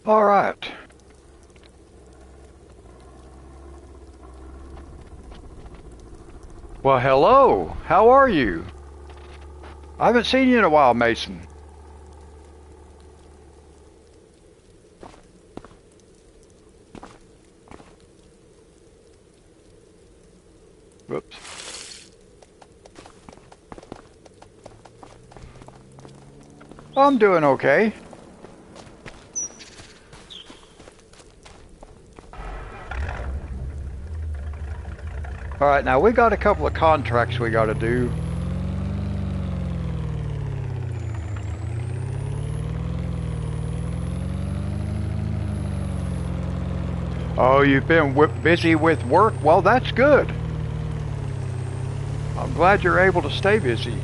All right. Well, hello. How are you? I haven't seen you in a while, Mason. Whoops. I'm doing okay. All right, now we got a couple of contracts we got to do. Oh, you've been busy with work? Well, that's good. I'm glad you're able to stay busy.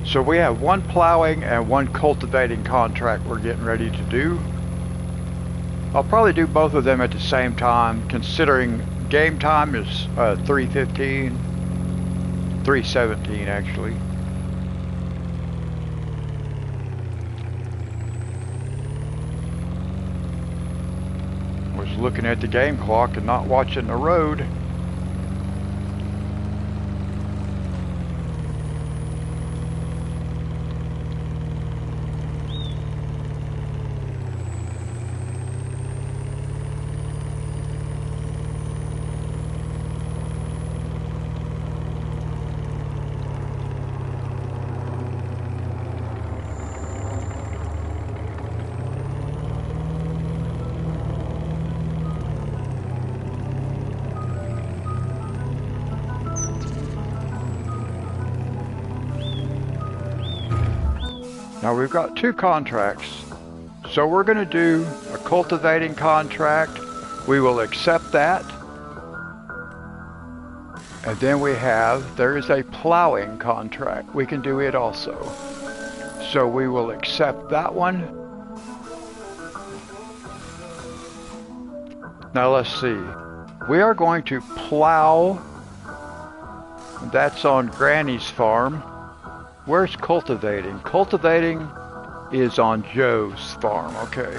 So we have one plowing and one cultivating contract we're getting ready to do. I'll probably do both of them at the same time, considering game time is 3:15, 3:17 actually. Was looking at the game clock and not watching the road. Now we've got two contracts. So we're going to do a cultivating contract. We will accept that. And then there is a plowing contract. We can do it also. So we will accept that one. Now let's see. We are going to plow. That's on Granny's farm. Where's cultivating? Cultivating is on Joe's farm, okay.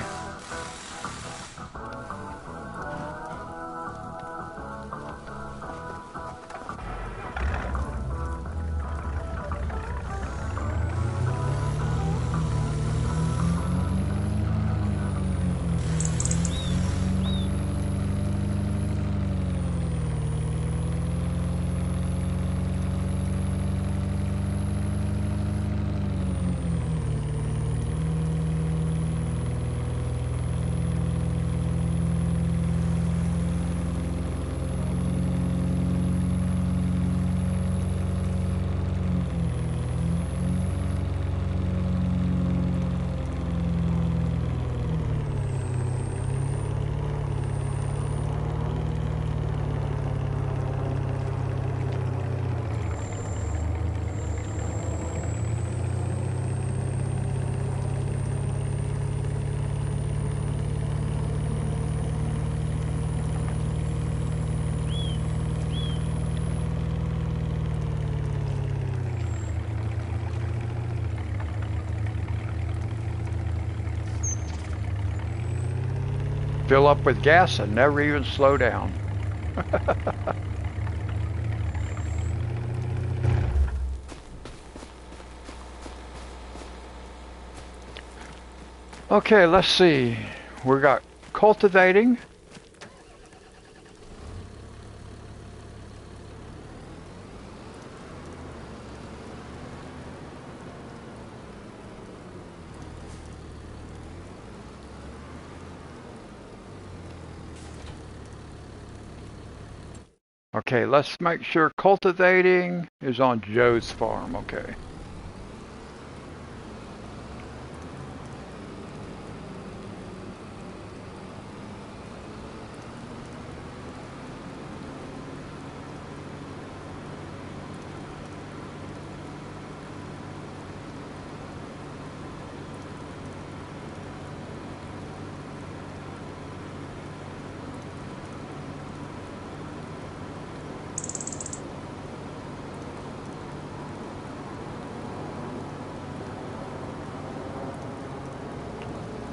Fill up with gas and never even slow down. Okay, let's see. We got cultivating. Okay, let's make sure cultivating is on Joe's farm. Okay.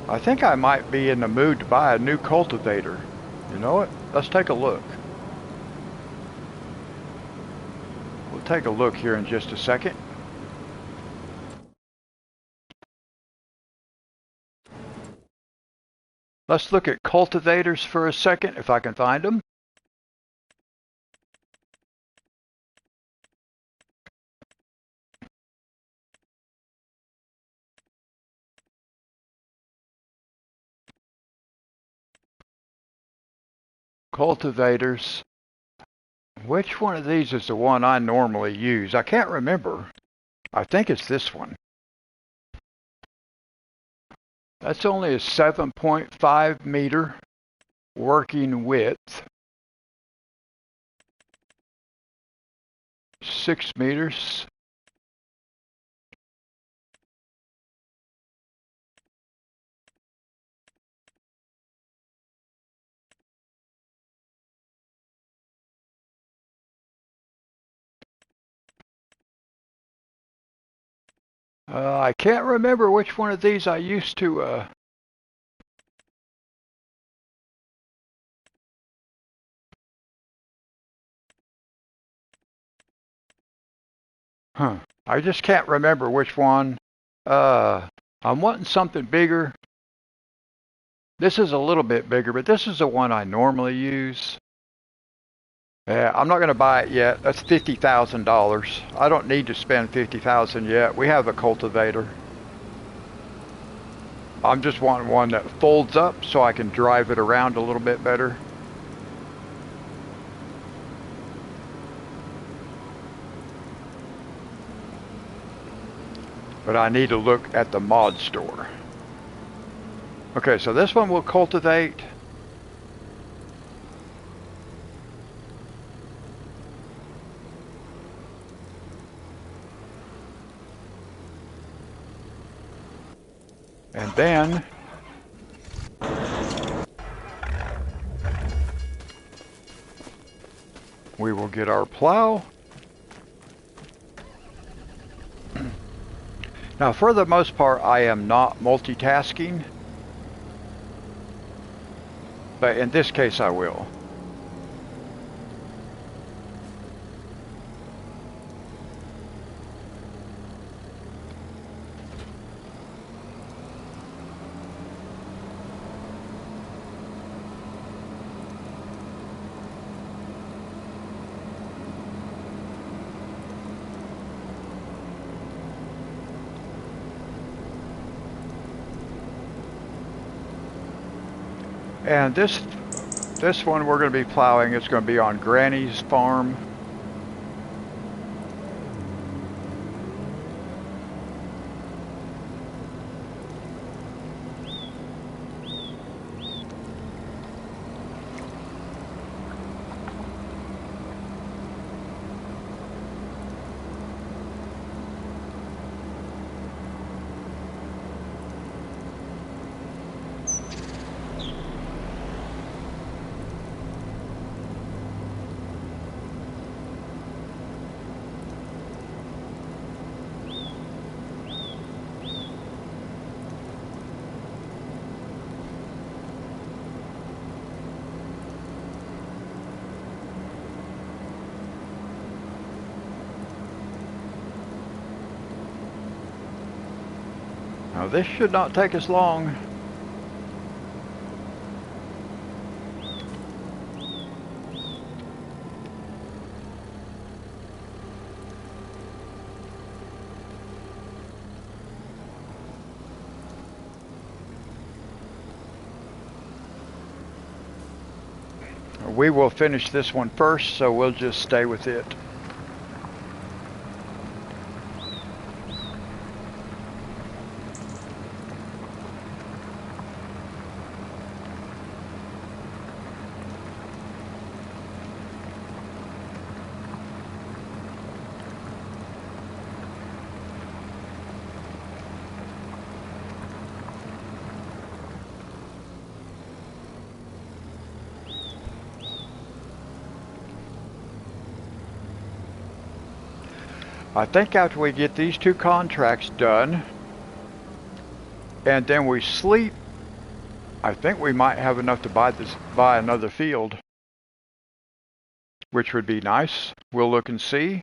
I think I might be in the mood to buy a new cultivator. You know what? Let's take a look. We'll take a look here in just a second. Let's look at cultivators for a second, if I can find them. Cultivators. Which one of these is the one I normally use? I can't remember. I think it's this one. That's only a 7.5 meter working width. 6 meters. I can't remember which one of these I used to. I just can't remember which one. I'm wanting something bigger. This is a little bit bigger, but this is the one I normally use. Yeah, I'm not going to buy it yet. That's $50,000. I don't need to spend $50,000 yet. We have a cultivator. I'm just wanting one that folds up so I can drive it around a little bit better. But I need to look at the mod store. Okay, so this one will cultivate. And then we will get our plow. Now, for the most part, I am not multitasking, but in this case, I will. And this one we're going to be plowing. It's going to be on Granny's farm. Now this should not take us long. We will finish this one first, so we'll just stay with it. I think after we get these 2 contracts done, and then we sleep, I think we might have enough to buy another field, which would be nice. We'll look and see.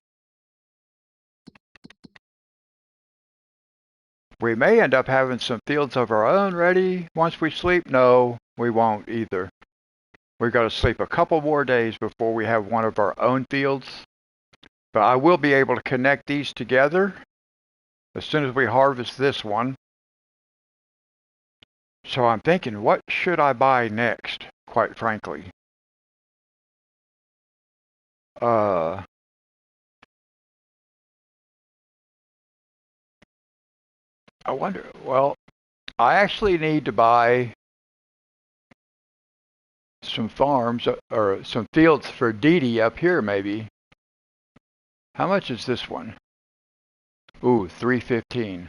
We may end up having some fields of our own ready once we sleep. No, we won't either. We've got to sleep a couple more days before we have one of our own fields. But I will be able to connect these together as soon as we harvest this one. So I'm thinking, what should I buy next, quite frankly? I wonder, well, I actually need to buy some farms or some fields for Dee Dee up here, maybe. How much is this one? Ooh, $3.15.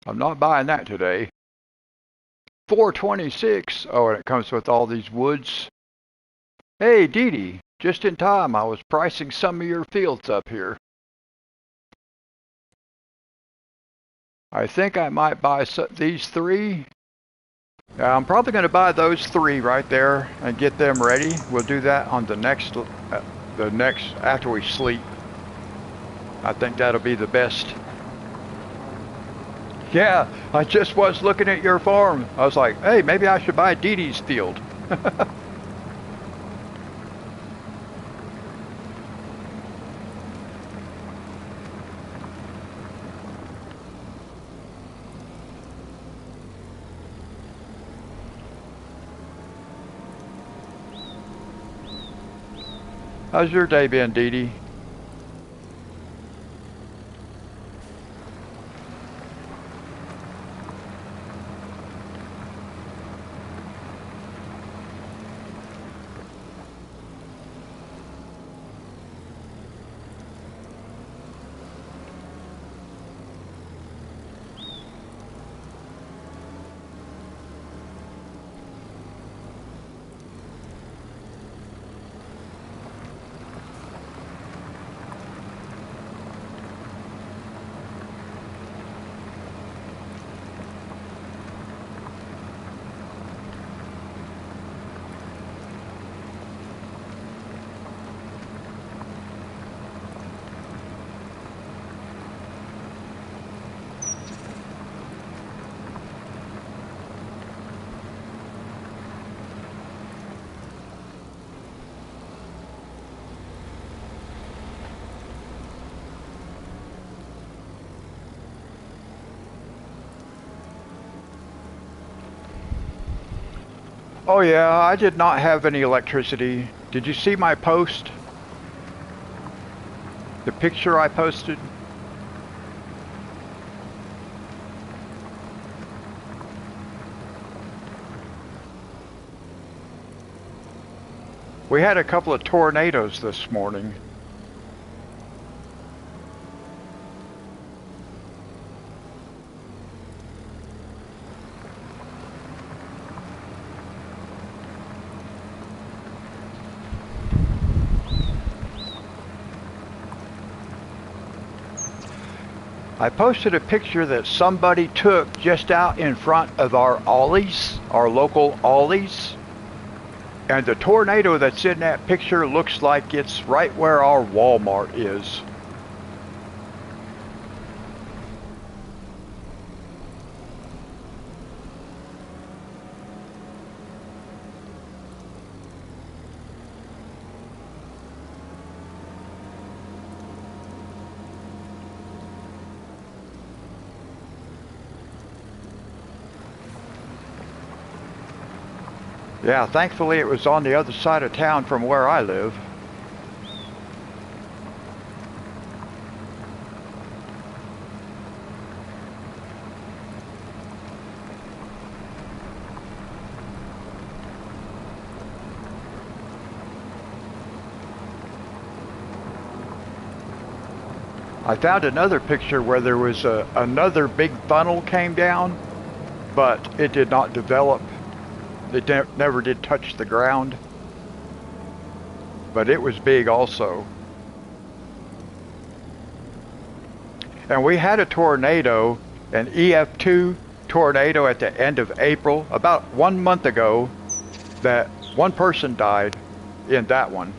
I'm not buying that today. $4.26. Oh, and it comes with all these woods. Hey, Dee Dee, just in time. I was pricing some of your fields up here. I think I might buy these 3. I'm probably going to buy those 3 right there and get them ready. We'll do that on the next after we sleep. I think that'll be the best. Yeah, I just was looking at your farm. I was like, hey, maybe I should buy Dee Dee's field. How's your day been, Dee Dee? Oh yeah, I did not have any electricity. Did you see my post? The picture I posted? We had a couple of tornadoes this morning. I posted a picture that somebody took just out in front of our Ollie's, our local Ollie's. And the tornado that's in that picture looks like it's right where our Walmart is. Yeah, thankfully it was on the other side of town from where I live. I found another picture where there was another big funnel came down, but it did not develop. It never did touch the ground, but it was big also. And we had a tornado, an EF2 tornado at the end of April, about 1 month ago, that one person died in that one.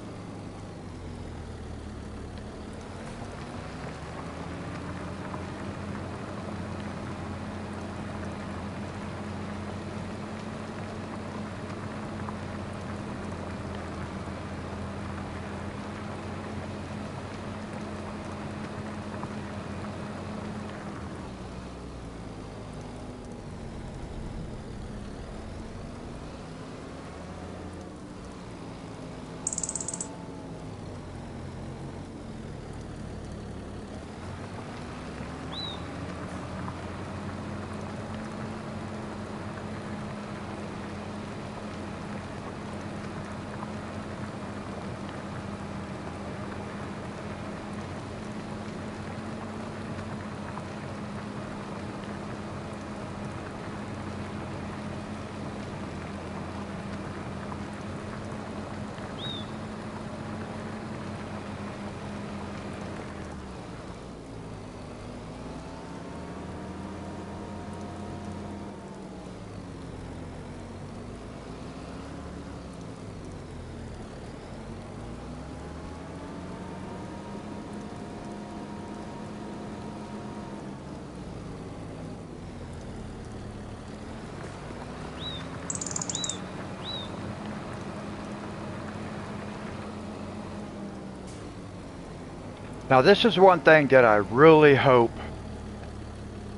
Now this is one thing that I really hope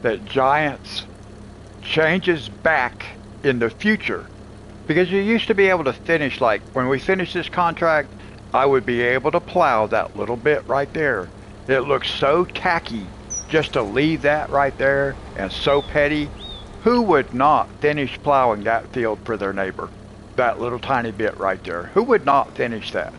that Giants changes back in the future. Because you used to be able to finish, like when we finish this contract, I would be able to plow that little bit right there. It looks so tacky just to leave that right there and so petty. Who would not finish plowing that field for their neighbor? That little tiny bit right there. Who would not finish that?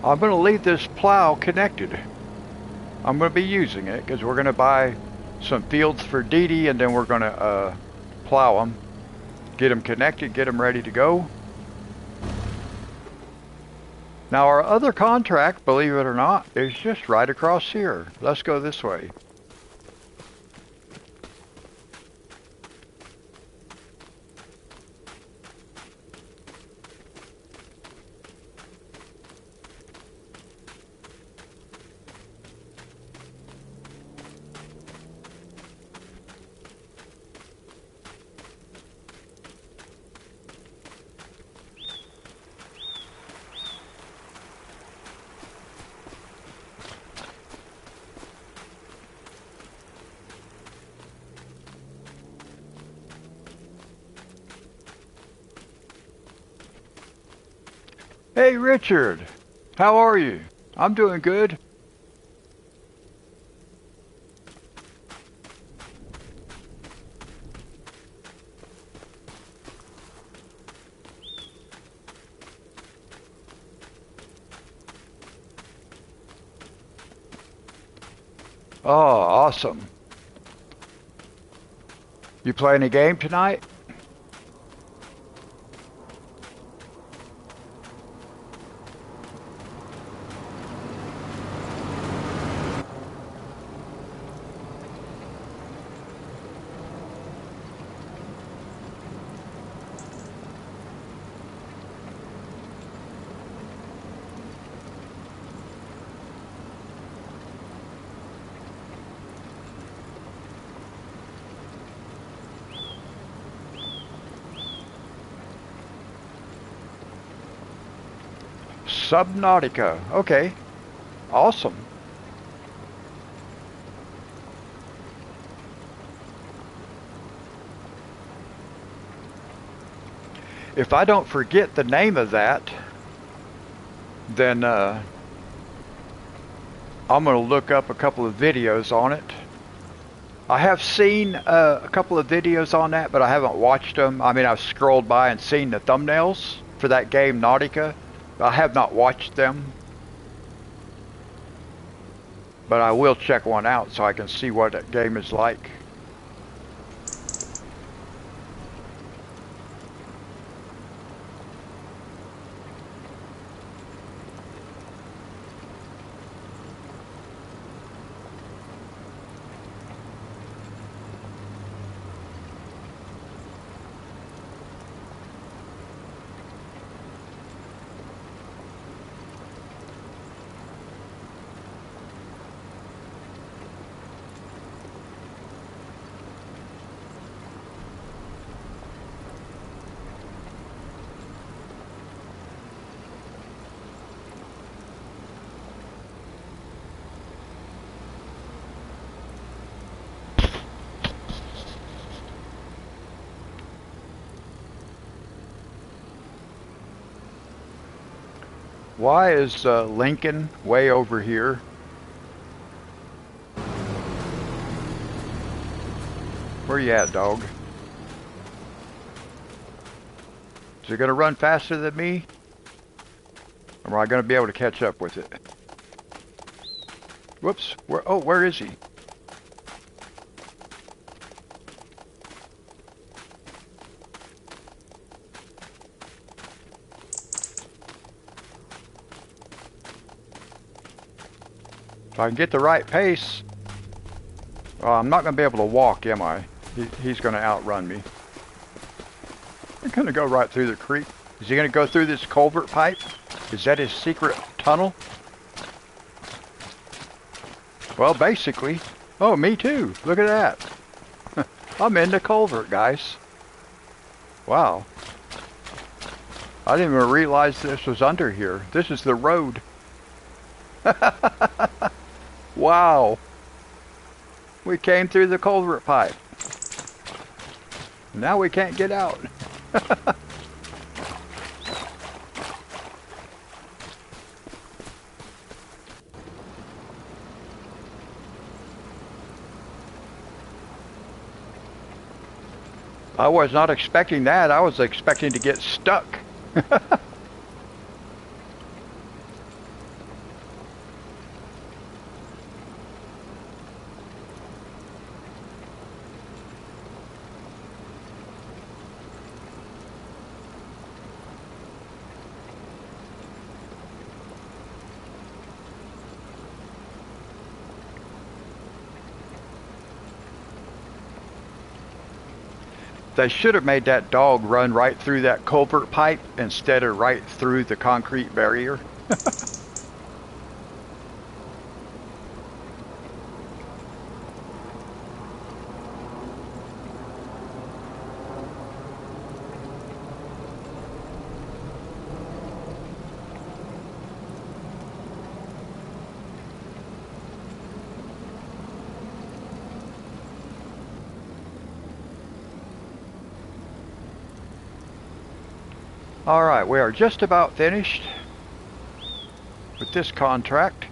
I'm going to leave this plow connected. I'm going to be using it because we're going to buy some fields for Dee Dee, and then we're going to plow them, get them connected, get them ready to go. Now our other contract, believe it or not, is just right across here. Let's go this way. Hey, Richard. How are you? I'm doing good. Oh, awesome. You playing a game tonight? Subnautica. Okay. Awesome. If I don't forget the name of that, then I'm going to look up a couple of videos on it. I have seen a couple of videos on that, but I haven't watched them. I mean, I've scrolled by and seen the thumbnails for that game, Nautica. I have not watched them. But I will check one out so I can see what that game is like. Why is Lincoln way over here? Where you at, dog? Is it going to run faster than me? Or am I going to be able to catch up with it? Whoops. Where is he? If I can get the right pace. I'm not going to be able to walk, am I? He's going to outrun me. I'm going to go right through the creek. Is he going to go through this culvert pipe? Is that his secret tunnel? Well, basically. Oh, me too. Look at that. I'm in the culvert, guys. Wow. I didn't even realize this was under here. This is the road. Wow. We came through the culvert pipe. Now we can't get out. I was not expecting that. I was expecting to get stuck. They should have made that dog run right through that culvert pipe instead of right through the concrete barrier. All right, we are just about finished. with this contract.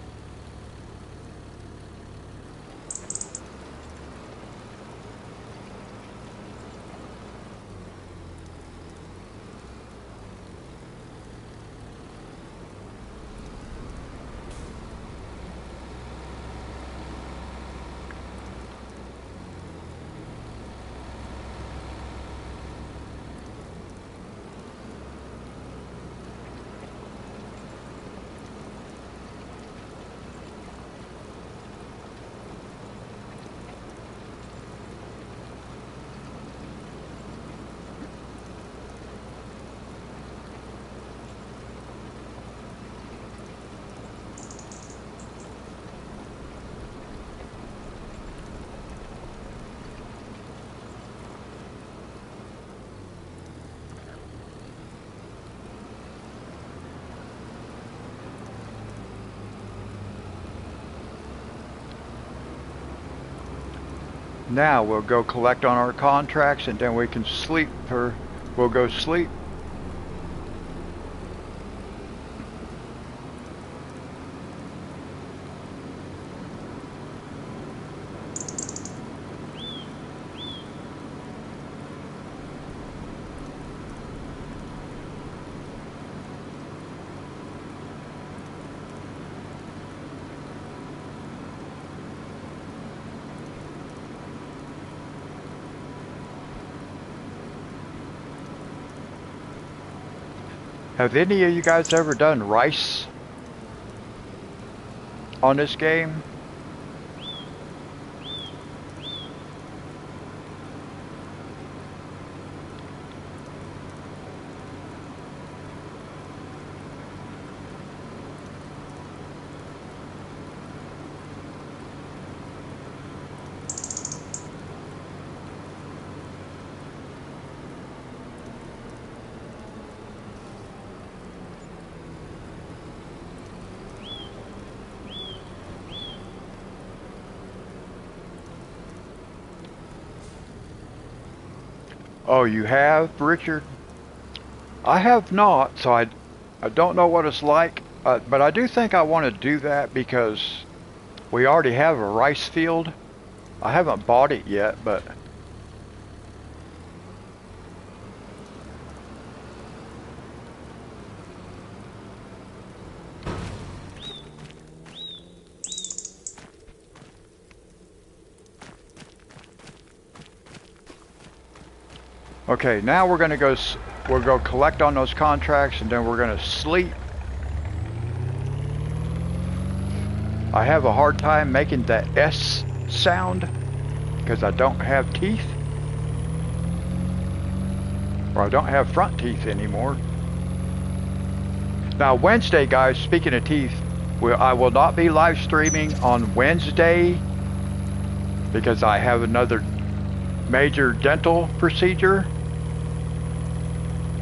Now we'll go collect on our contracts and then we can sleep or we'll go sleep. Have any of you guys ever done rice on this game? Oh, you have, Richard? I have not, so I don't know what it's like, but I do think I want to do that because we already have a rice field. I haven't bought it yet, but okay, now we're gonna go. We'll go collect on those contracts, and then we're gonna sleep. I have a hard time making that S sound because I don't have teeth, or I don't have front teeth anymore. Now Wednesday, guys. Speaking of teeth, I will not be live streaming on Wednesday because I have another major dental procedure.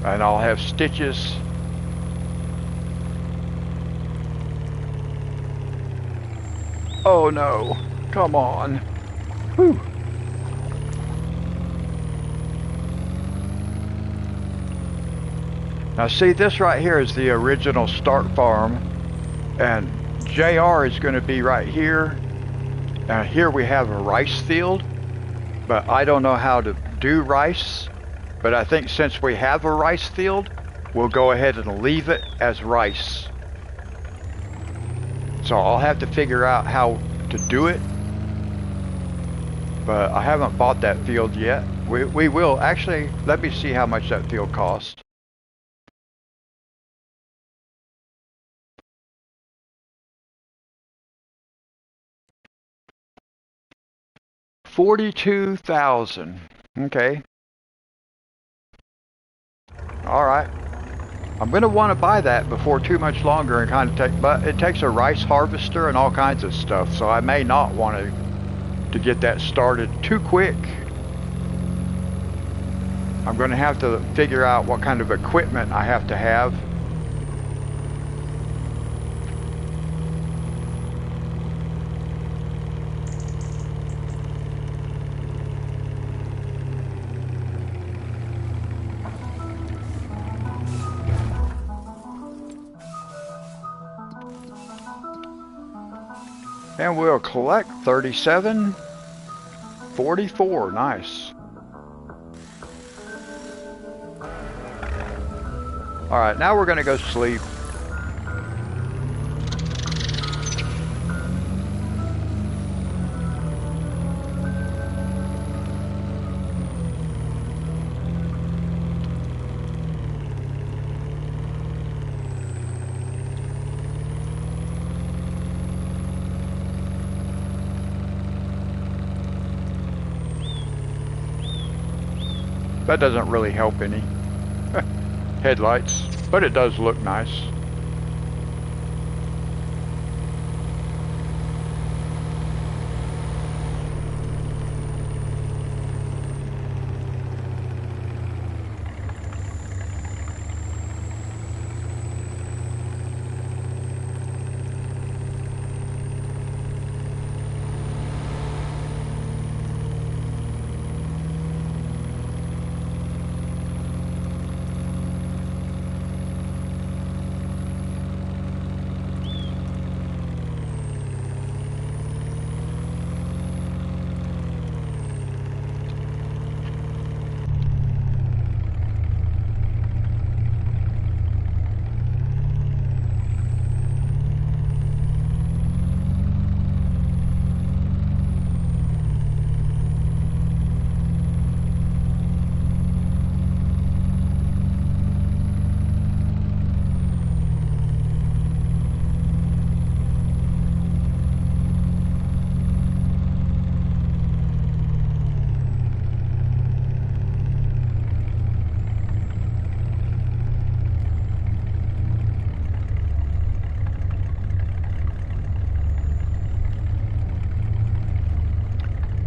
And I'll have stitches. Oh no, come on. Whew. Now see, this right here is the original start farm. And JR is going to be right here. Now here we have a rice field. But I don't know how to do rice. But I think since we have a rice field, we'll go ahead and leave it as rice. So I'll have to figure out how to do it. But I haven't bought that field yet. We will. Actually, let me see how much that field costs. $42,000. Okay. All right. I'm going to want to buy that before too much longer and kind of take, but it takes a rice harvester and all kinds of stuff, so I may not want to get that started too quick. I'm going to have to figure out what kind of equipment I have to have. And we'll collect 37, 44, nice. All right, now we're gonna go sleep. That doesn't really help any. Headlights, but it does look nice.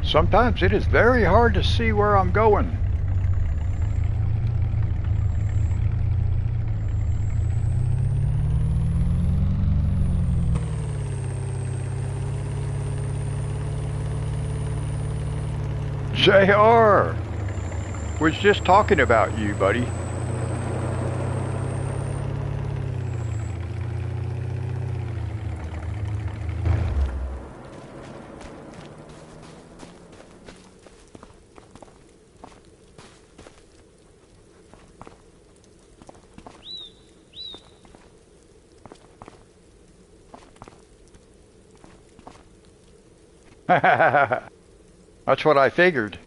Sometimes it is very hard to see where I'm going. JR was just talking about you, buddy. That's what I figured.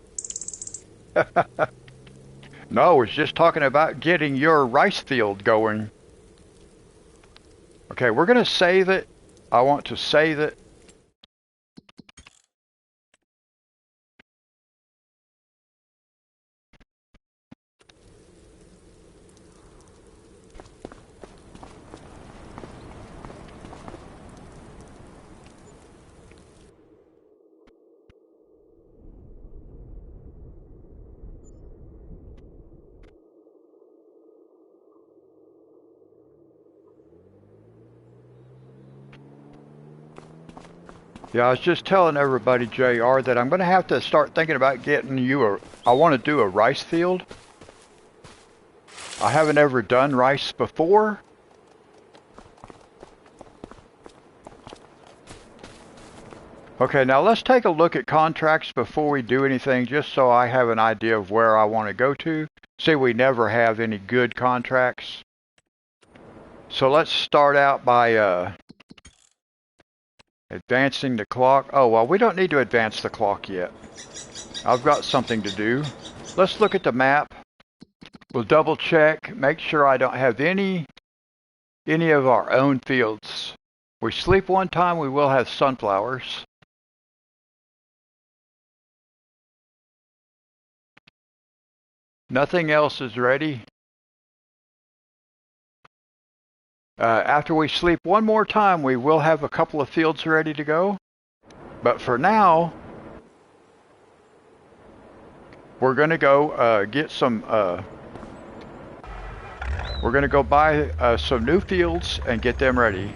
No, I was just talking about getting your rice field going. Okay, we're going to save it. I want to save it. Yeah, I was just telling everybody, JR, that I'm going to have to start thinking about getting you I want to do a rice field. I haven't ever done rice before. Okay, now let's take a look at contracts before we do anything, just so I have an idea of where I want to go to. See, we never have any good contracts. So let's start out by advancing the clock. Oh, well, we don't need to advance the clock yet. I've got something to do. Let's look at the map. We'll double check, make sure I don't have any of our own fields. We sleep one time, we will have sunflowers. Nothing else is ready. After we sleep one more time, we will have a couple of fields ready to go. But for now, we're going to go get some... we're going to go buy some new fields and get them ready.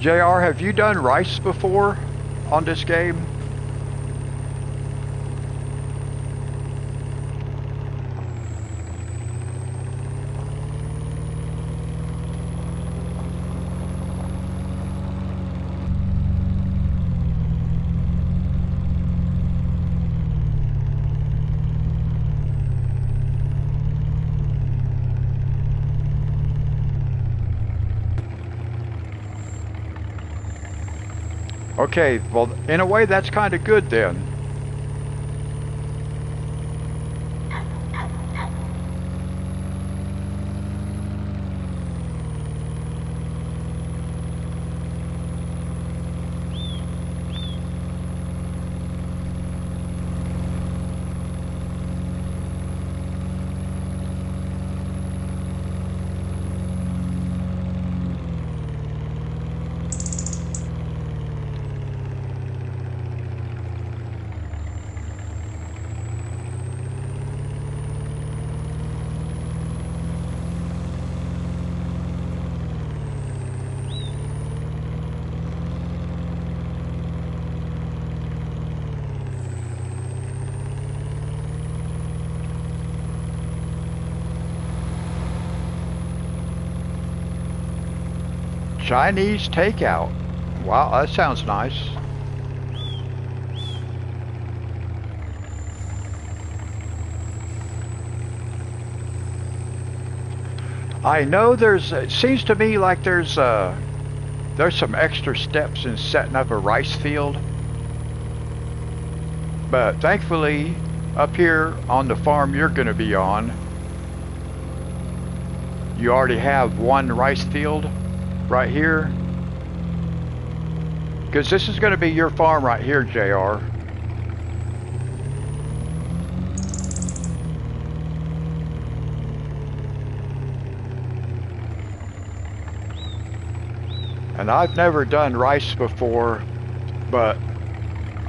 JR, have you done rice before on this game? Okay, well, in a way, that's kind of good then. Chinese takeout. Wow, that sounds nice. I know it seems to me like there's some extra steps in setting up a rice field. But thankfully, up here on the farm you're going to be on, you already have one rice field right here. Because this is going to be your farm right here, JR. And I've never done rice before, but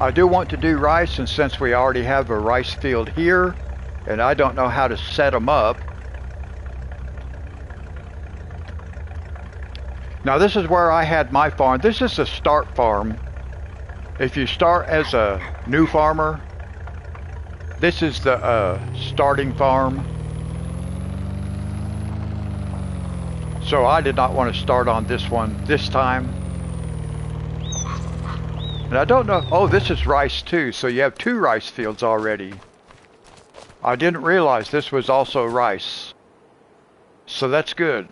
I do want to do rice, and since we already have a rice field here, and I don't know how to set them up. Now this is where I had my farm. This is the start farm. If you start as a new farmer, this is the starting farm. So I did not want to start on this one this time. And I don't know, oh, this is rice too, so you have 2 rice fields already. I didn't realize this was also rice. So that's good.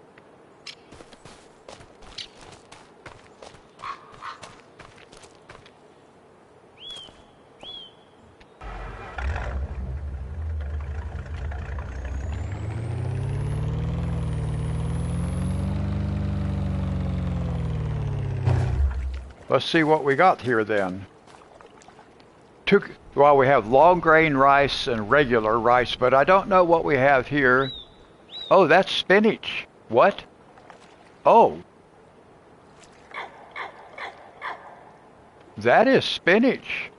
Let's see what we got here then. Well, we have long grain rice and regular rice, but I don't know what we have here. Oh, that's spinach. What? Oh. That is spinach.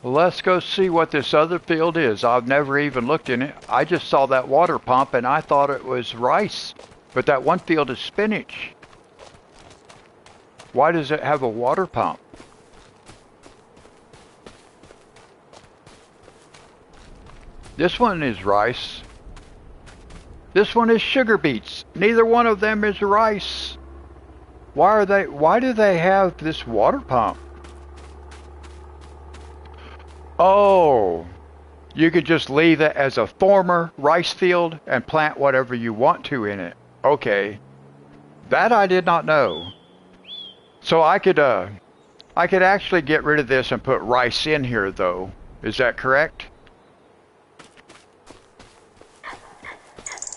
Well, let's go see what this other field is. I've never even looked in it. I just saw that water pump and I thought it was rice, but that one field is spinach. Why does it have a water pump? This one is rice. This one is sugar beets. Neither one of them is rice. Why do they have this water pump? Oh, you could just leave it as a former rice field and plant whatever you want to in it. Okay. That I did not know. So I could actually get rid of this and put rice in here though. Is that correct?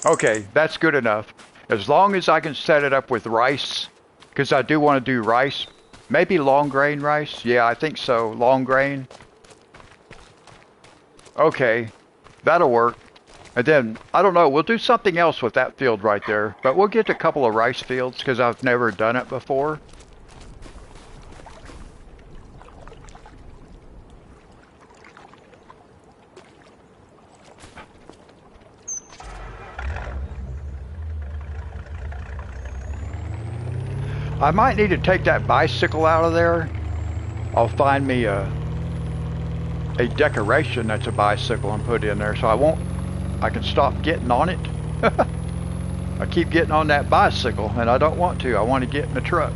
Okay, that's good enough. As long as I can set it up with rice, because I do want to do rice. Maybe long grain rice? Yeah, I think so. Long grain. Okay, that'll work. And then, I don't know, we'll do something else with that field right there. But we'll get a couple of rice fields because I've never done it before. I might need to take that bicycle out of there. I'll find me a decoration that's a bicycle and put in there so I can stop getting on it. I keep getting on that bicycle and I don't want to. I want to get in the truck.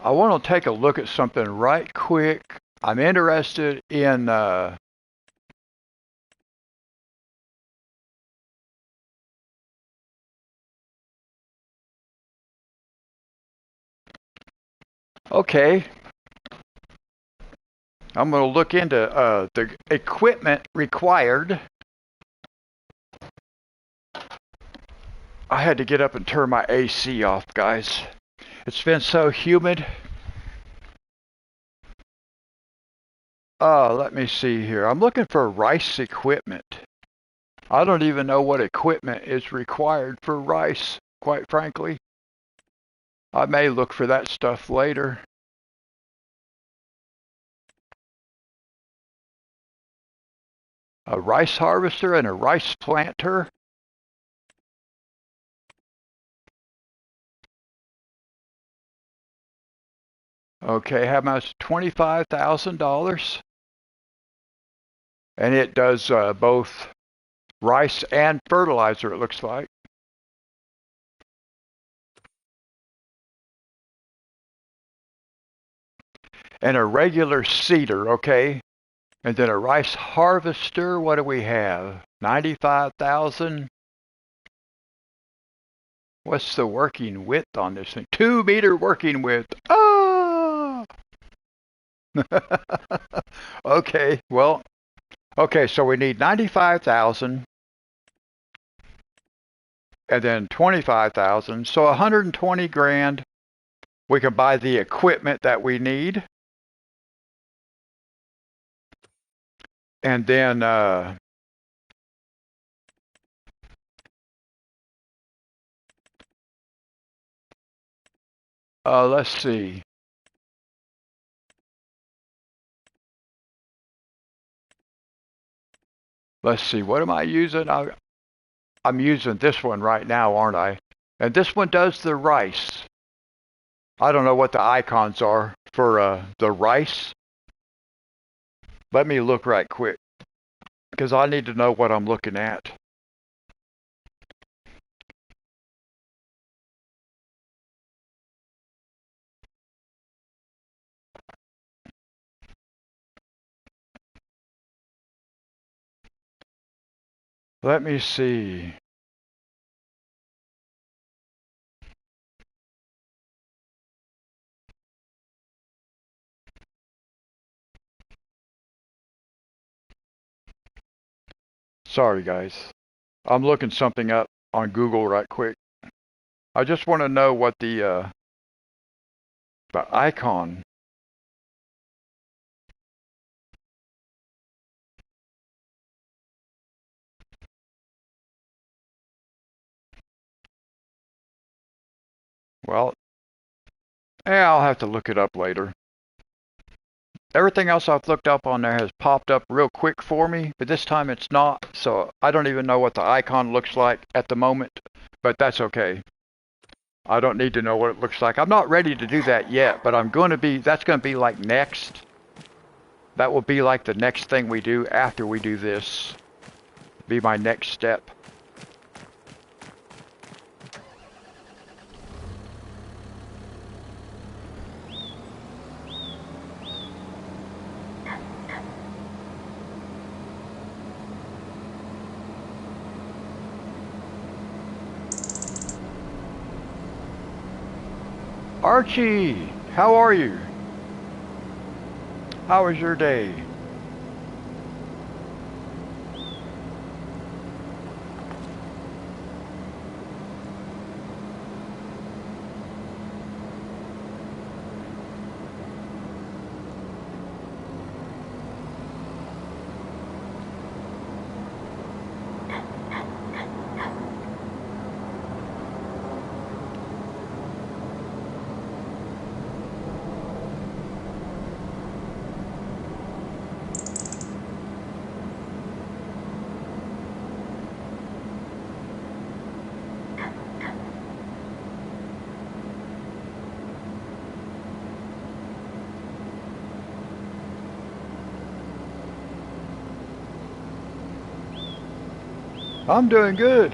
I want to take a look at something right quick. I'm interested in okay. I'm going to look into the equipment required. I had to get up and turn my AC off, guys. It's been so humid. Let me see here. I'm looking for rice equipment. I don't even know what equipment is required for rice, quite frankly. I may look for that stuff later. A rice harvester and a rice planter. Okay, how much? $25,000. And it does both rice and fertilizer, it looks like. And a regular seeder, okay. And then a rice harvester, what do we have? 95,000. What's the working width on this thing? 2-meter working width. Ah! Okay, well, okay, so we need 95,000 and then 25,000. So 120 grand. We can buy the equipment that we need. And then let's see. Let's see, what am I using? I'm using this one right now, aren't I? And this one does the rice. I don't know what the icons are for the rice. Let me look right quick, because I need to know what I'm looking at. Let me see. Sorry, guys. I'm looking something up on Google right quick. I just want to know what the icon. Well, yeah, I'll have to look it up later. Everything else I've looked up on there has popped up real quick for me, but this time it's not, so I don't even know what the icon looks like at the moment, but that's okay. I don't need to know what it looks like. I'm not ready to do that yet, but I'm going to be, that's going to be like next. That will be like the next thing we do after we do this. Be my next step. Archie, how are you? How was your day? I'm doing good.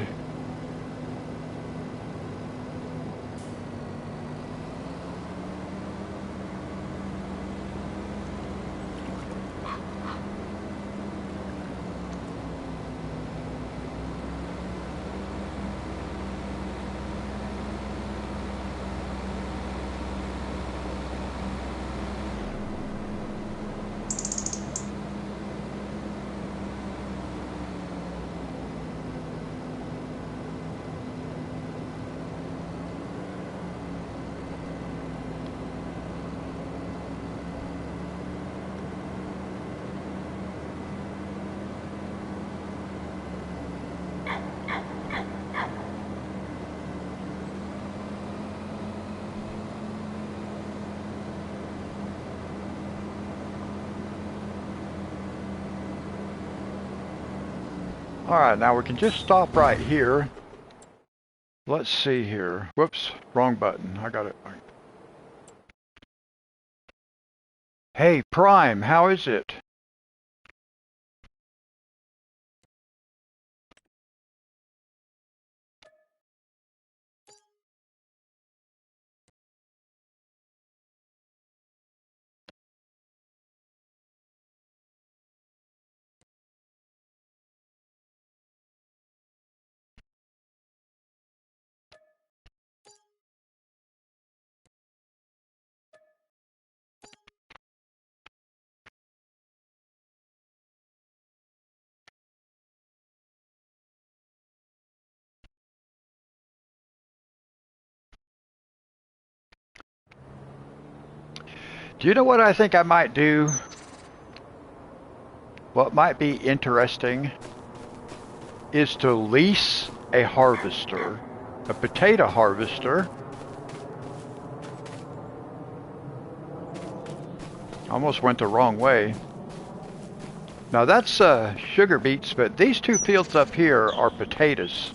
Alright, now we can just stop right here. Let's see here. Whoops, wrong button. I got it. Hey, Prime, how is it? Do you know what I think I might do? What might be interesting is to lease a harvester, a potato harvester. Almost went the wrong way. Now that's sugar beets, but these two fields up here are potatoes.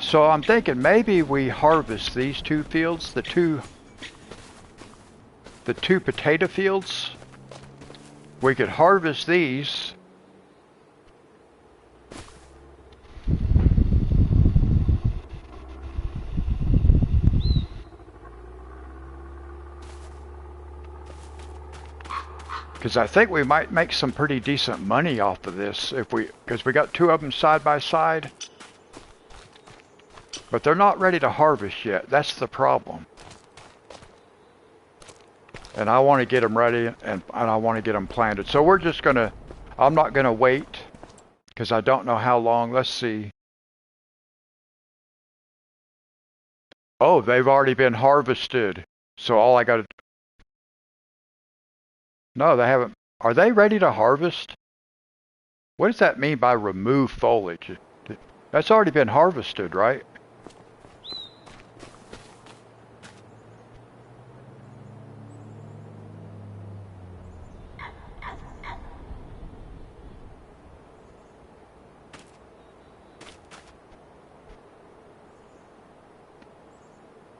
So I'm thinking maybe we harvest these two fields, the two potato fields. We could harvest these. Because I think we might make some pretty decent money off of this if because we got two of them side by side. But they're not ready to harvest yet. That's the problem. And I want to get them ready, and I want to get them planted. So we're just going to, I'm not going to wait because I don't know how long. Let's see. Oh, they've already been harvested. So all I got to, no, they haven't. Are they ready to harvest? What does that mean by remove foliage? That's already been harvested, right?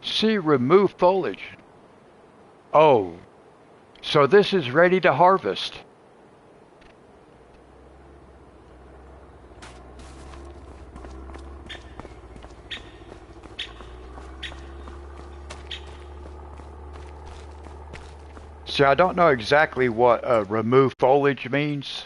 See, remove foliage. Oh, so this is ready to harvest. See, I don't know exactly what remove foliage means.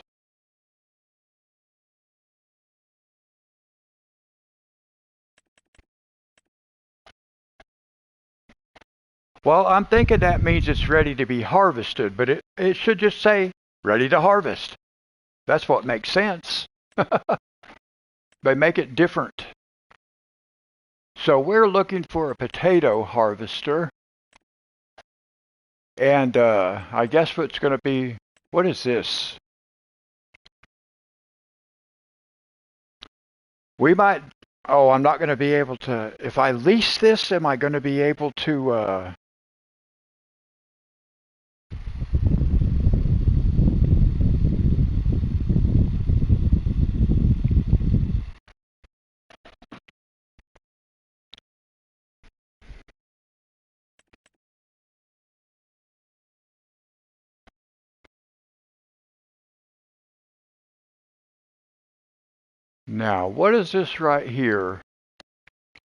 Well, I'm thinking that means it's ready to be harvested, but it should just say ready to harvest. That's what makes sense. They make it different. So we're looking for a potato harvester. And I guess what's going to be, what is this? We might, oh, I'm not going to be able to, if I lease this, am I going to be able to, now, what is this right here?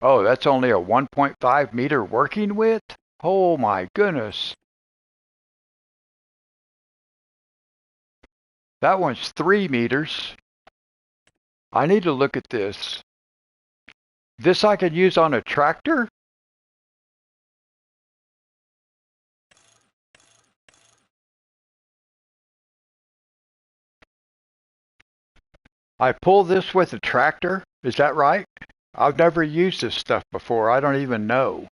Oh, that's only a 1.5 meter working width? Oh my goodness. That one's 3 meters. I need to look at this. This I could use on a tractor? I pull this with a tractor? Is that right? I've never used this stuff before. I don't even know.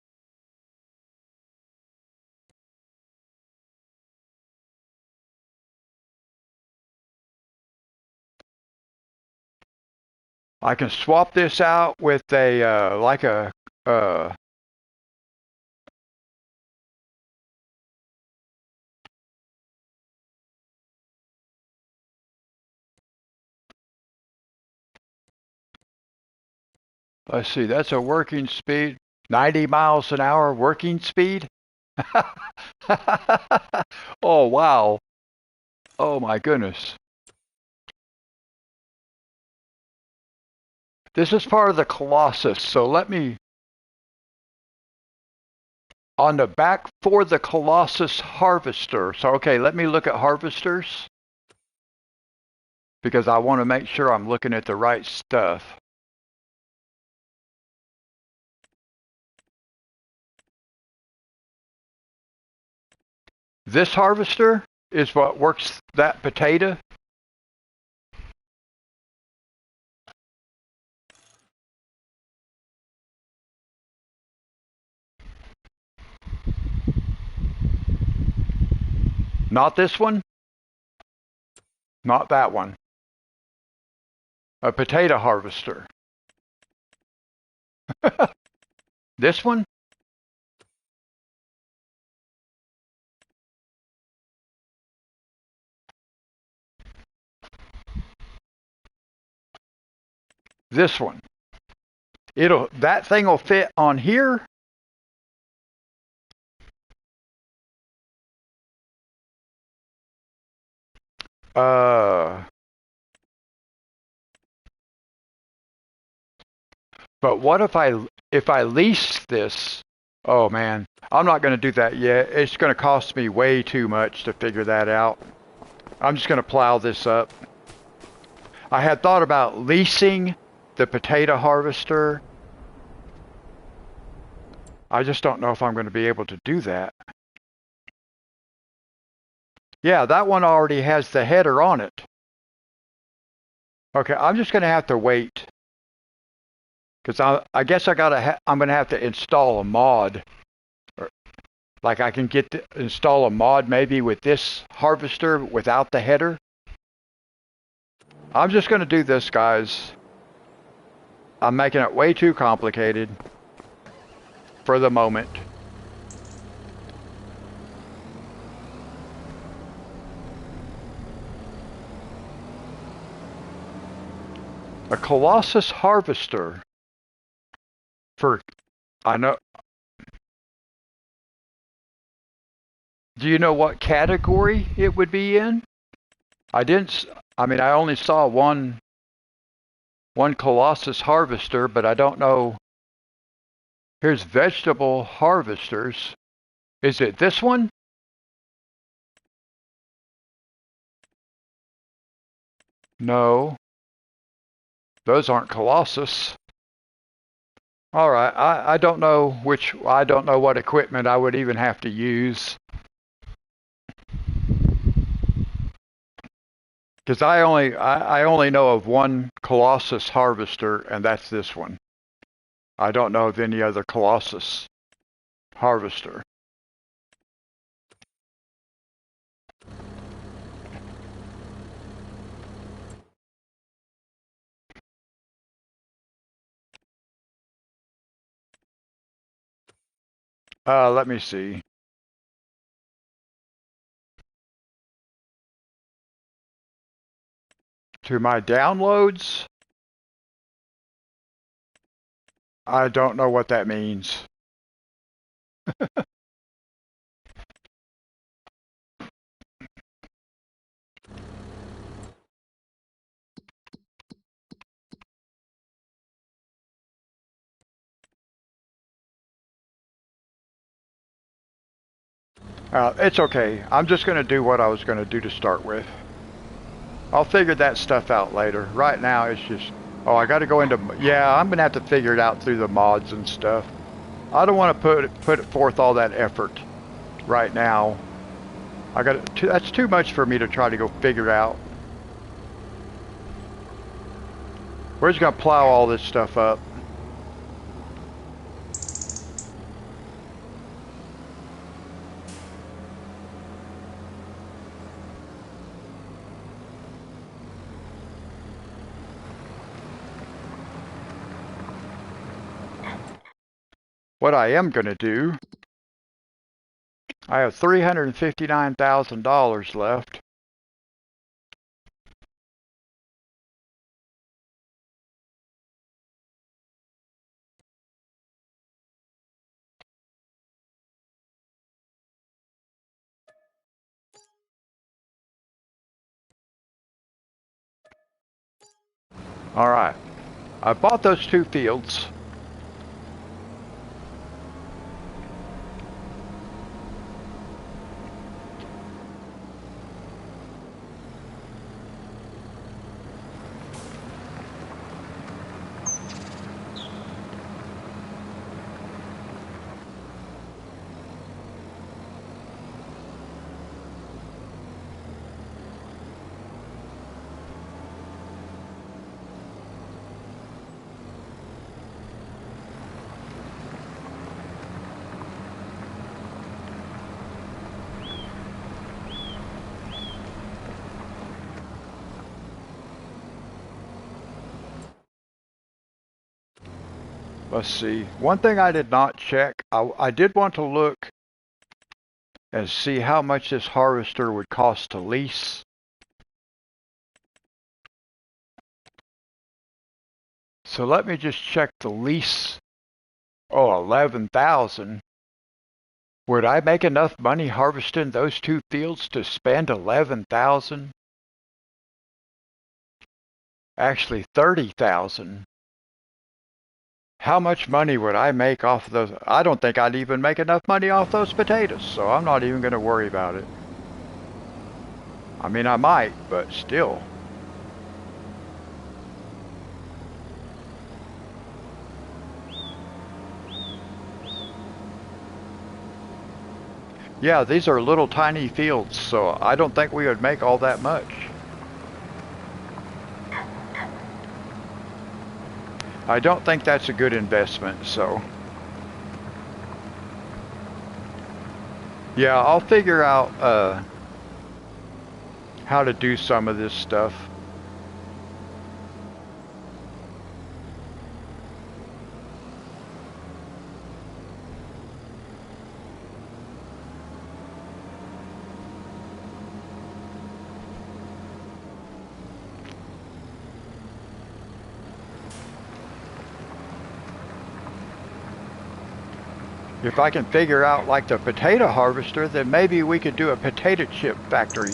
I can swap this out with a like a Let's see, that's a working speed. 90 miles an hour working speed? Oh, wow. Oh, my goodness. This is part of the Colossus, so let me... On the back for the Colossus harvester. So, okay, let me look at harvesters. Because I want to make sure I'm looking at the right stuff. This harvester is what works that potato. Not this one. Not that one. A potato harvester. This one? This one. That thing will fit on here. But what if I lease this? Oh man, I'm not going to do that yet. It's going to cost me way too much to figure that out. I'm just going to plow this up. I had thought about leasing the potato harvester. I just don't know if I'm going to be able to do that. Yeah, that one already has the header on it. Okay, I'm just going to have to wait. Because I guess I'm going to have to install a mod. Like I can install a mod maybe with this harvester without the header. I'm just going to do this, guys. I'm making it way too complicated for the moment. A Colossus harvester for, I know. Do you know what category it would be in? I only saw one Colossus harvester, but I don't know. Here's vegetable harvesters. Is it this one? No. Those aren't Colossus. All right, I don't know what equipment I would even have to use. Because I only know of one Colossus harvester, and that's this one. I don't know of any other Colossus harvester. Let me see. To my downloads? I don't know what that means. It's okay. I'm just going to do what I was going to do to start with. I'll figure that stuff out later. Right now, it's just... Oh, I got to go into... Yeah, I'm going to have to figure it out through the mods and stuff. I don't want to put forth all that effort right now. That's too much for me to try to go figure out. We're just going to plow all this stuff up. What I am going to do, I have $359,000 left. All right. I bought those 2 fields. Let's see. One thing I did not check, I did want to look and see how much this harvester would cost to lease. So let me just check the lease. Oh, 11,000. Would I make enough money harvesting those 2 fields to spend 11,000? Actually, 30,000. How much money would I make off of those? I don't think I'd even make enough money off those potatoes, so I'm not even going to worry about it. I mean, I might, but still. Yeah, these are little tiny fields, so I don't think we would make all that much. I don't think that's a good investment, so. Yeah, I'll figure out how to do some of this stuff. If I can figure out like the potato harvester, then maybe we could do a potato chip factory.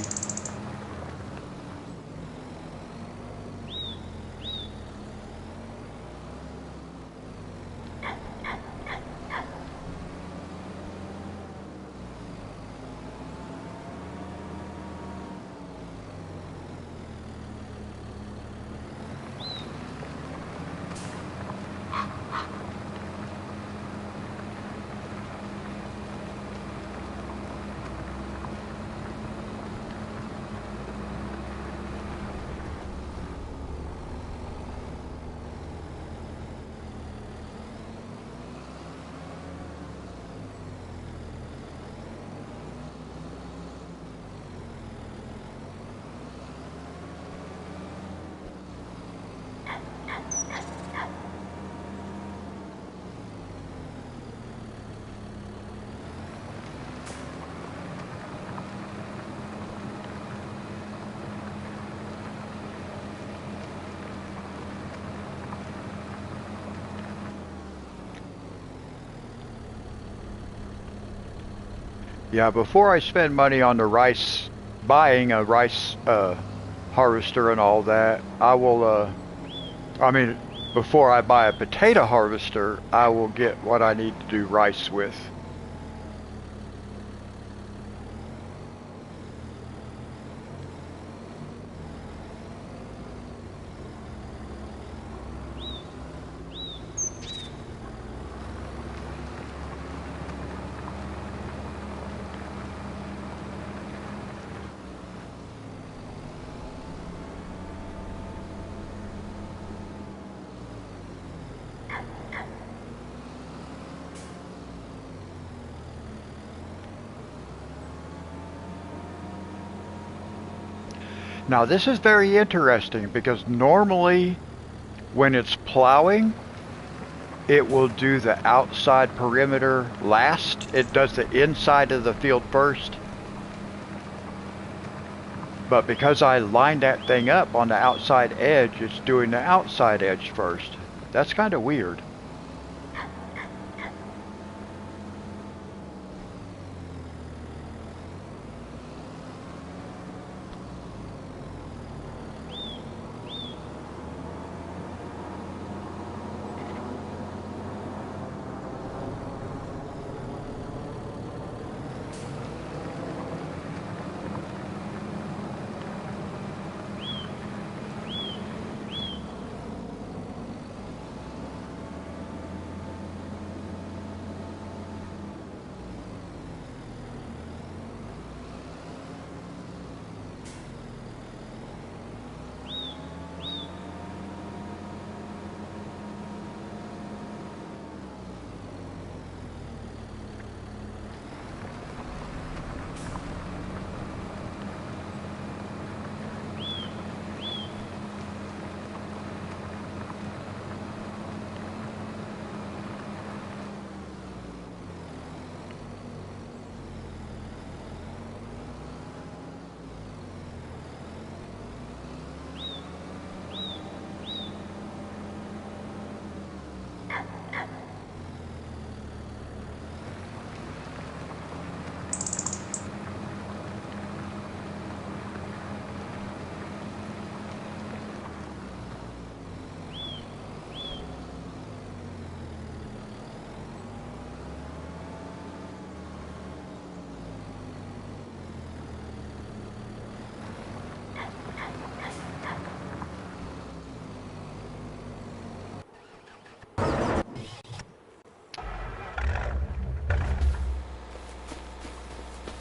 Yeah, before I spend money on the rice, buying a rice harvester and all that, I will, I mean, before I buy a potato harvester, I will get what I need to do rice with. Now this is very interesting because normally when it's plowing, it will do the outside perimeter last. It does the inside of the field first. But because I lined that thing up on the outside edge, it's doing the outside edge first. That's kind of weird.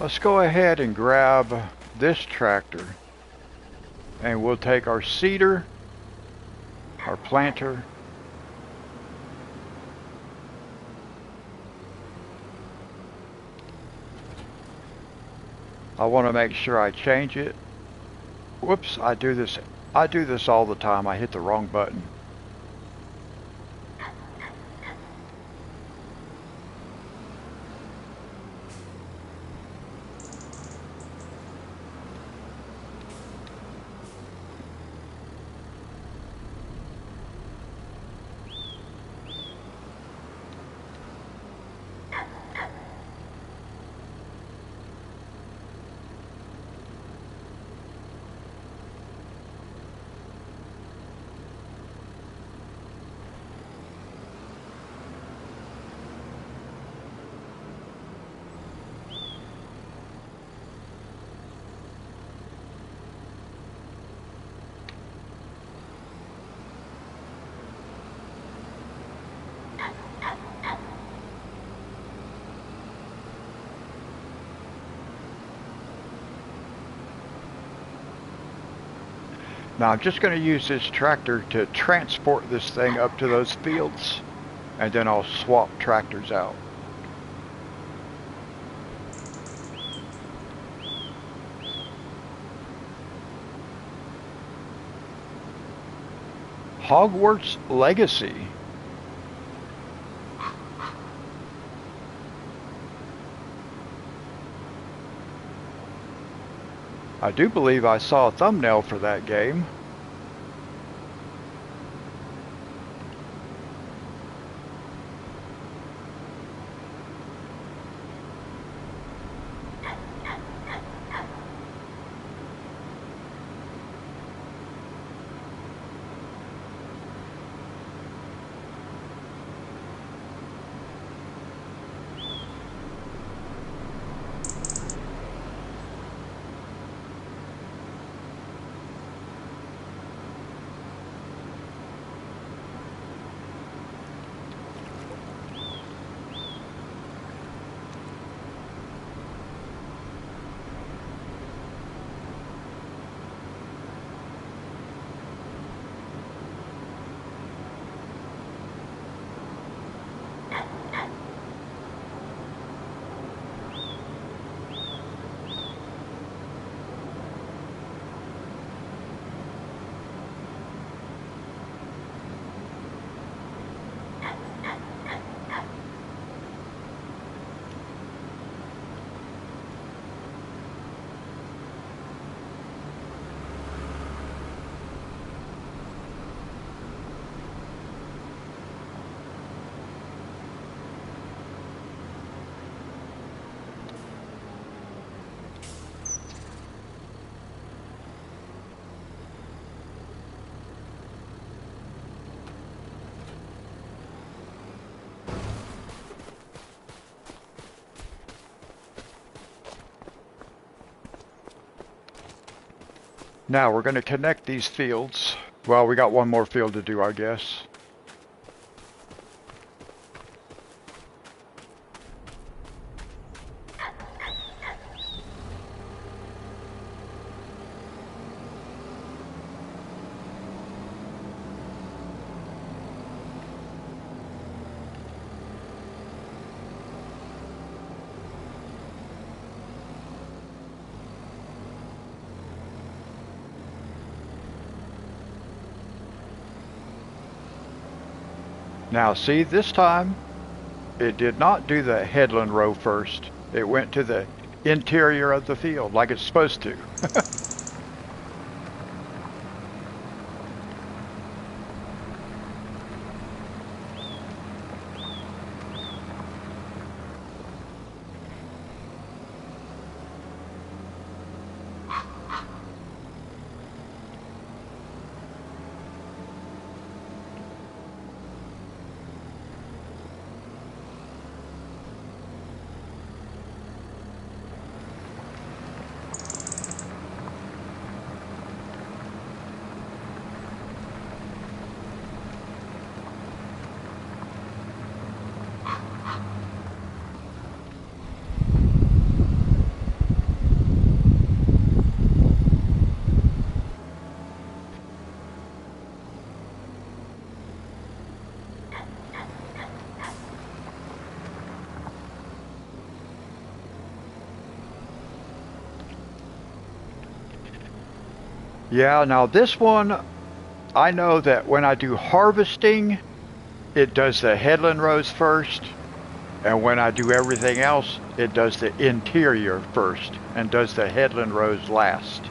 Let's go ahead and grab this tractor, and we'll take our seeder, our planter, I want to make sure I change it. Whoops, I do this all the time. I hit the wrong button. Now I'm just going to use this tractor to transport this thing up to those fields, and then I'll swap tractors out. Hogwarts Legacy. I do believe I saw a thumbnail for that game. Now we're going to connect these fields. Well, we got one more field to do, I guess. Now see, this time it did not do the headland row first. It went to the interior of the field like it's supposed to. Yeah, now this one, I know that when I do harvesting, it does the headland rows first, and when I do everything else, it does the interior first and does the headland rows last.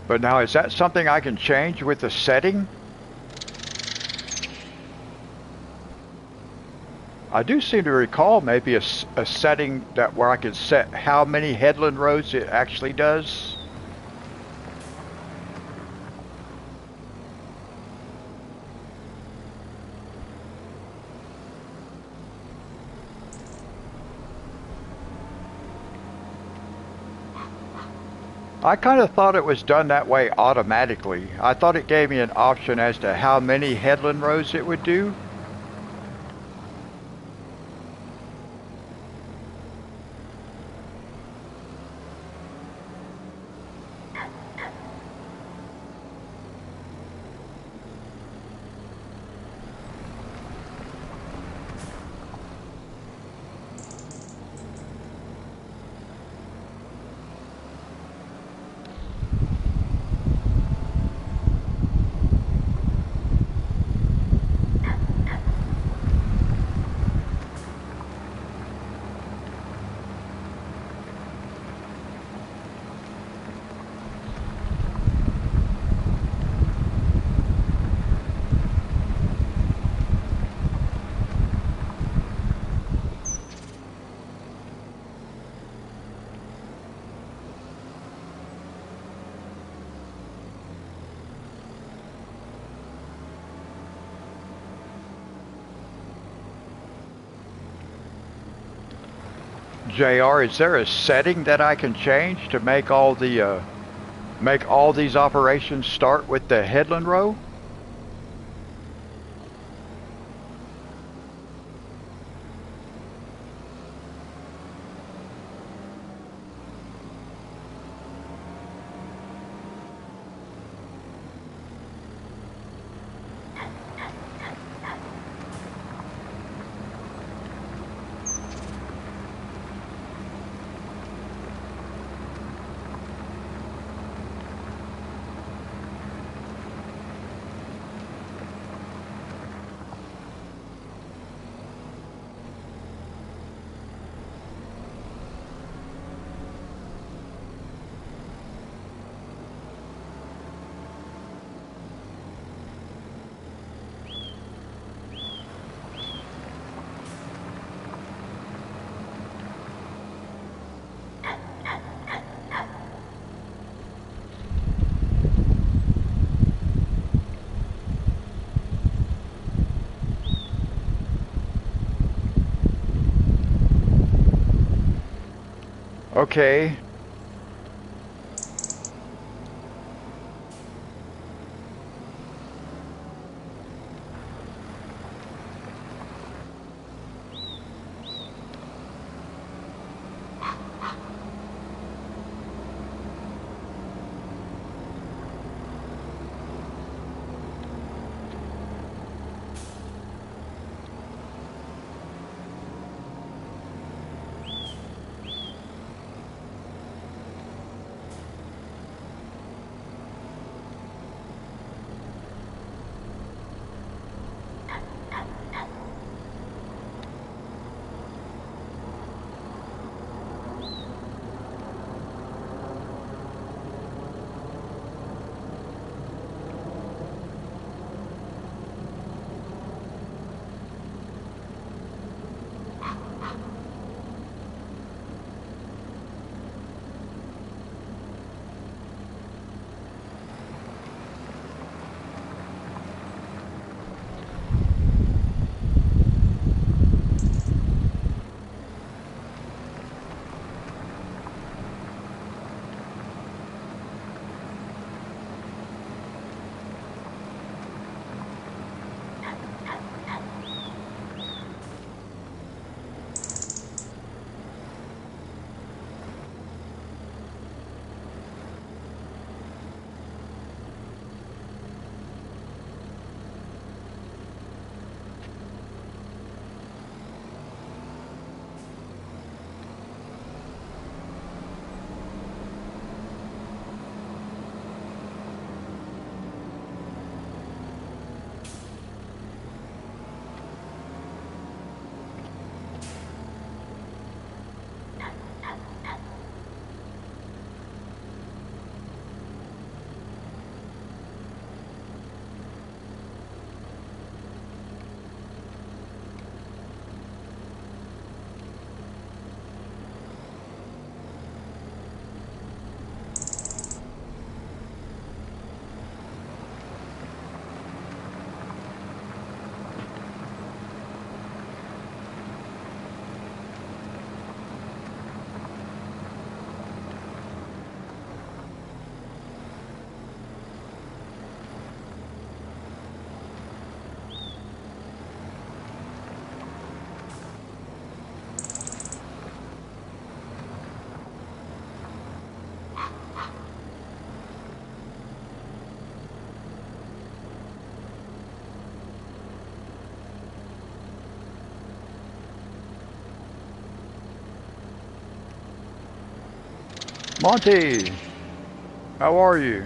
But now, is that something I can change with the setting? I do seem to recall maybe a setting that where I could set how many headland rows it actually does. I kind of thought it was done that way automatically. I thought it gave me an option as to how many headland rows it would do. JR, is there a setting that I can change to make all these operations start with the headland row? Okay. Monty, how are you?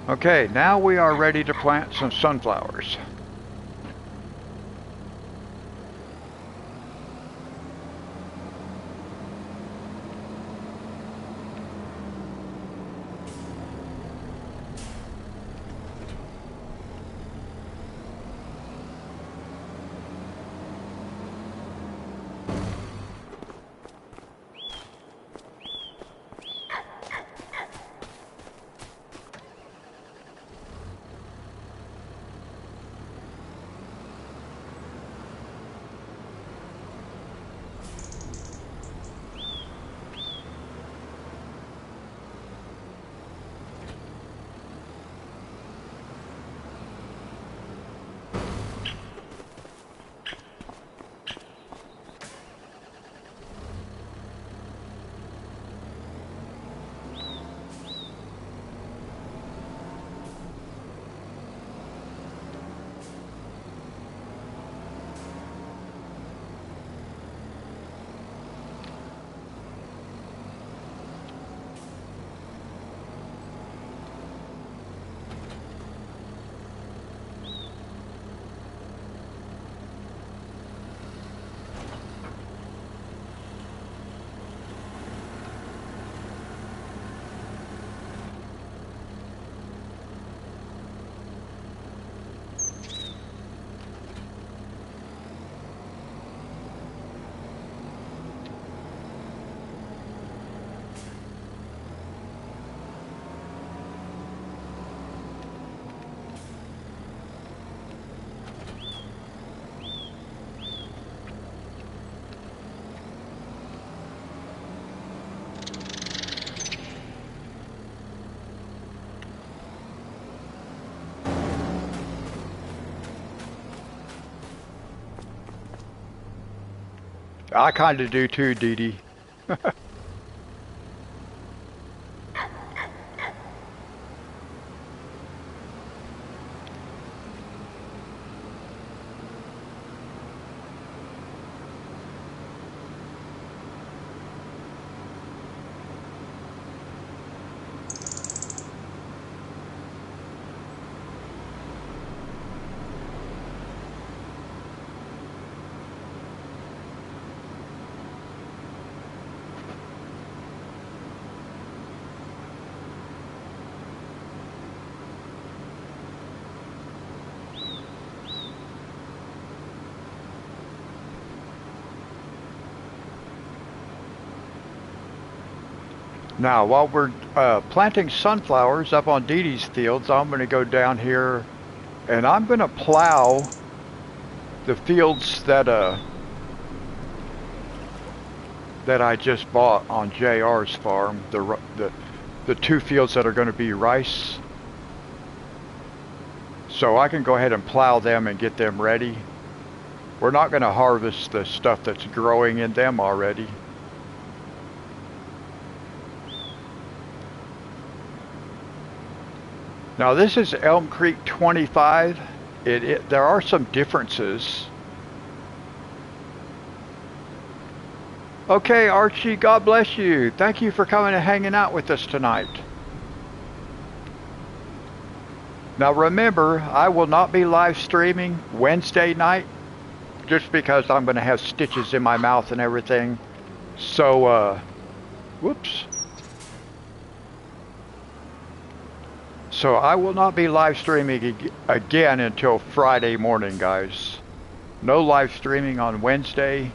Okay, now we are ready to plant some sunflowers. I kind of do too, Dee Dee. Now, while we're planting sunflowers up on Dee Dee's fields, I'm going to go down here and I'm going to plow the fields that I just bought on JR's farm. The two fields that are going to be rice. So I can go ahead and plow them and get them ready. We're not going to harvest the stuff that's growing in them already. Now this is ElmCreek 25. There are some differences. Okay, Archie, God bless you. Thank you for coming and hanging out with us tonight. Now remember, I will not be live streaming Wednesday night just because I'm going to have stitches in my mouth and everything. So, whoops. So I will not be live streaming again until Friday morning, guys. No live streaming on Wednesday.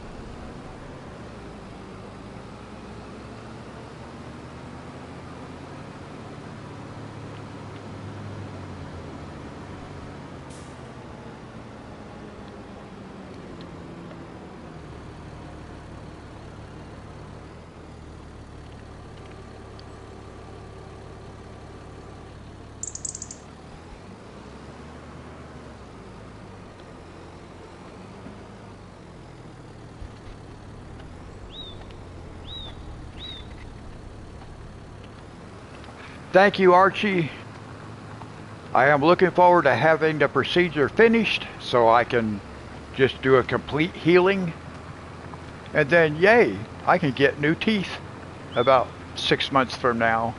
Thank you, Archie. I am looking forward to having the procedure finished so I can just do a complete healing And then, yay, I can get new teeth about 6 months from now.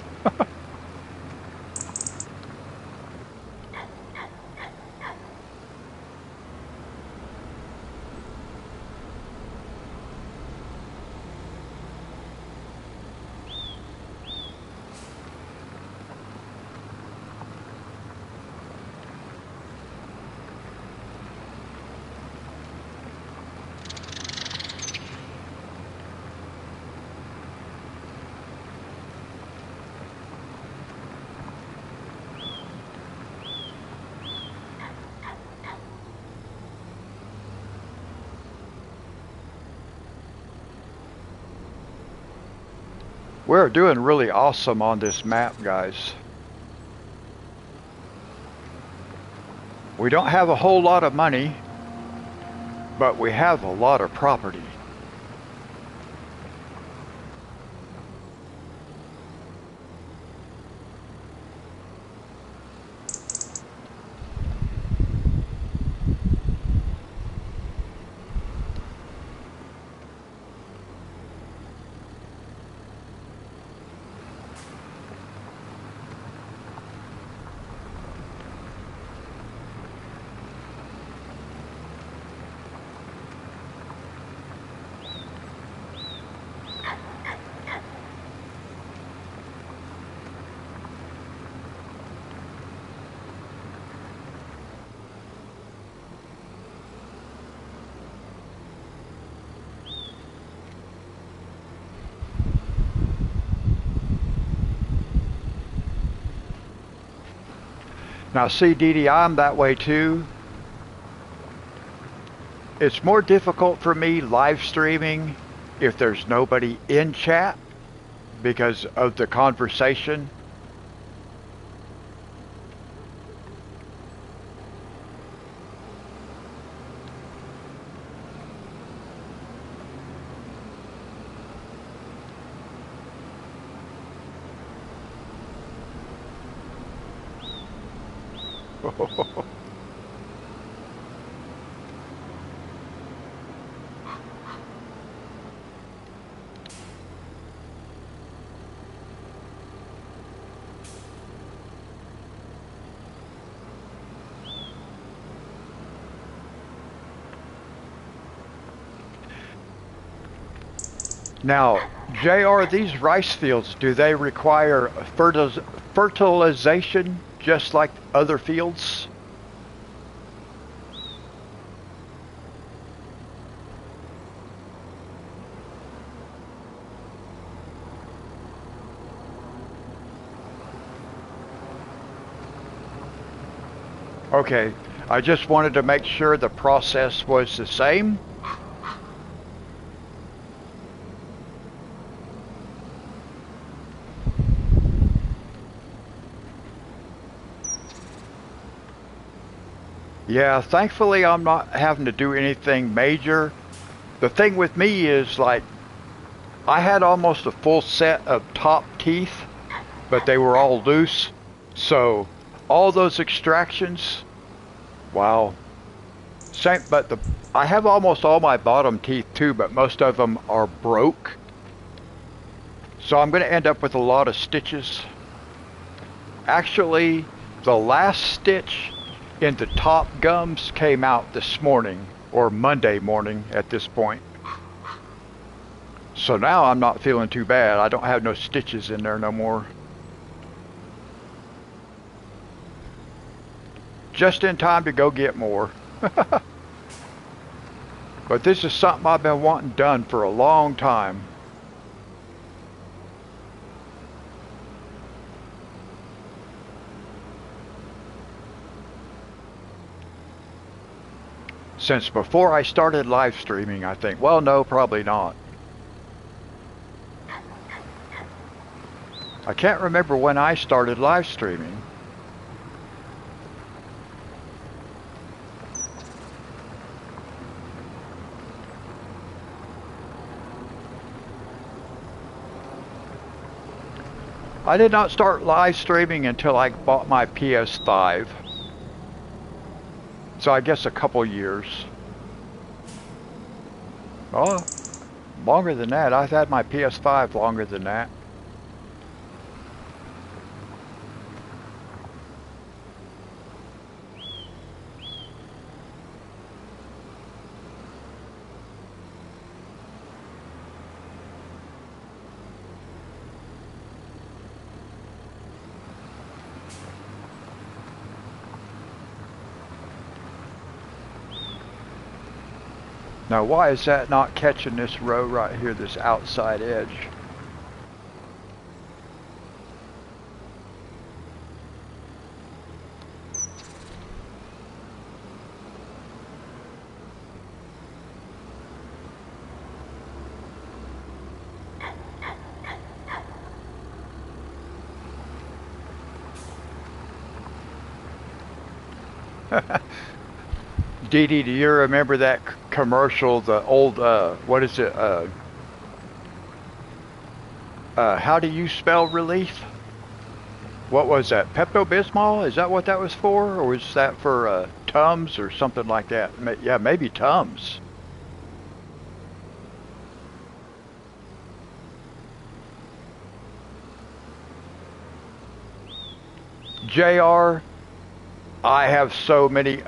We're doing really awesome on this map, guys. We don't have a whole lot of money, but we have a lot of property. Now see, Dee Dee, I'm that way too. It's more difficult for me live streaming if there's nobody in chat because of the conversation. Now, JR, these rice fields, do they require fertilization just like other fields? Okay, I just wanted to make sure the process was the same. Yeah, thankfully I'm not having to do anything major. The thing with me is like, I had almost a full set of top teeth, but they were all loose. So all those extractions, wow. Same, but I have almost all my bottom teeth too, but most of them are broke. So I'm going to end up with a lot of stitches. Actually, the last stitch in the top gums came out this morning, or Monday morning at this point. So now I'm not feeling too bad. I don't have no stitches in there no more. Just in time to go get more. But this is something I've been wanting done for a long time. Since before I started live streaming, I think. Well, no, probably not. I can't remember when I started live streaming. I did not start live streaming until I bought my PS5. So I guess a couple years. Oh, Longer than that. I've had my PS5 longer than that. Now, why is that not catching this row right here, this outside edge? Dee Dee, do you remember that commercial, the old, what is it, how do you spell relief? What was that, Pepto-Bismol? Is that what that was for? Or was that for Tums or something like that? Yeah, maybe Tums. JR, I have so many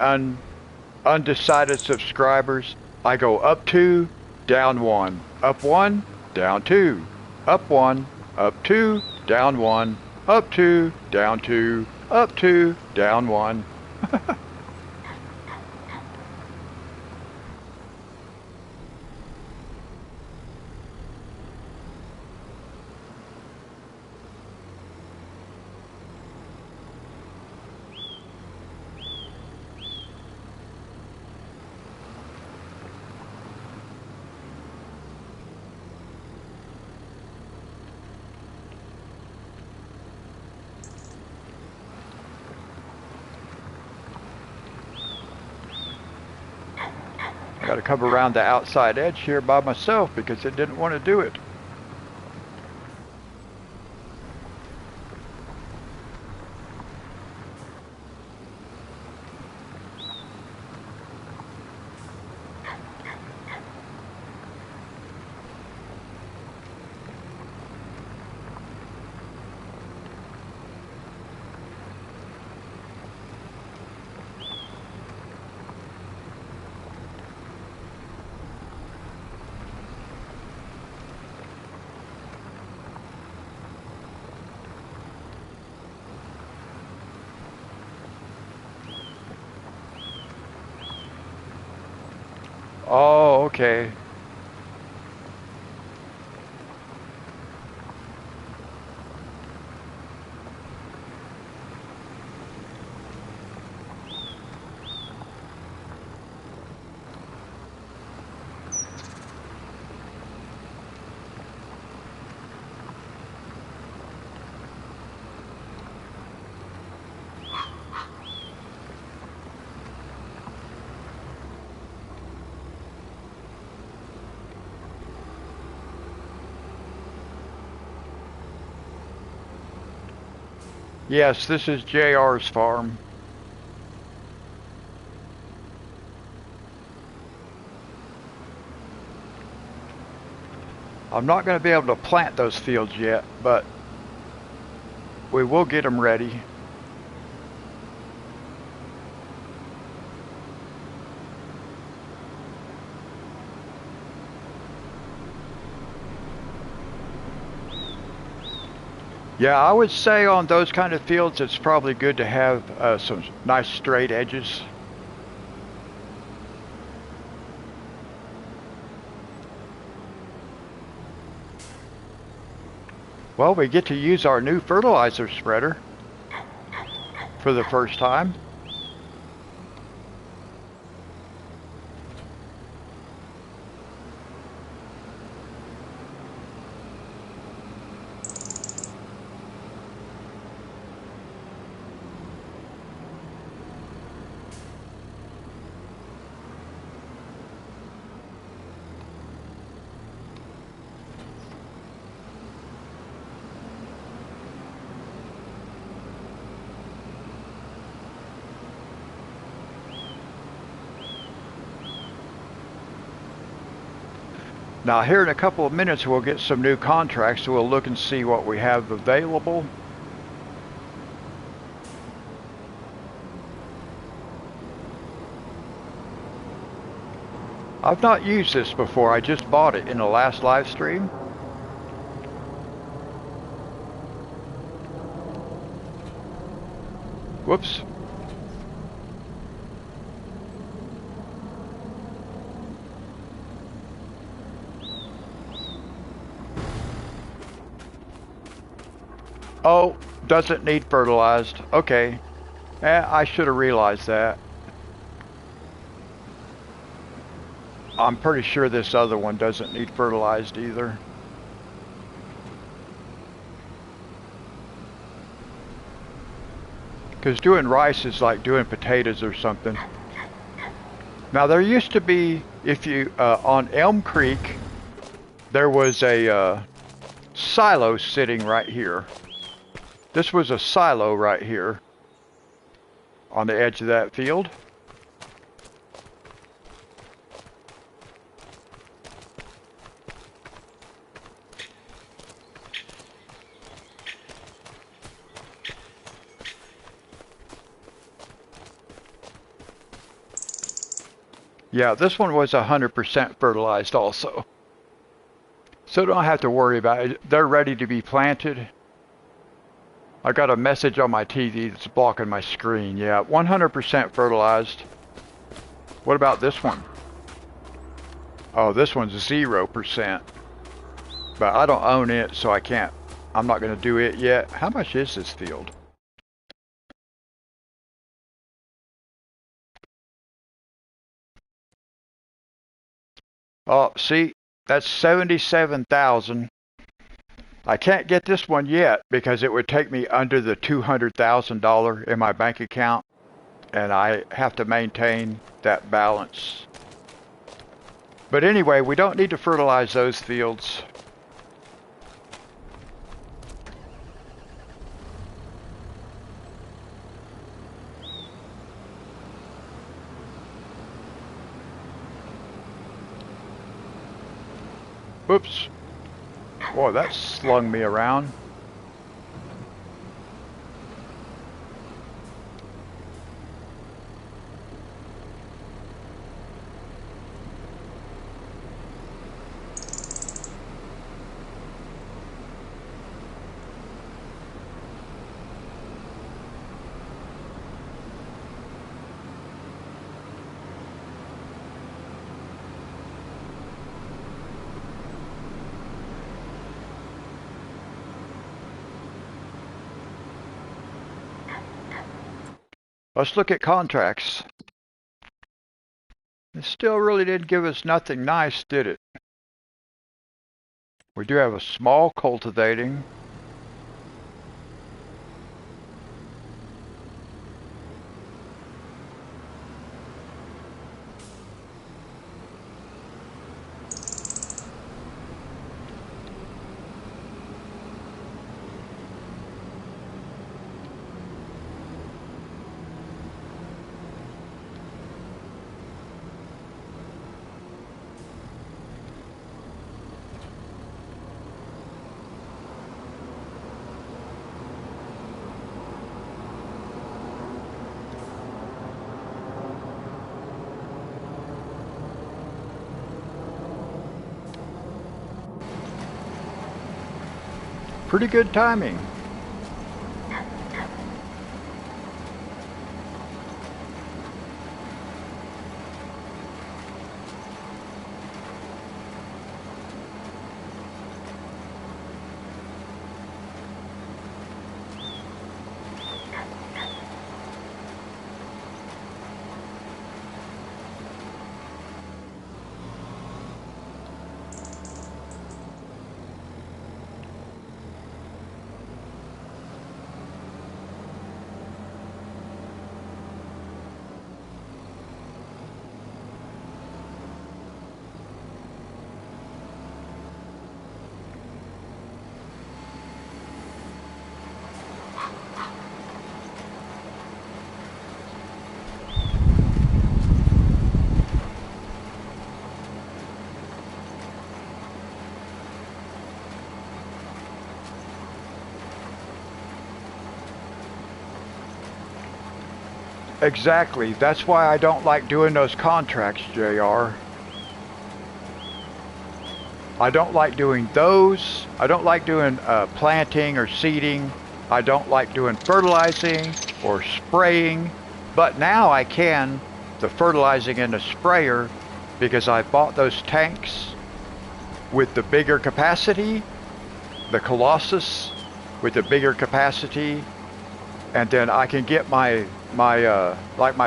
undecided subscribers. I go up 2, down 1, up 1, down 2, up 1, up 2, down 1, up 2, down 2, up 2, down 1. I got to come around the outside edge here by myself because it didn't want to do it. Oh, okay. Yes, this is JR's farm. I'm not going to be able to plant those fields yet, but we will get them ready. Yeah, I would say on those kind of fields, it's probably good to have some nice straight edges. Well, we get to use our new fertilizer spreader for the first time. Now here in a couple of minutes we'll get some new contracts, so we'll look and see what we have available. I've not used this before, I just bought it in the last live stream. Whoops. Oh, doesn't need fertilized. Okay. I should have realized that. I'm pretty sure this other one doesn't need fertilized either. Because doing rice is like doing potatoes or something. Now there used to be, if you, on ElmCreek, there was a silo sitting right here. This was a silo right here on the edge of that field. Yeah, this one was 100% fertilized also. So don't have to worry about it. They're ready to be planted. I got a message on my TV that's blocking my screen. Yeah, 100% fertilized. What about this one? Oh, this one's 0%. But I don't own it, so I can't. I'm not going to do it yet. How much is this field? Oh, see, that's 77,000. I can't get this one yet because it would take me under the $200,000 in my bank account, and I have to maintain that balance. But anyway, we don't need to fertilize those fields. Oops. Boy, that slung me around. Let's look at contracts. It still really didn't give us nothing nice, did it? We do have a small cultivating. Pretty good timing. Exactly. That's why I don't like doing those contracts, JR. I don't like doing those. I don't like doing planting or seeding. I don't like doing fertilizing or spraying. But now I can, the fertilizing and the sprayer, because I bought those tanks with the bigger capacity, the Colossus with the bigger capacity, and then I can get my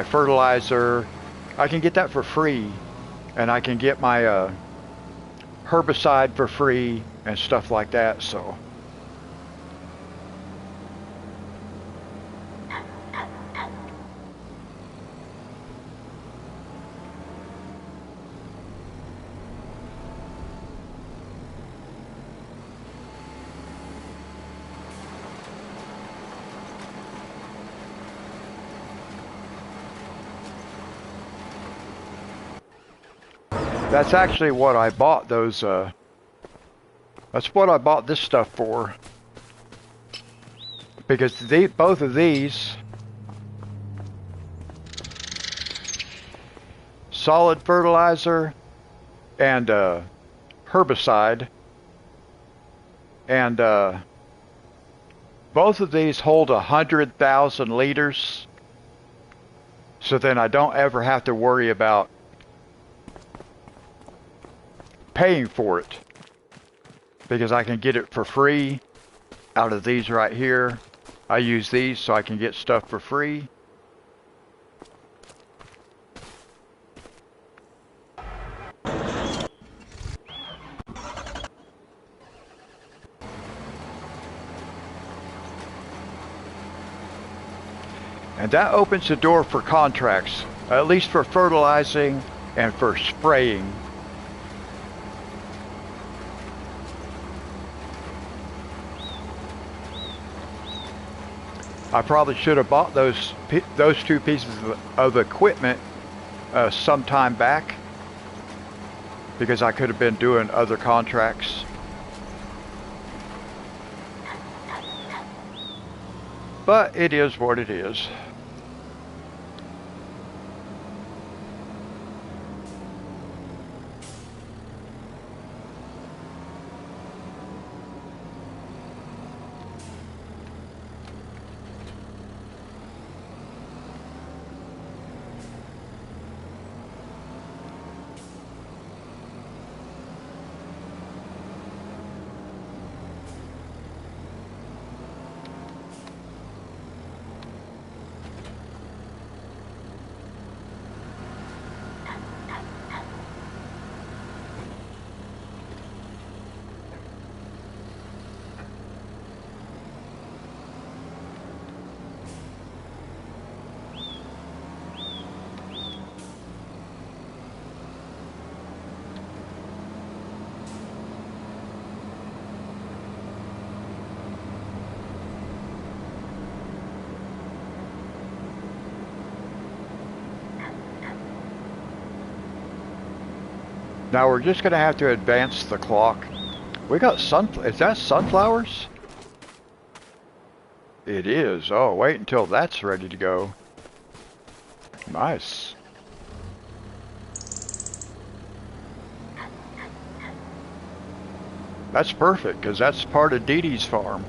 fertilizer, I can get that for free, and I can get my herbicide for free and stuff like that. So that's actually what I bought those that's what I bought this stuff for, because both of these, solid fertilizer and herbicide, and both of these hold 100,000 liters, so then I don't ever have to worry about paying for it, because I can get it for free out of these right here. I use these so I can get stuff for free. And that opens the door for contracts, at least for fertilizing and for spraying. I probably should have bought those two pieces of equipment some time back, because I could have been doing other contracts. But it is what it is. Now we're just gonna have to advance the clock. We got is that sunflowers? It is. Oh, wait until that's ready to go. Nice. That's perfect, because that's part of Dee Dee's farm.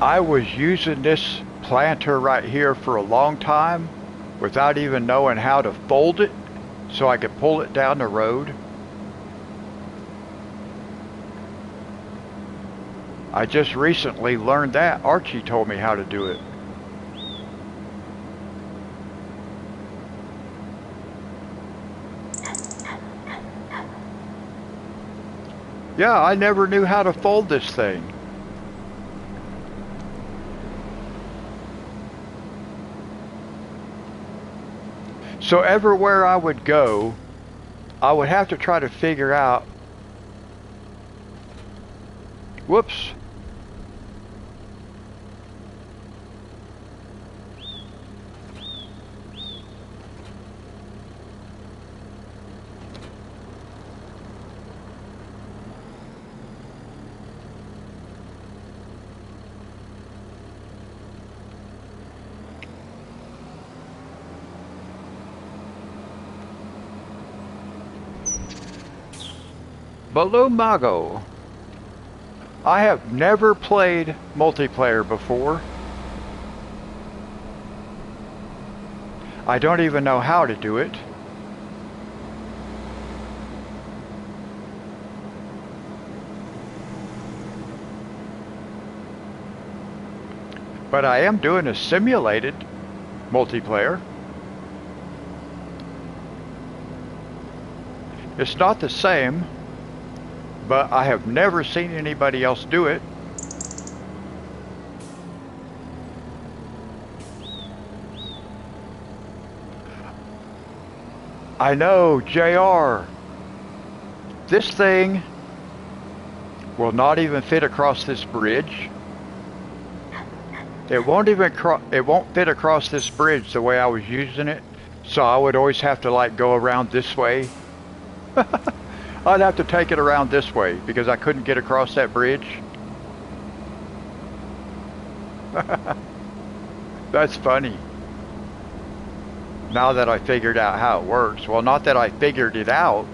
I was using this planter right here for a long time without even knowing how to fold it so I could pull it down the road. I just recently learned that. Archie told me how to do it. Yeah, I never knew how to fold this thing. So everywhere I would go, I would have to try to figure out, whoops. Balloon Mago. I have never played multiplayer before. I don't even know how to do it. But I am doing a simulated multiplayer. It's not the same, but I have never seen anybody else do it. I know, JR. This thing will not even fit across this bridge. It won't fit across this bridge the way I was using it. So I would always have to like go around this way. I'd have to take it around this way because I couldn't get across that bridge. That's funny. Now that I figured out how it works. Well, not that I figured it out.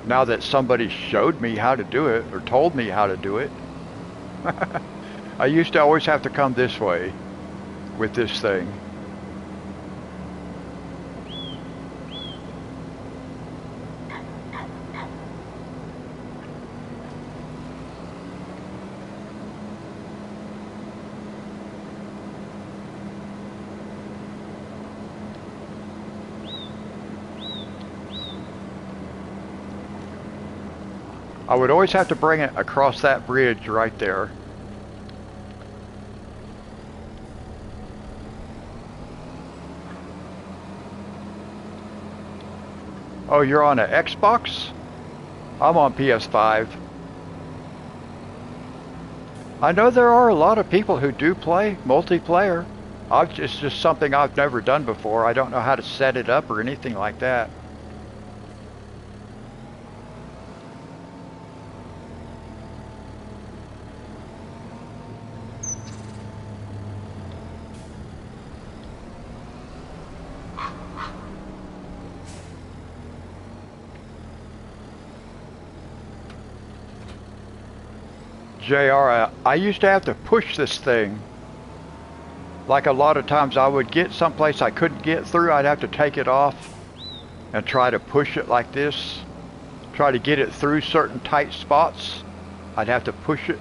Now that somebody showed me how to do it or told me how to do it. I used to always have to come this way with this thing. I would always have to bring it across that bridge right there. Oh, you're on an Xbox? I'm on PS5. I know there are a lot of people who do play multiplayer. It's just something I've never done before. I don't know how to set it up or anything like that. JR, I used to have to push this thing. Like a lot of times I would get someplace I couldn't get through, I'd have to take it off and try to push it like this. Try to get it through certain tight spots. I'd have to push it.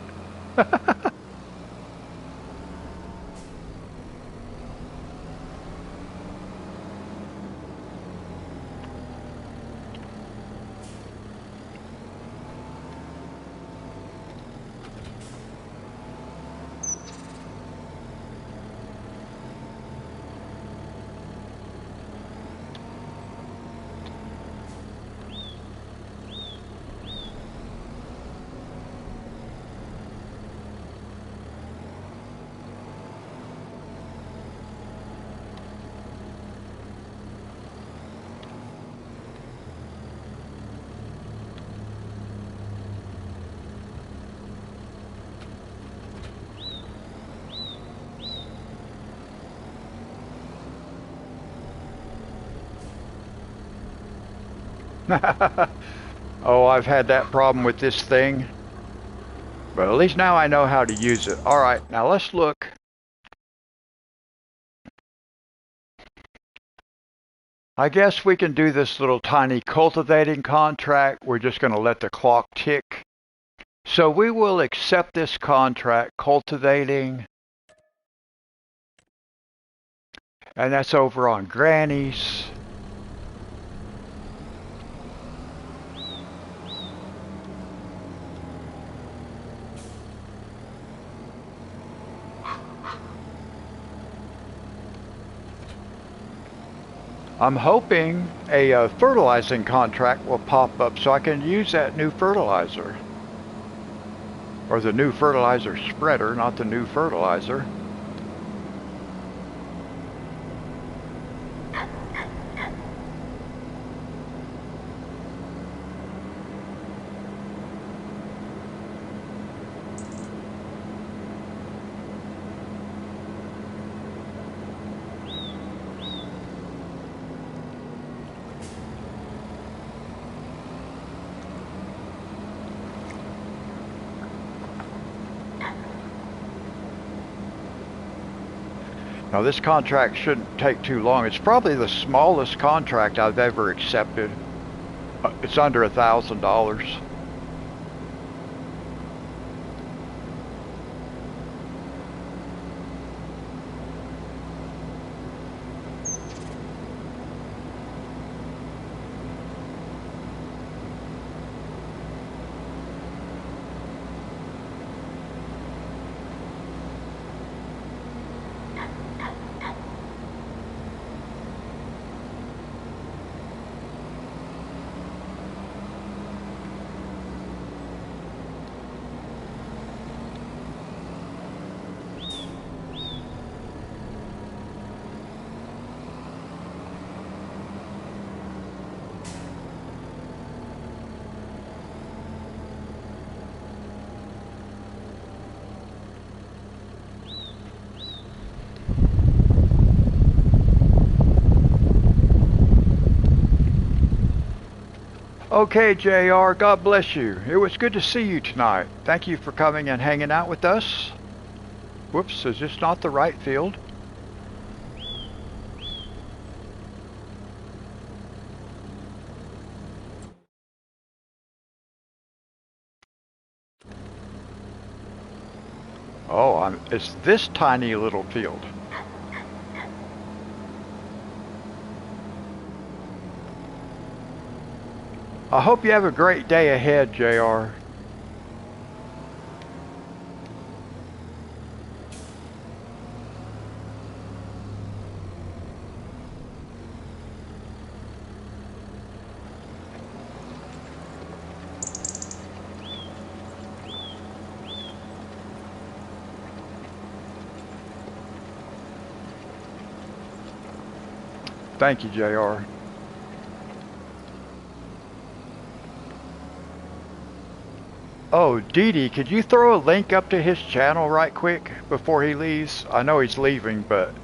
Oh, I've had that problem with this thing. But at least now I know how to use it. Alright, now let's look. I guess we can do this little tiny cultivating contract. We're just going to let the clock tick. So we will accept this contract, cultivating. And that's over on Granny's. I'm hoping a fertilizing contract will pop up so I can use that new fertilizer. Or the new fertilizer spreader, not the new fertilizer. Now this contract shouldn't take too long. It's probably the smallest contract I've ever accepted. It's under $1,000. Okay, JR, God bless you. It was good to see you tonight. Thank you for coming and hanging out with us. Whoops, is this not the right field? Oh, it's this tiny little field. I hope you have a great day ahead, JR. Thank you, JR. Oh, Dee, could you throw a link up to his channel right quick before he leaves? I know he's leaving, but...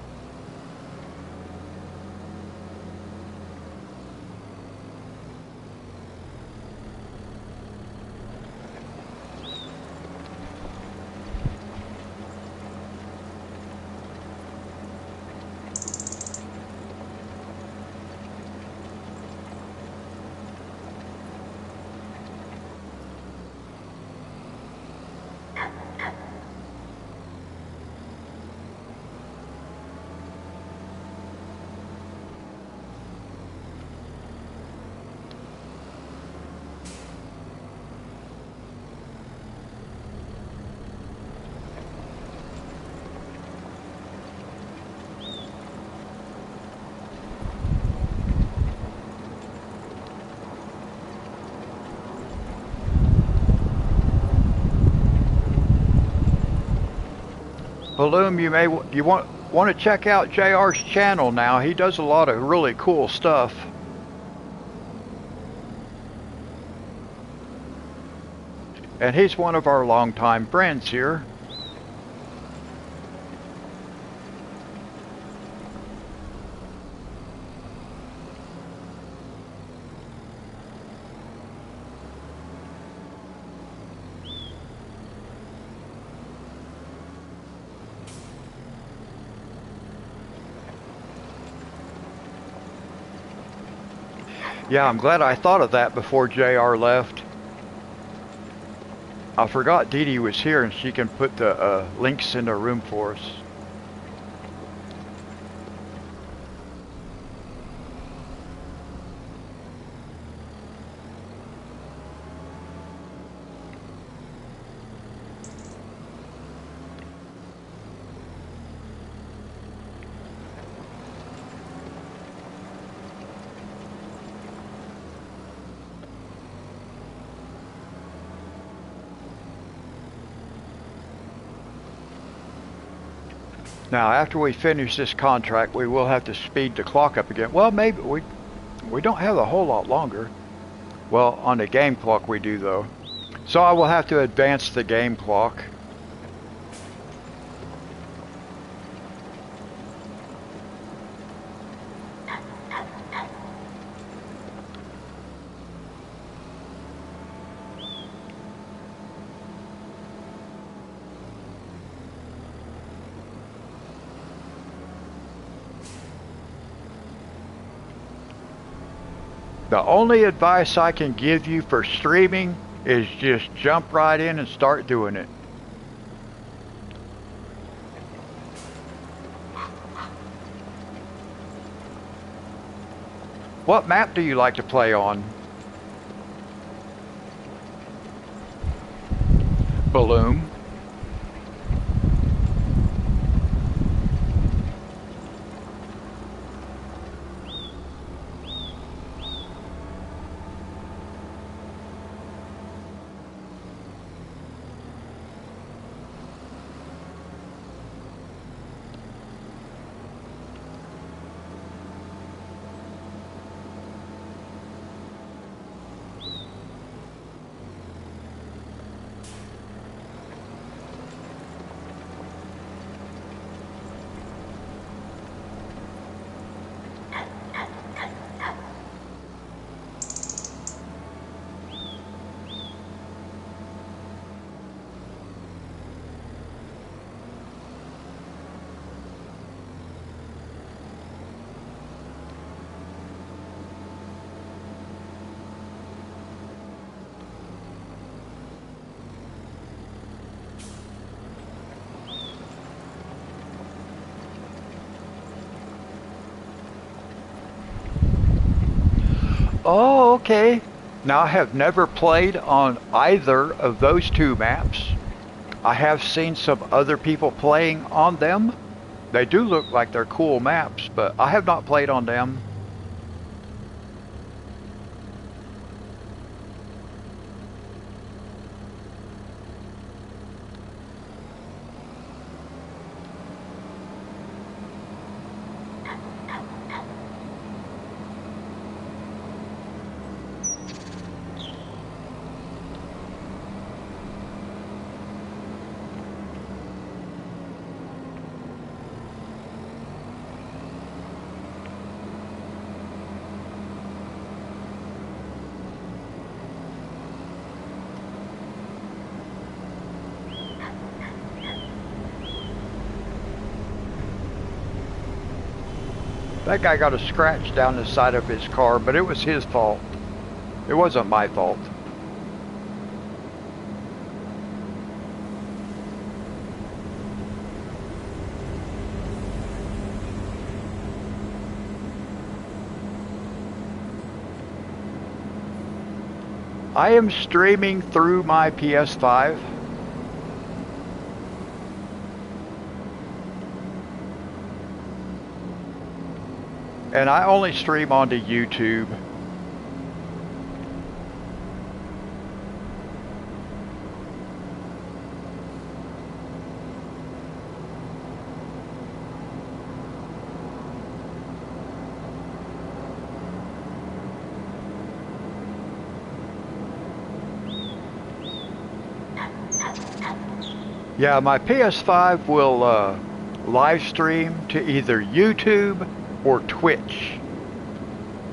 Balloon, you want to check out JR's channel now. He does a lot of really cool stuff. And he's one of our longtime friends here. Yeah, I'm glad I thought of that before JR left. I forgot Dee Dee was here and she can put the links in the room for us. Now, after we finish this contract, we will have to speed the clock up again. Well, maybe we don't have a whole lot longer. Well, on the game clock we do, though. So I will have to advance the game clock. The only advice I can give you for streaming is just jump right in and start doing it. What map do you like to play on? Balloon. Oh, okay. Now, I have never played on either of those two maps. I have seen some other people playing on them. They do look like they're cool maps, but I have not played on them. That guy got a scratch down the side of his car, but it was his fault. It wasn't my fault. I am streaming through my PS5. And I only stream onto YouTube. Yeah, my PS5 will live stream to either YouTube or Twitch.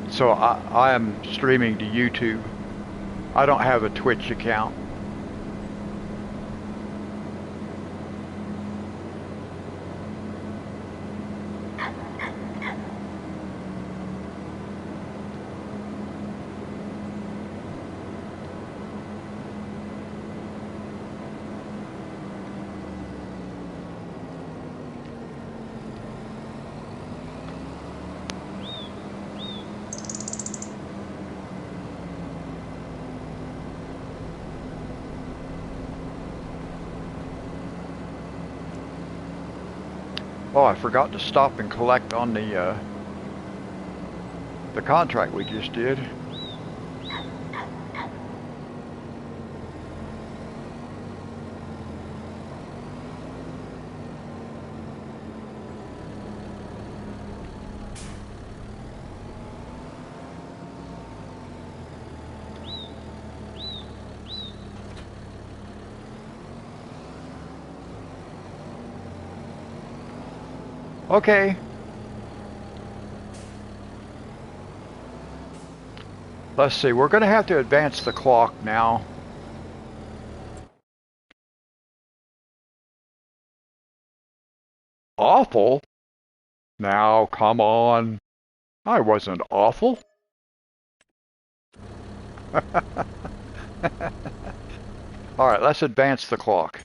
So I am streaming to YouTube. I don't have a Twitch account. Oh, I forgot to stop and collect on the contract we just did. Okay. Let's see, we're going to have to advance the clock now. Awful? Now, come on. I wasn't awful. All right, let's advance the clock.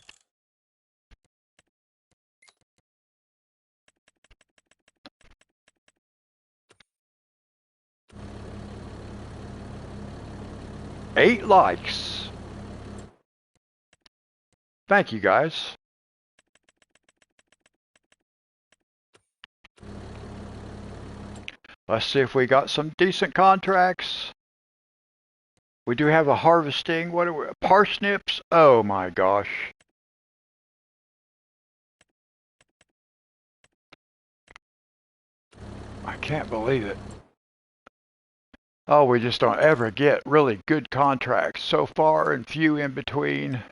Eight likes. Thank you, guys. Let's see if we got some decent contracts. We do have a harvesting. What are we? Parsnips? Oh my gosh. I can't believe it. Oh, we just don't ever get really good contracts so far and few in between.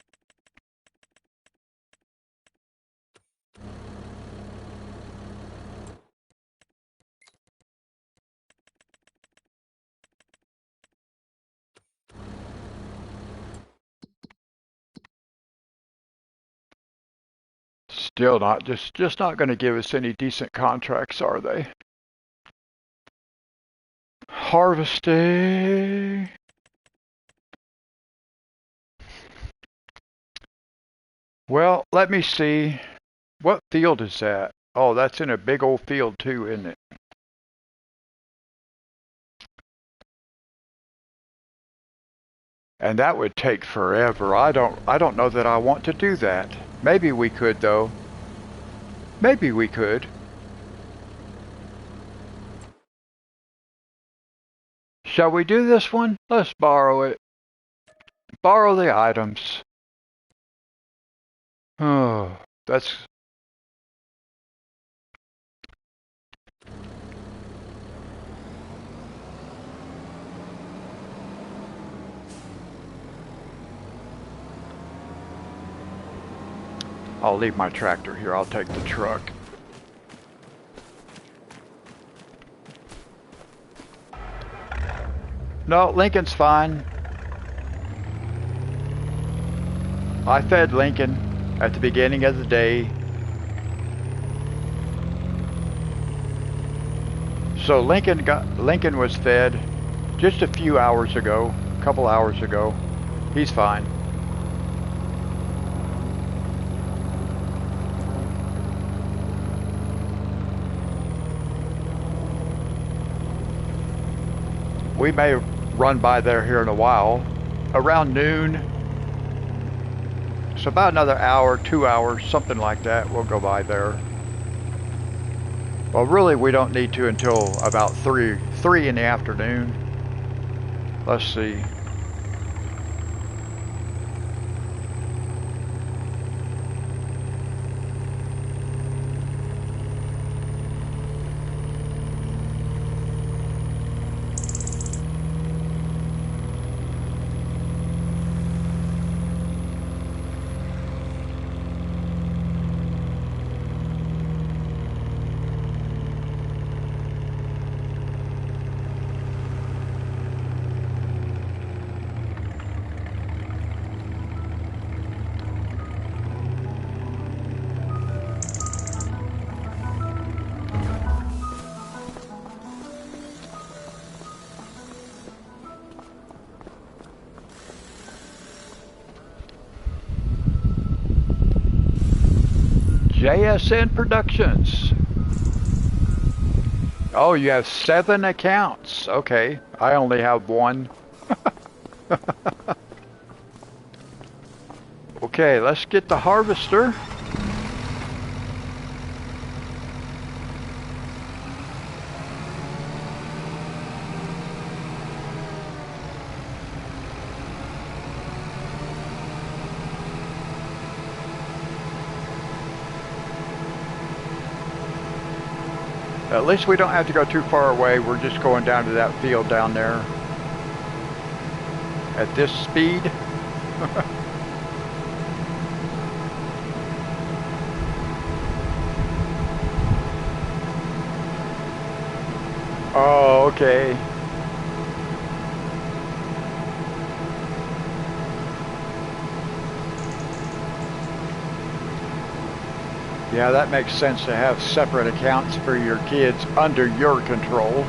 Still not, just not going to give us any decent contracts, are they? Harvesting. Well, let me see. What field is that? Oh, that's in a big old field too, isn't it? And that would take forever. I don't know that I want to do that. Maybe we could though. Maybe we could. Shall we do this one? Let's borrow it. Borrow the items. Oh, that's... I'll leave my tractor here. I'll take the truck. No, Lincoln's fine. I fed Lincoln at the beginning of the day. So Lincoln was fed just a few hours ago, a couple hours ago. He's fine. We may run by there here in a while, around noon. So about another hour, 2 hours, something like that, we'll go by there. Well, really, we don't need to until about 3 in the afternoon. Let's see. JSN Productions. Oh, you have 7 accounts. Okay, I only have 1. Okay, let's get the harvester. At least we don't have to go too far away. We're just going down to that field down there. At this speed. Oh, okay. Yeah, that makes sense to have separate accounts for your kids under your control.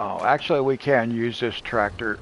Oh, actually we can use this tractor.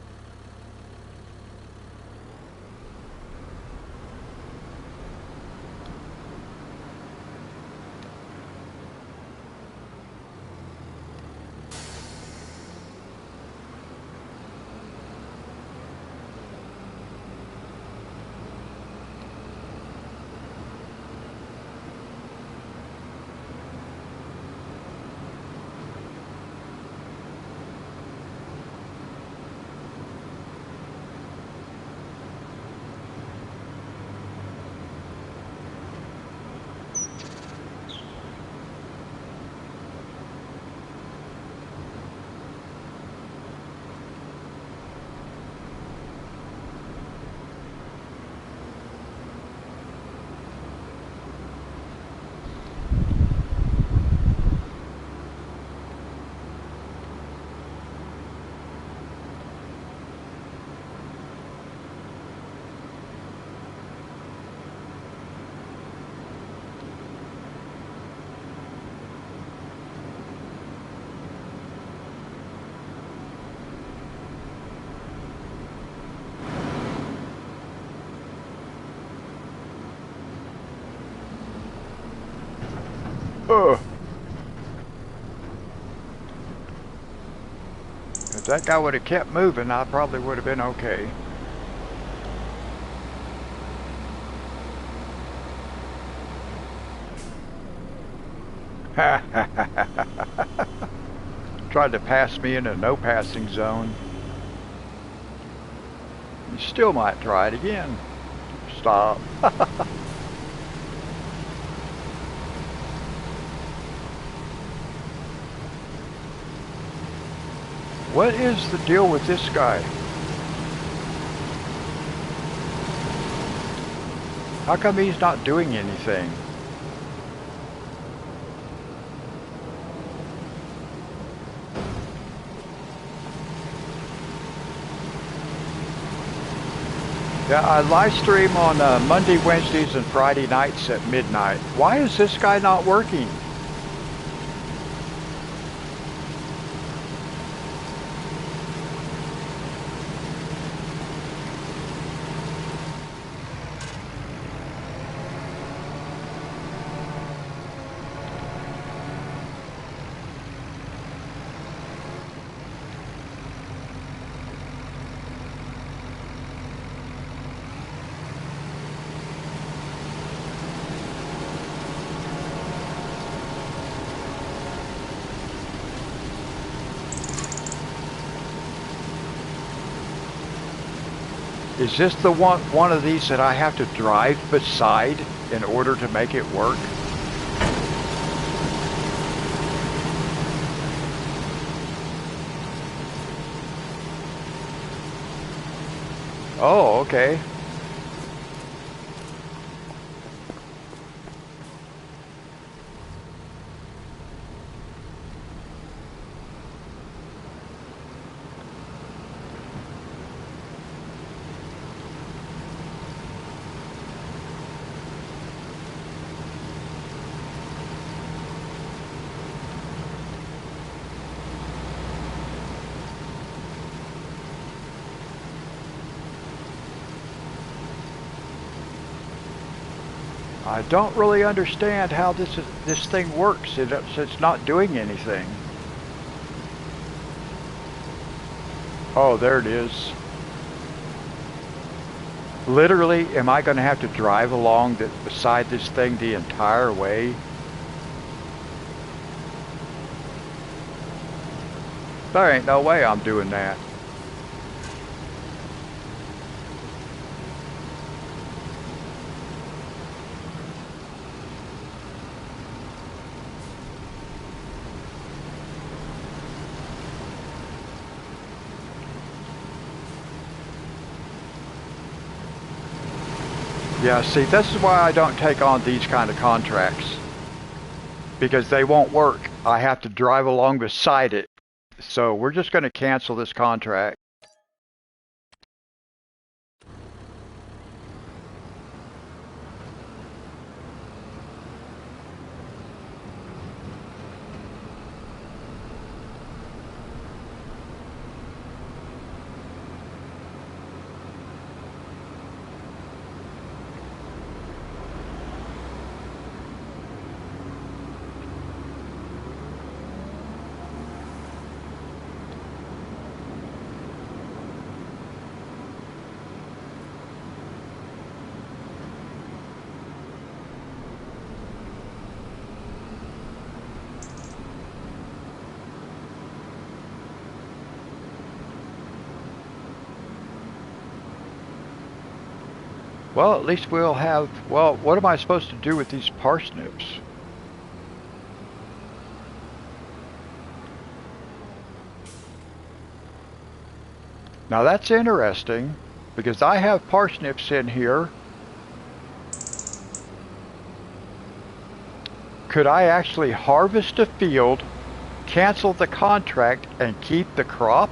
Ugh. If that guy would have kept moving, I probably would have been okay. Tried to pass me in a no passing zone. You still might try it again. Stop. What is the deal with this guy? How come he's not doing anything? Yeah, I live stream on Monday, Wednesdays, and Friday nights at midnight. Why is this guy not working? Is this the one of these that I have to drive beside in order to make it work? Oh, okay. I don't really understand how this thing works. It's not doing anything. Oh, there it is. Literally, am I going to have to drive along beside this thing the entire way? There ain't no way I'm doing that. Yeah, see, this is why I don't take on these kind of contracts. Because they won't work. I have to drive along beside it. So we're just going to cancel this contract. Well, at least we'll have... Well, what am I supposed to do with these parsnips? Now that's interesting, because I have parsnips in here. Could I actually harvest a field, cancel the contract, and keep the crop?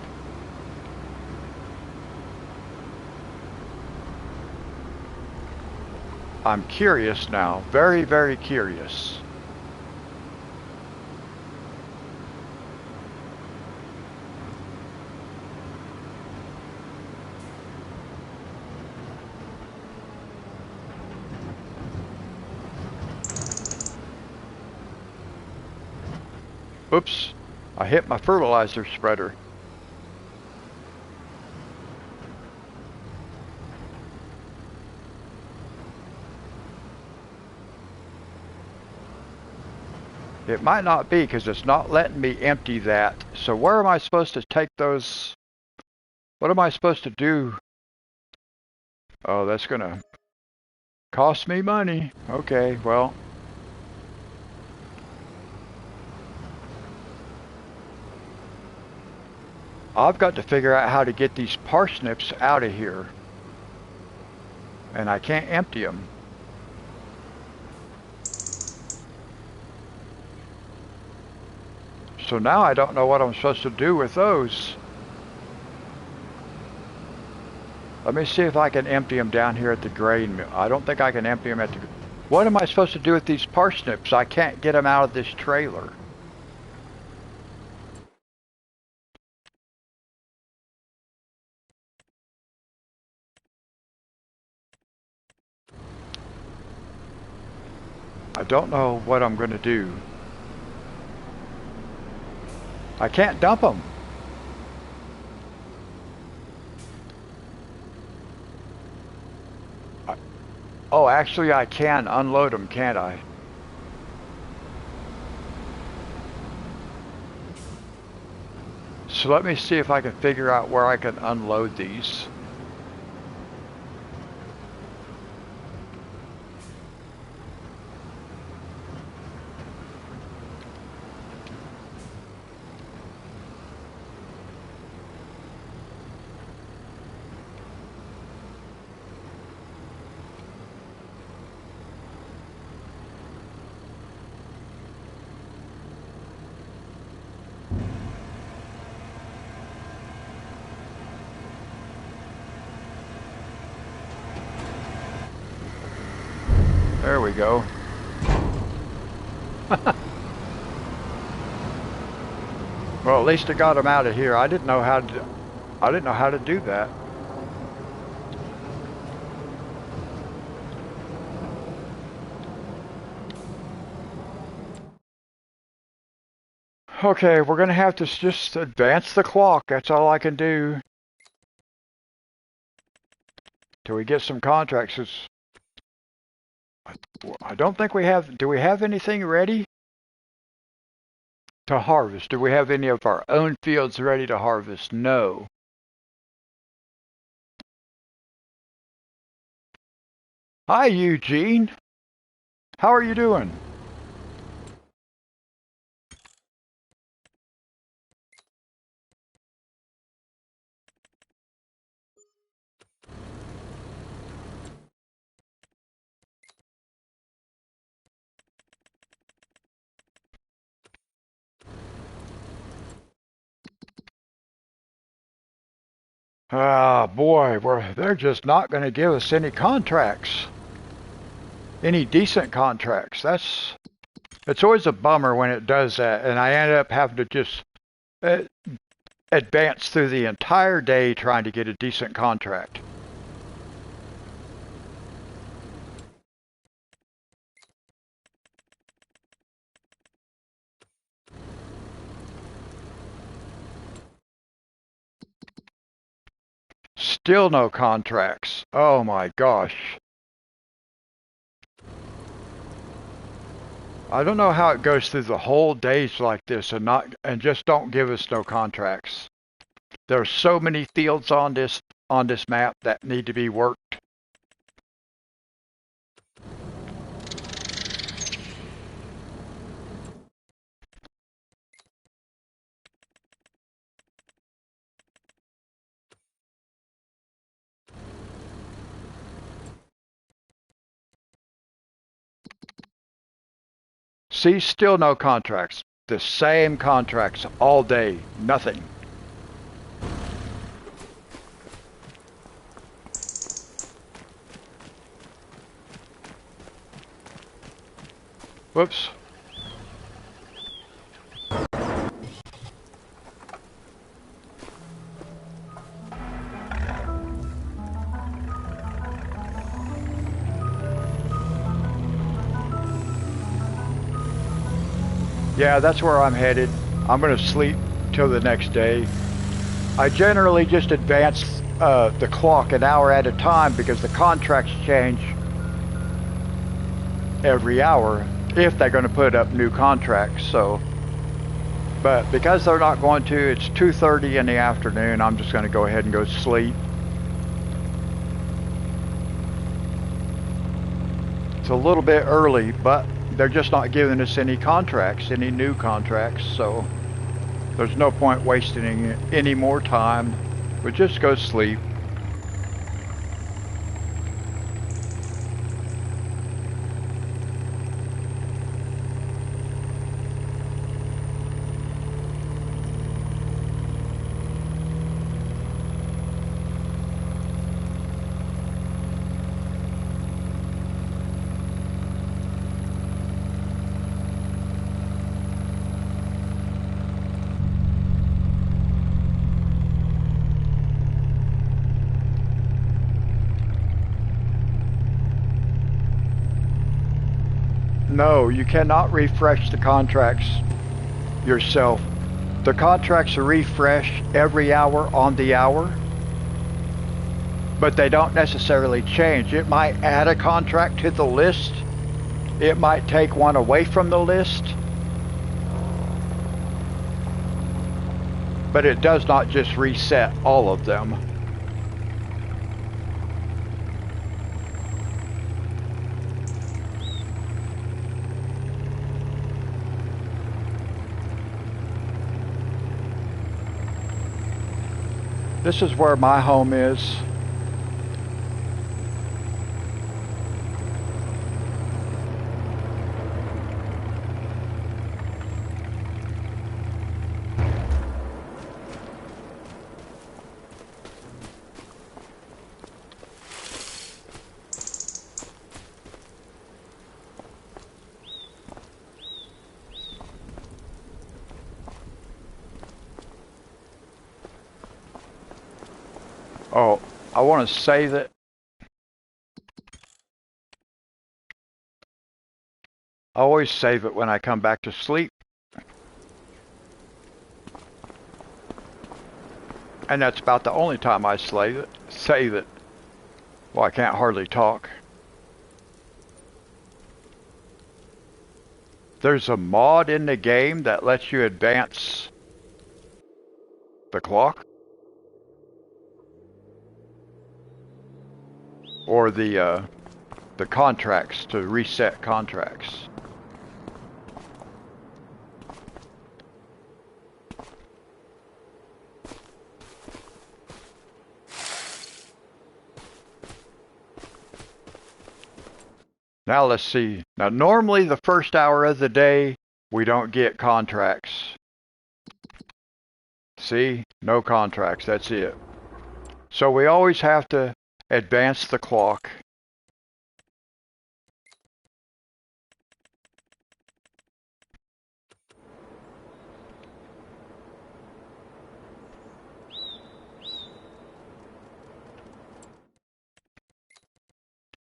I'm curious now. Very, very curious. Oops, I hit my fertilizer spreader. It might not be because it's not letting me empty that. So where am I supposed to take those? What am I supposed to do? Oh, that's gonna cost me money. Okay, well. I've got to figure out how to get these parsnips out of here. And I can't empty them. So now I don't know what I'm supposed to do with those. Let me see if I can empty them down here at the grain mill. I don't think I can empty them at the... What am I supposed to do with these parsnips? I can't get them out of this trailer. I don't know what I'm going to do. I can't dump them. Oh, actually I can unload them, can't I? So let me see if I can figure out where I can unload these. There we go. Well, at least I got them out of here. I didn't know how to do that. Okay, we're gonna have to just advance the clock. That's all I can do. Till we get some contracts. I don't think we have... Do we have anything ready to harvest? Do we have any of our own fields ready to harvest? No. Hi, Eugene. How are you doing? Ah, boy, they're just not going to give us any contracts. Any decent contracts. It's always a bummer when it does that, and I end up having to just advance through the entire day trying to get a decent contract. Still no contracts. Oh my gosh. I don't know how it goes through the whole days like this and just don't give us no contracts. There are so many fields on this map that need to be worked. See, still no contracts. The same contracts all day, nothing. Whoops. Yeah, that's where I'm headed. I'm going to sleep till the next day. I generally just advance the clock an hour at a time because the contracts change every hour if they're going to put up new contracts. So, but because they're not going to, it's 2:30 in the afternoon. I'm just going to go ahead and go sleep. It's a little bit early, but they're just not giving us any contracts, any new contracts, so there's no point wasting any more time. We'll just go sleep. No, you cannot refresh the contracts yourself. The contracts are refreshed every hour on the hour, but they don't necessarily change. It might add a contract to the list. It might take one away from the list, but it does not just reset all of them. This is where my home is. Oh, I want to save it. I always save it when I come back to sleep. And that's about the only time I save it. Well, I can't hardly talk. There's a mod in the game that lets you advance the clock. Or the contracts, to reset contracts. Now let's see. Now normally the first hour of the day, we don't get contracts. See? No contracts, that's it. So we always have to advance the clock.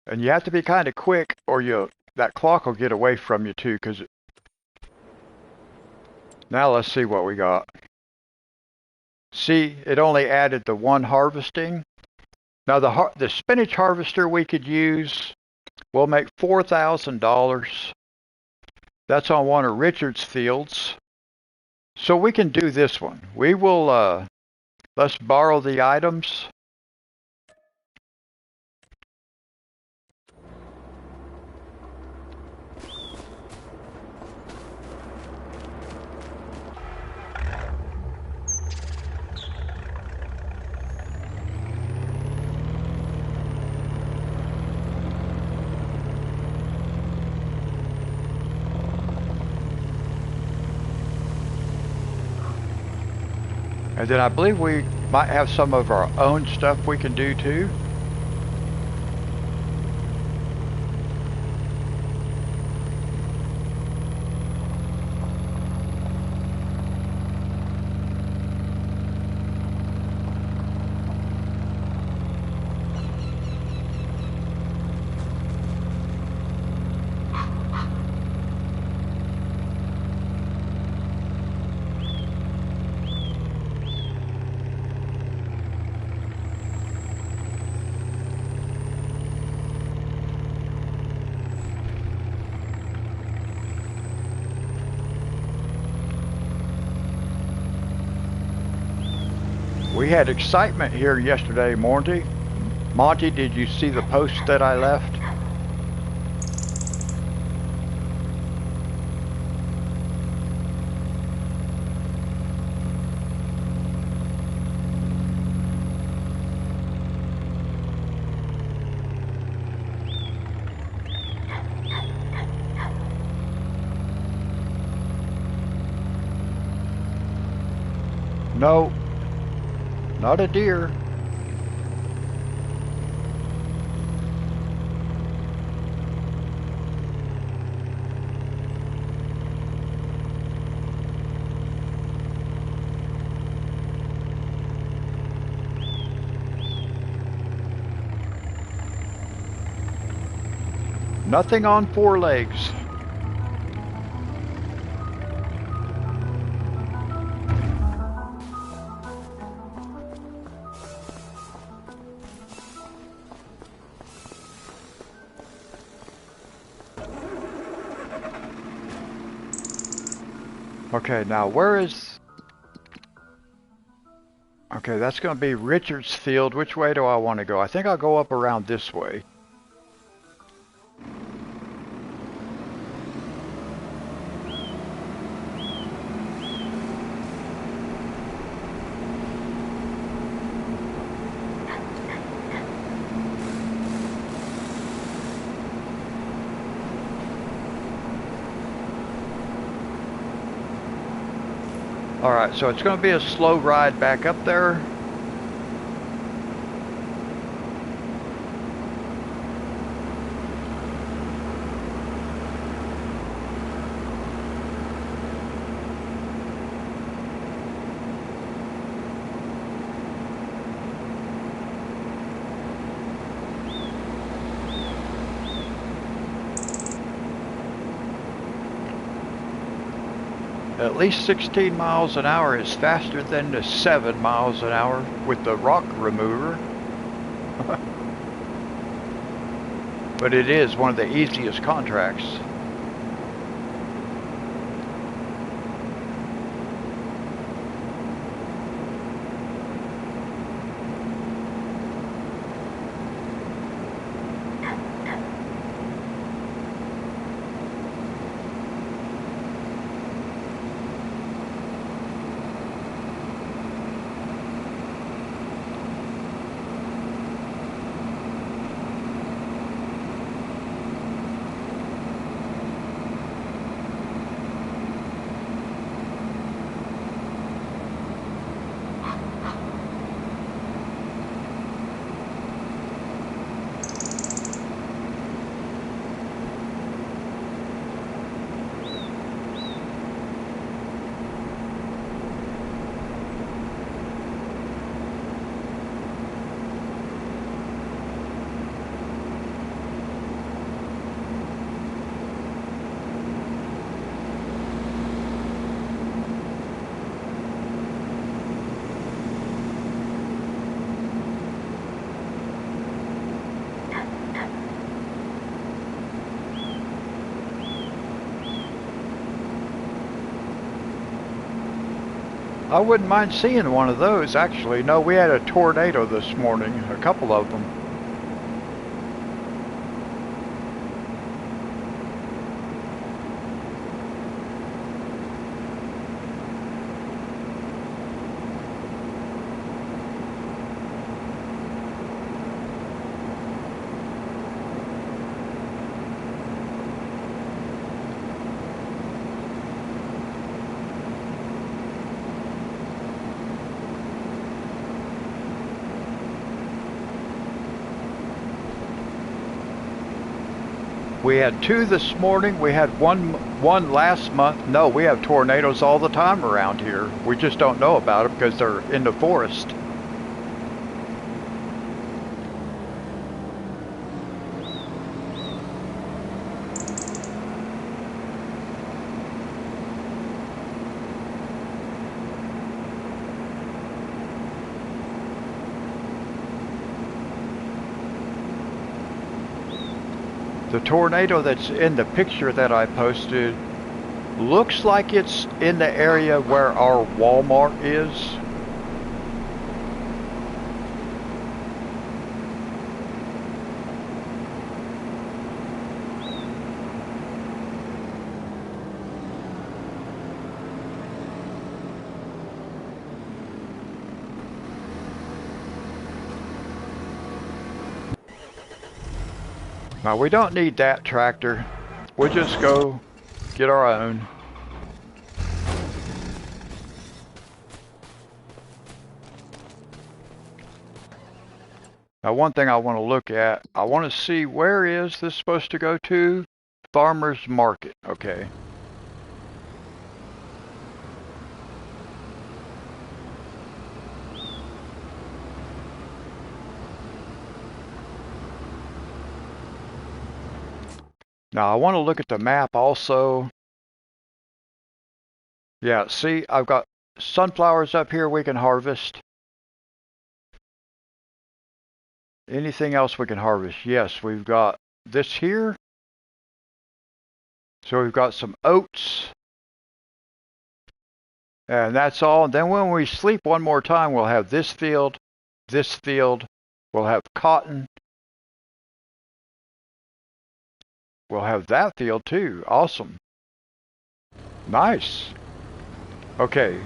And you have to be kind of quick or that clock will get away from you too, because now let's see what we got. See, it only added the one harvesting. Now the spinach harvester we could use will make $4,000. That's on one of Richard's fields. So we can do this one. We will, let's borrow the items. And then I believe we might have some of our own stuff we can do too. We had excitement here yesterday, Monty. Monty, did you see the post that I left? No, not a deer. Nothing on four legs. Okay, now where is... Okay, that's going to be Richards Field. Which way do I want to go? I think I'll go up around this way. Alright, so it's going to be a slow ride back up there. At least 16 miles an hour is faster than the 7 miles an hour with the rock remover. But it is one of the easiest contracts. I wouldn't mind seeing one of those, actually. No, we had a tornado this morning, a couple of them. We had 2 this morning. We had one last month. No, we have tornadoes all the time around here. We just don't know about them because they're in the forest. The tornado that's in the picture that I posted looks like it's in the area where our Walmart is. Now we don't need that tractor. We'll just go get our own. Now one thing I want to look at, I want to see where is this supposed to go to? Farmer's Market, okay. Now I want to look at the map also. Yeah, see, I've got sunflowers up here we can harvest. Anything else we can harvest? Yes, we've got this here. So we've got some oats. And that's all. And then when we sleep one more time, we'll have this field, we'll have cotton. We'll have that field too. Awesome. Nice. Okay.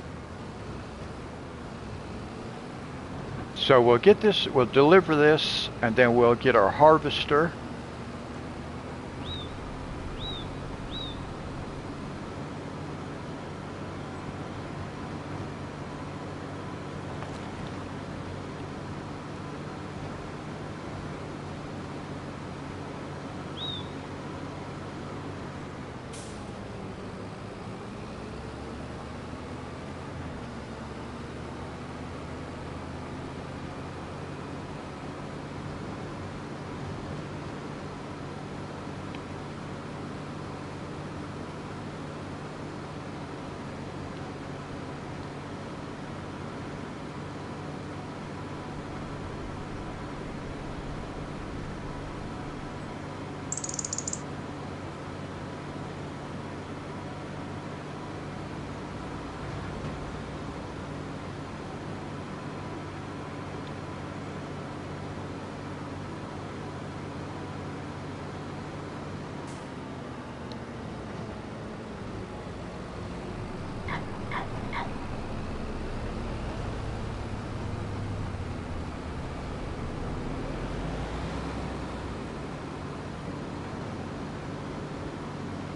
So we'll get this, we'll deliver this, and then we'll get our harvester.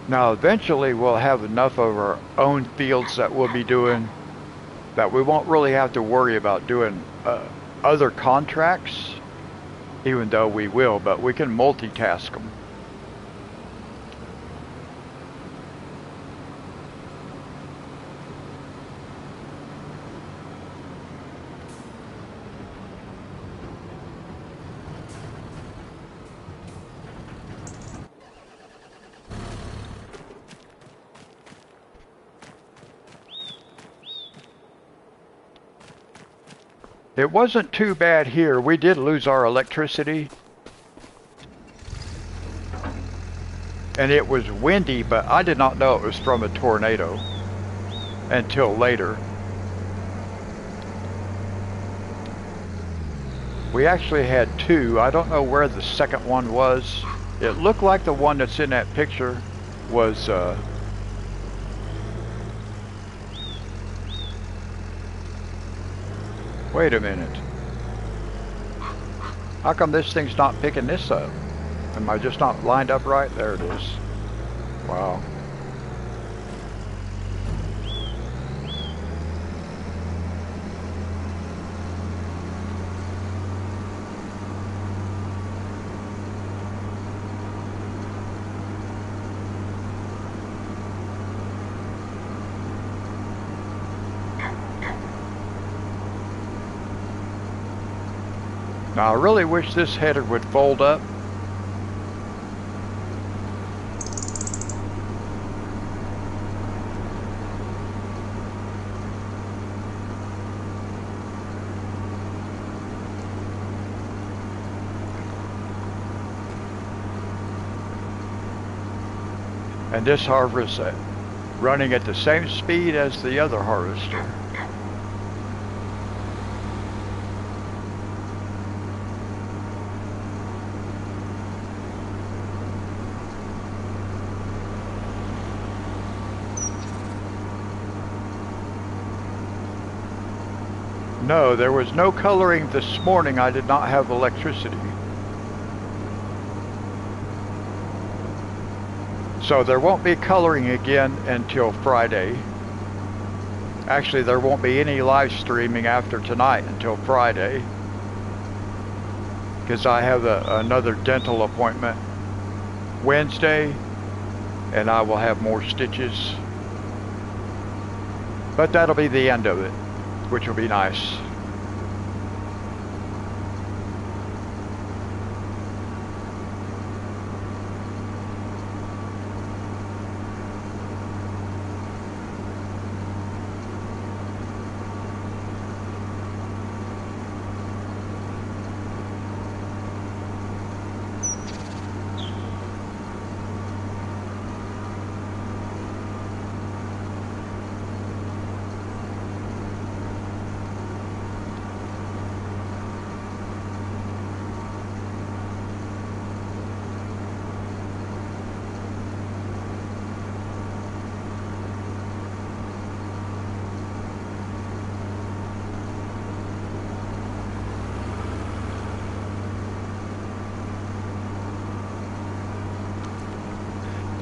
Now eventually we'll have enough of our own fields that we'll be doing that we won't really have to worry about doing other contracts, even though we will, but we can multitask them. It wasn't too bad here. We did lose our electricity. And it was windy, but I did not know it was from a tornado until later. We actually had 2. I don't know where the second one was. It looked like the one that's in that picture was wait a minute. How come this thing's not picking this up? Am I just not lined up right? There it is. Wow. Now I really wish this header would fold up. And this harvester running at the same speed as the other harvester. No, there was no coloring this morning. I did not have electricity. So there won't be coloring again until Friday. Actually, there won't be any live streaming after tonight until Friday, because I have another dental appointment Wednesday, and I will have more stitches. But that'll be the end of it, which will be nice.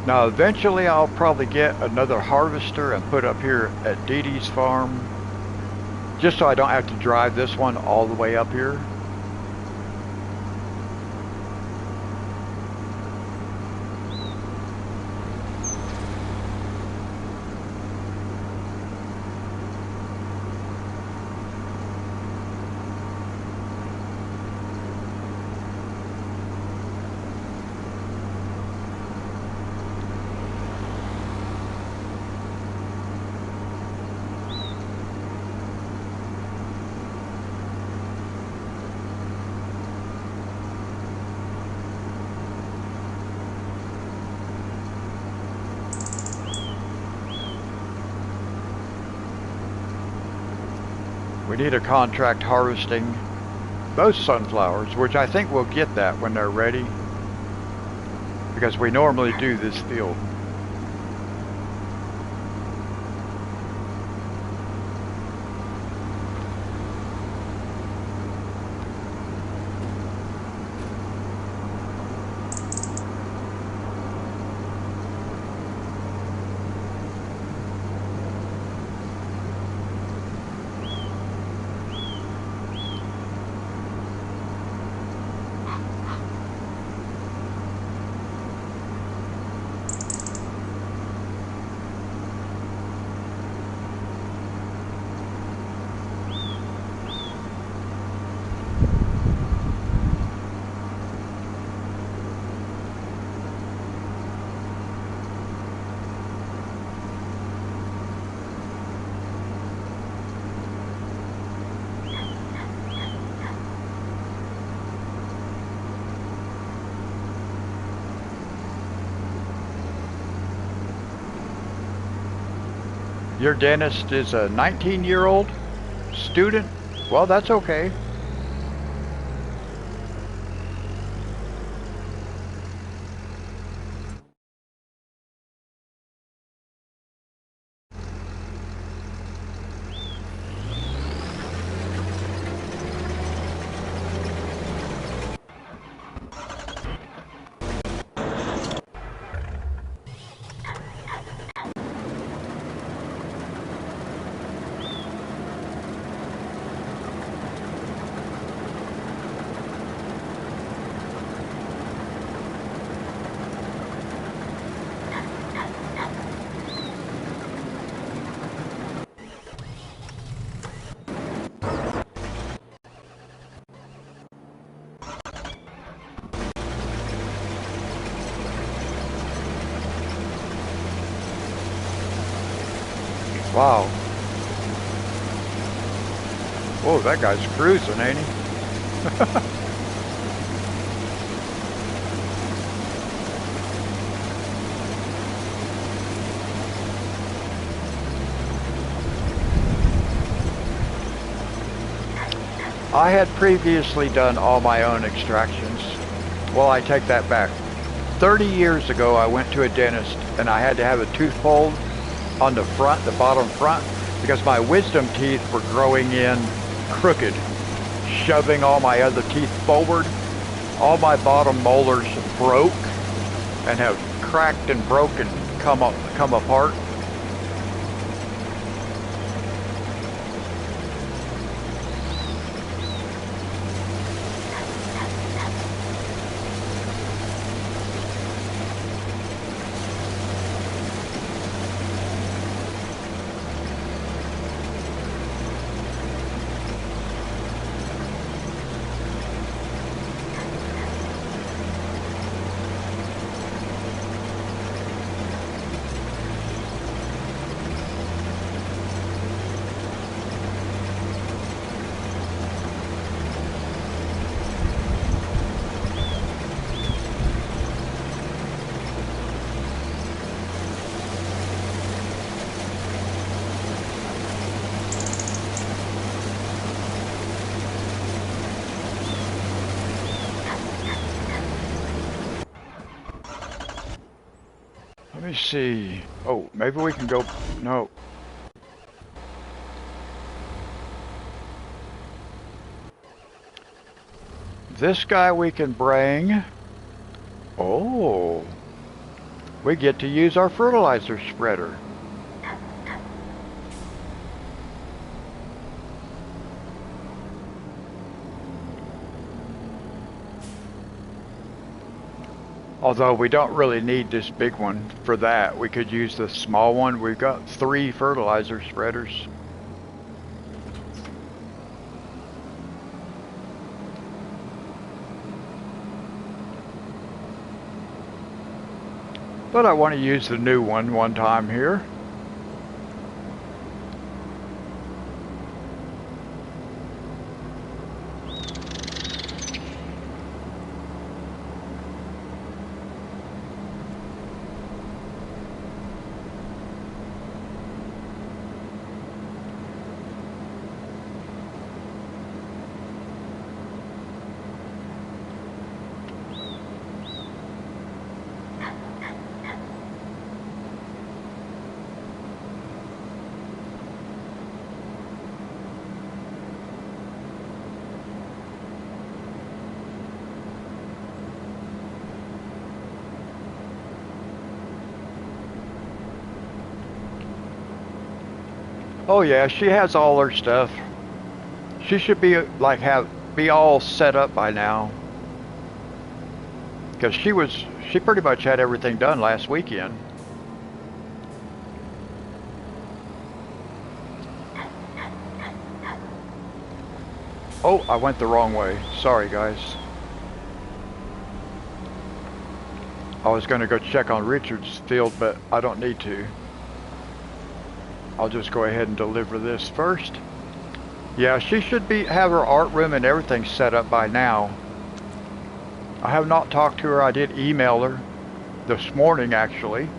Now eventually I'll probably get another harvester and put up here at Dee Dee's farm, just so I don't have to drive this one all the way up here. We need a contract harvesting those sunflowers, which I think we'll get that when they're ready, because we normally do this field. Your dentist is a 19-year-old student? Well, that's okay. Wow. Whoa, that guy's cruising, ain't he? I had previously done all my own extractions. Well, I take that back. 30 years ago, I went to a dentist and I had to have a tooth pulled on the front, the bottom front, because my wisdom teeth were growing in crooked, shoving all my other teeth forward. All my bottom molars broke and have cracked and broken, come apart. Let me see. Oh, maybe we can go. No. This guy we can bring. Oh. We get to use our fertilizer spreader. Although we don't really need this big one for that. We could use the small one. We've got 3 fertilizer spreaders. But I want to use the new one time here. Oh yeah, she has all her stuff. She should be like be all set up by now. Because she pretty much had everything done last weekend. Oh, I went the wrong way. Sorry guys. I was going to go check on Richard's field, but I don't need to. I'll just go ahead and deliver this first. Yeah, she should have her art room and everything set up by now. I have not talked to her. I did email her this morning, actually.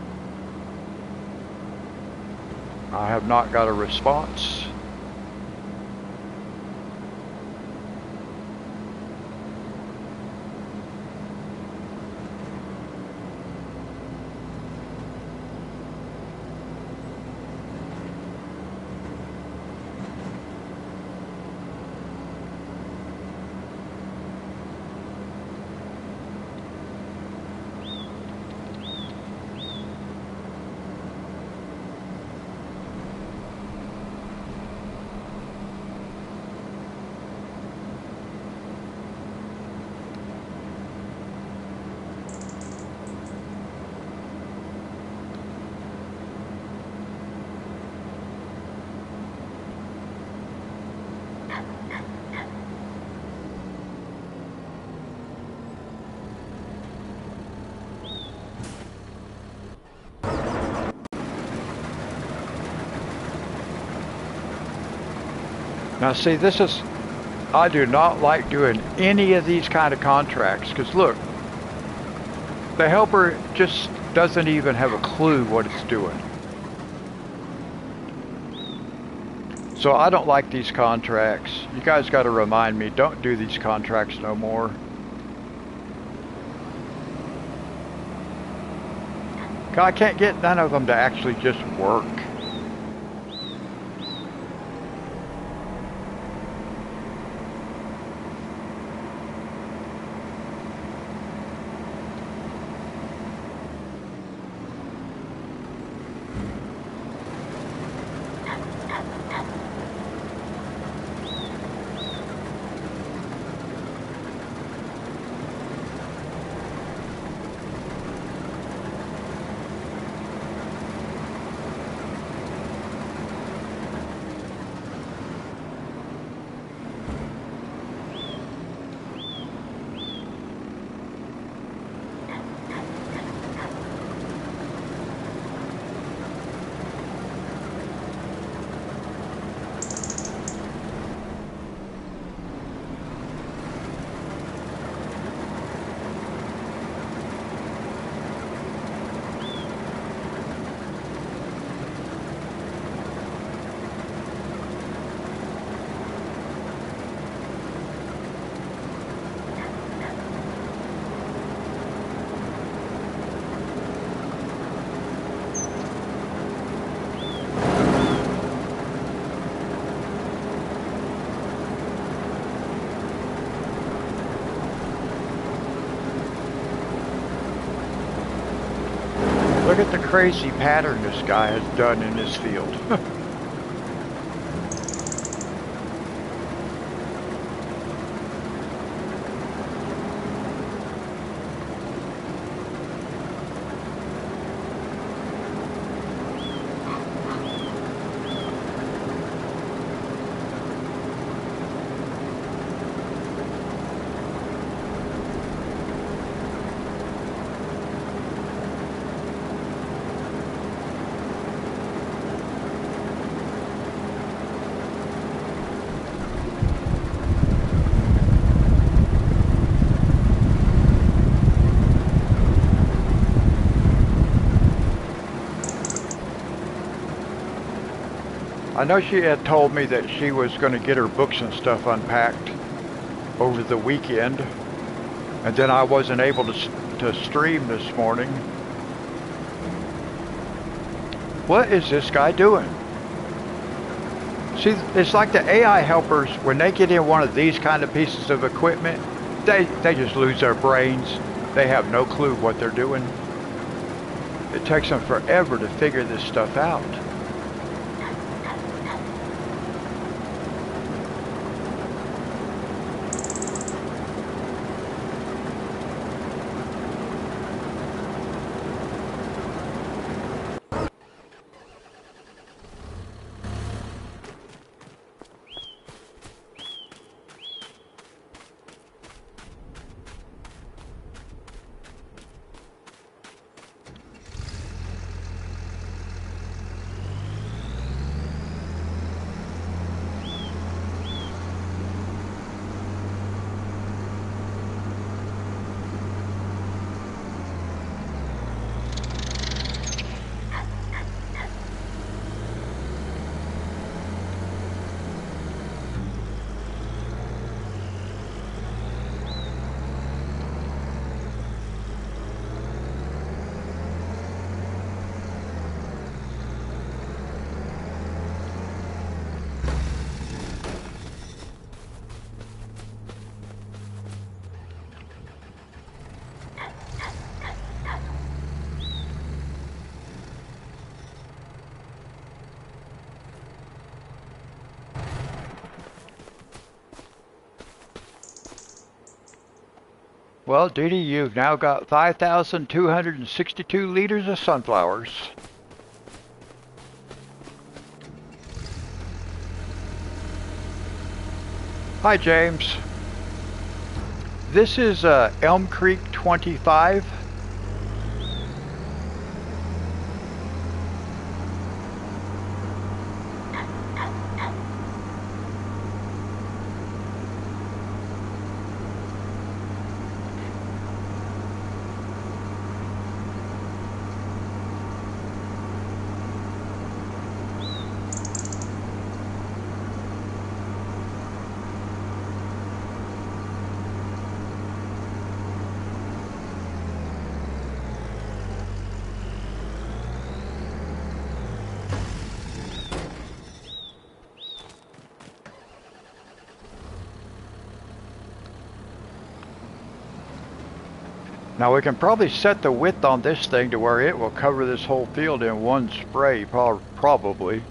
I have not got a response. Now see, this is, I do not like doing any of these kind of contracts because look, the helper just doesn't even have a clue what it's doing. So I don't like these contracts. You guys got to remind me, don't do these contracts no more. I can't get none of them to actually just work. Look at the crazy pattern this guy has done in his field. I know she had told me that she was going to get her books and stuff unpacked over the weekend, and then I wasn't able to stream this morning. What is this guy doing? See, it's like the AI helpers, when they get in one of these kind of pieces of equipment, they just lose their brains. They have no clue what they're doing. It takes them forever to figure this stuff out. Well, Dee Dee, you've now got 5,262 liters of sunflowers. Hi, James. This is ElmCreek 25. Now we can probably set the width on this thing to where it will cover this whole field in one spray, probably.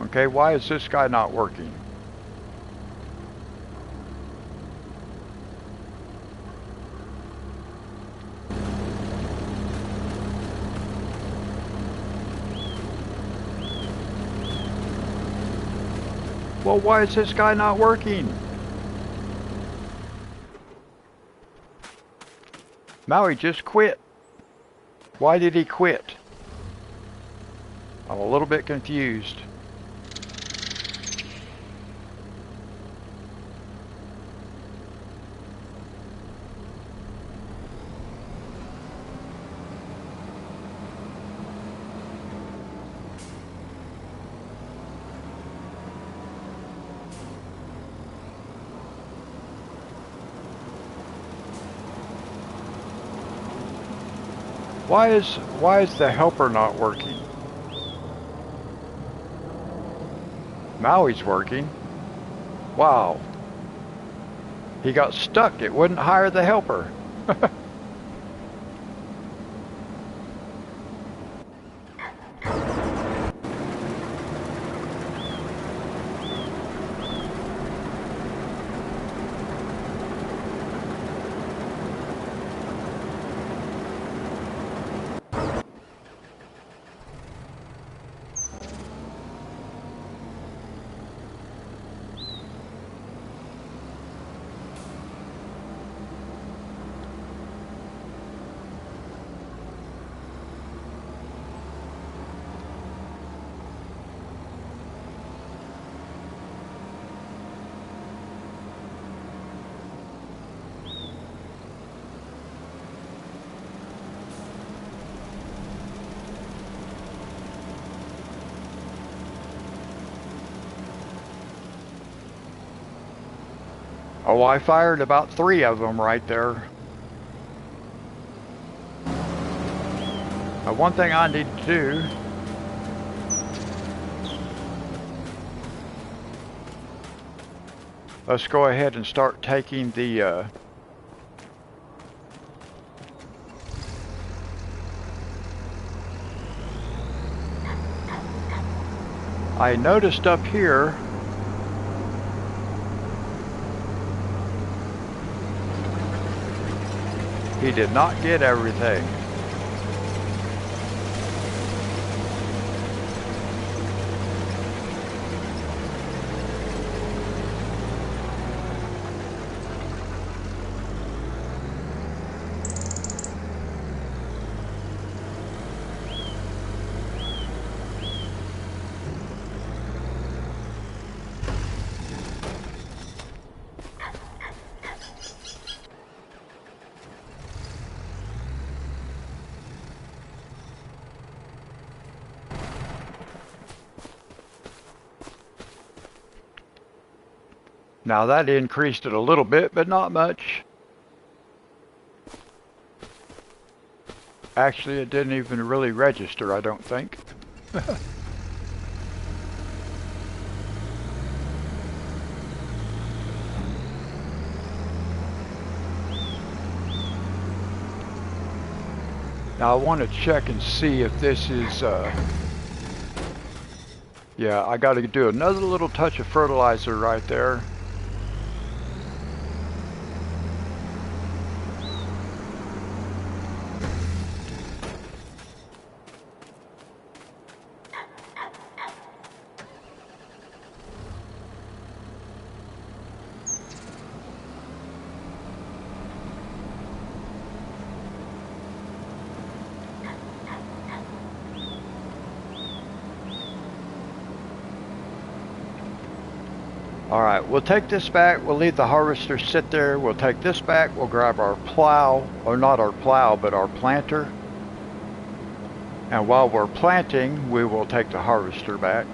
Okay, why is this guy not working? Well, why is this guy not working? Maui just quit. Why did he quit? I'm a little bit confused. Why is the helper not working? Maui's working. Wow. He got stuck. It wouldn't hire the helper. Oh, I fired about 3 of them right there. Now, one thing I need to do let's go ahead and start taking the I noticed up here he did not get everything. Now that increased it a little bit, but not much. Actually, it didn't even really register, I don't think. Now I want to check and see if this is, yeah, I got to do another little touch of fertilizer right there. Alright, we'll take this back, we'll leave the harvester sit there, we'll take this back, we'll grab our plow, or not our plow, but our planter. And while we're planting, we will take the harvester back.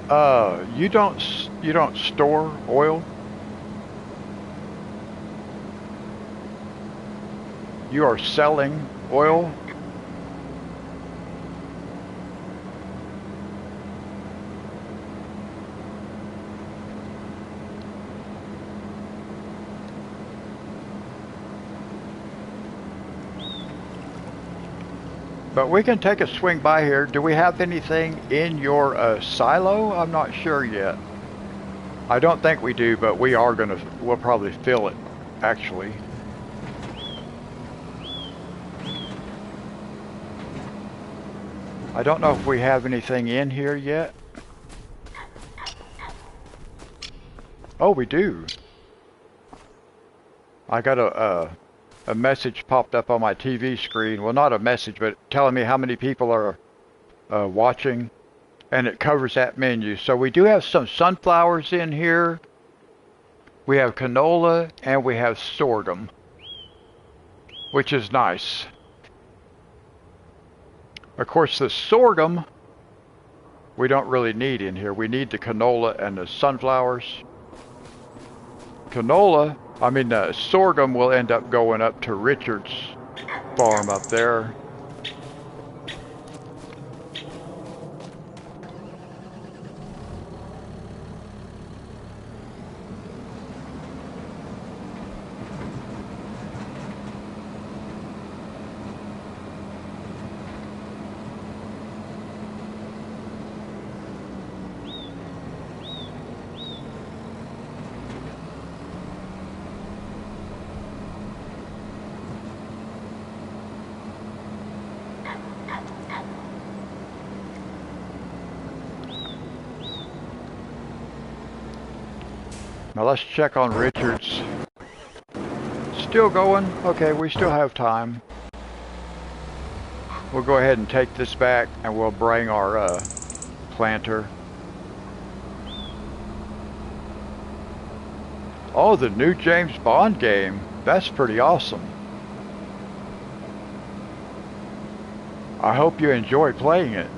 You don't store oil? You are selling oil? But we can take a swing by here. Do we have anything in your silo? I'm not sure yet. I don't think we do, but we'll probably fill it, actually. I don't know if we have anything in here yet. Oh, we do. I got a message popped up on my TV screen. Well, not a message, but telling me how many people are watching, and it covers that menu. So we do have some sunflowers in here. We have canola and we have sorghum, which is nice. Of course, the sorghum we don't really need in here. We need the canola and the sunflowers. Sorghum will end up going up to Richard's farm up there. Now let's check on Richard's. Still going? Okay, we still have time. We'll go ahead and take this back and we'll bring our planter. Oh, the new James Bond game. That's pretty awesome. I hope you enjoy playing it.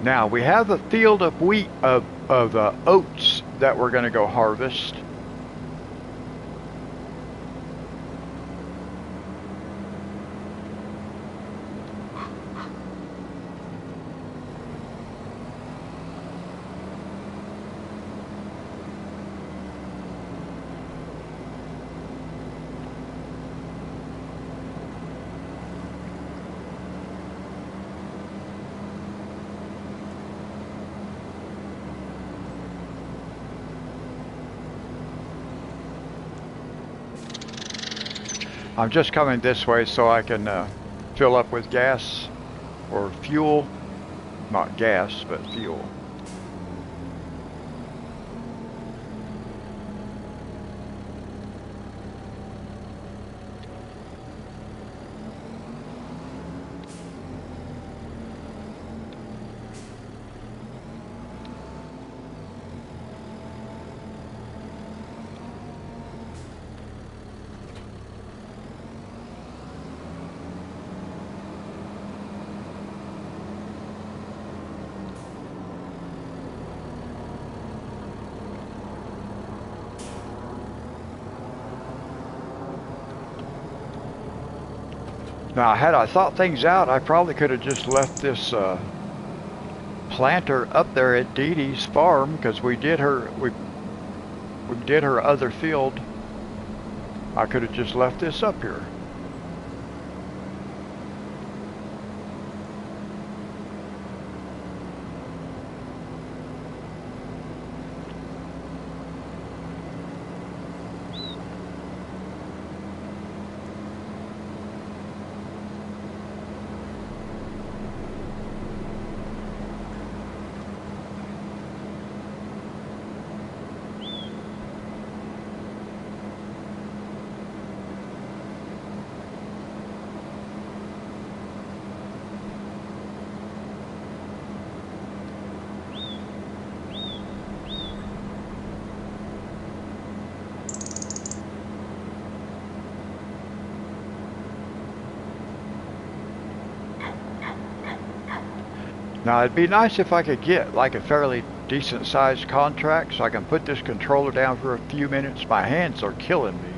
Now we have a field of wheat of oats that we're going to go harvest. I'm just coming this way so I can fill up with gas or fuel. Not gas, but fuel. Now, had I thought things out, I probably could have just left this planter up there at Dee Dee's farm, because we did her other field. I could have just left this up here. Now it'd be nice if I could get like a fairly decent sized contract so I can put this controller down for a few minutes. My hands are killing me.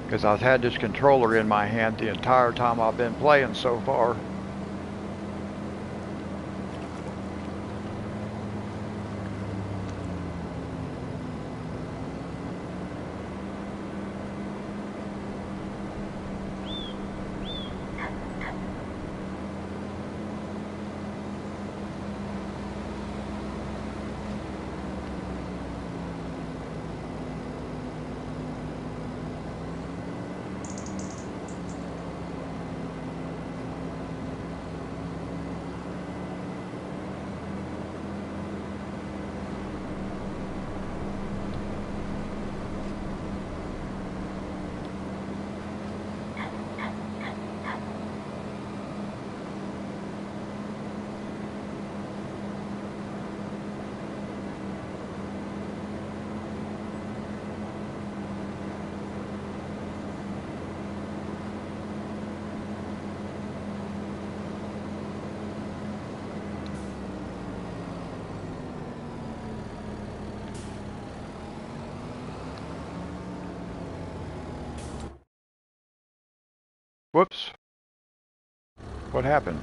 Because I've had this controller in my hand the entire time I've been playing so far. Whoops. What happened?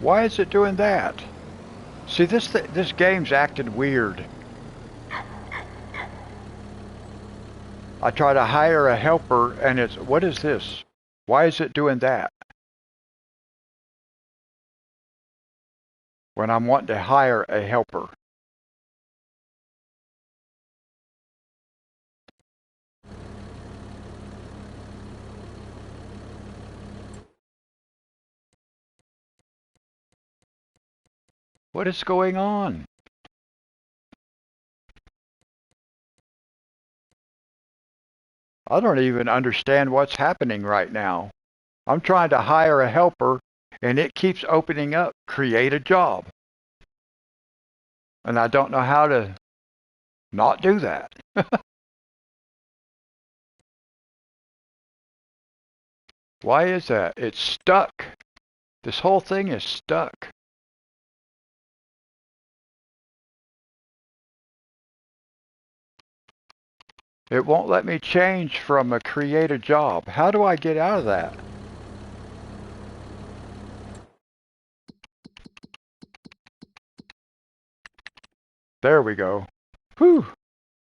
Why is it doing that? See, this game's acting weird. I try to hire a helper and it's, what is this? Why is it doing that? When I'm wanting to hire a helper. What is going on? I don't even understand what's happening right now. I'm trying to hire a helper and it keeps opening up, create a job. And I don't know how to not do that. Why is that? It's stuck. This whole thing is stuck. It won't let me change from a create a job. How do I get out of that? There we go. Whew.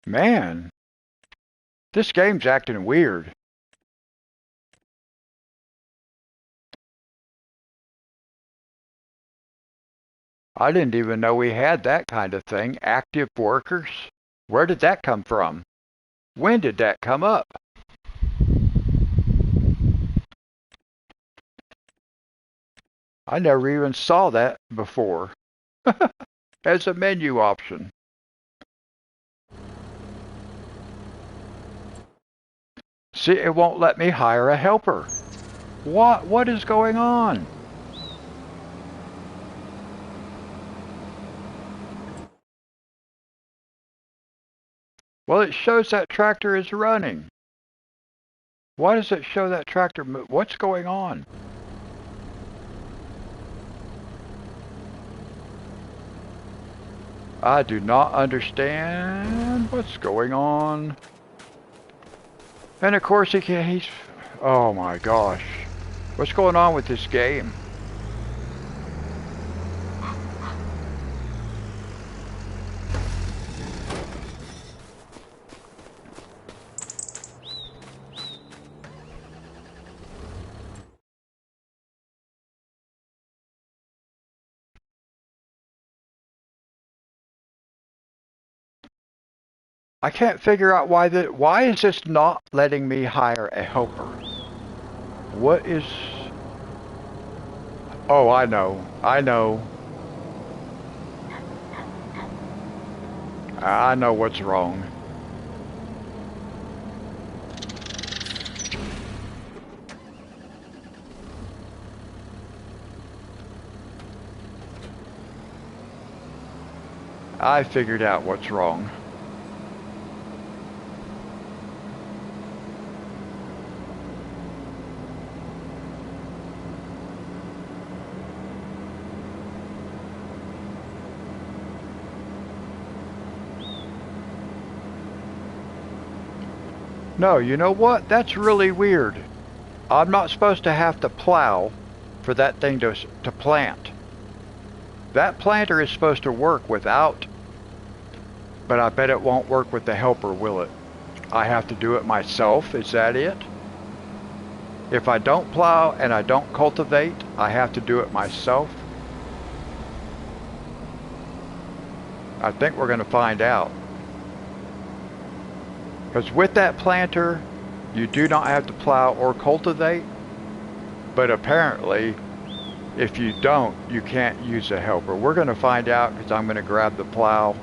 Man. This game's acting weird. I didn't even know we had that kind of thing. Active workers? Where did that come from? When did that come up? I never even saw that before. As a menu option. See, it won't let me hire a helper. What is going on? Well, it shows that tractor is running. Why does it show that tractor move? What's going on? I do not understand what's going on. And of course he's, oh my gosh. What's going on with this game? I can't figure out why is this not letting me hire a helper? What is... Oh, I know. I know what's wrong. I figured out what's wrong. No, you know what? That's really weird. I'm not supposed to have to plow for that thing to plant. That planter is supposed to work without, but I bet it won't work with the helper, will it? I have to do it myself, is that it? If I don't plow and I don't cultivate, I have to do it myself? I think we're going to find out. Because with that planter, you do not have to plow or cultivate, but apparently, if you don't, you can't use a helper. We're going to find out because I'm going to grab the plow.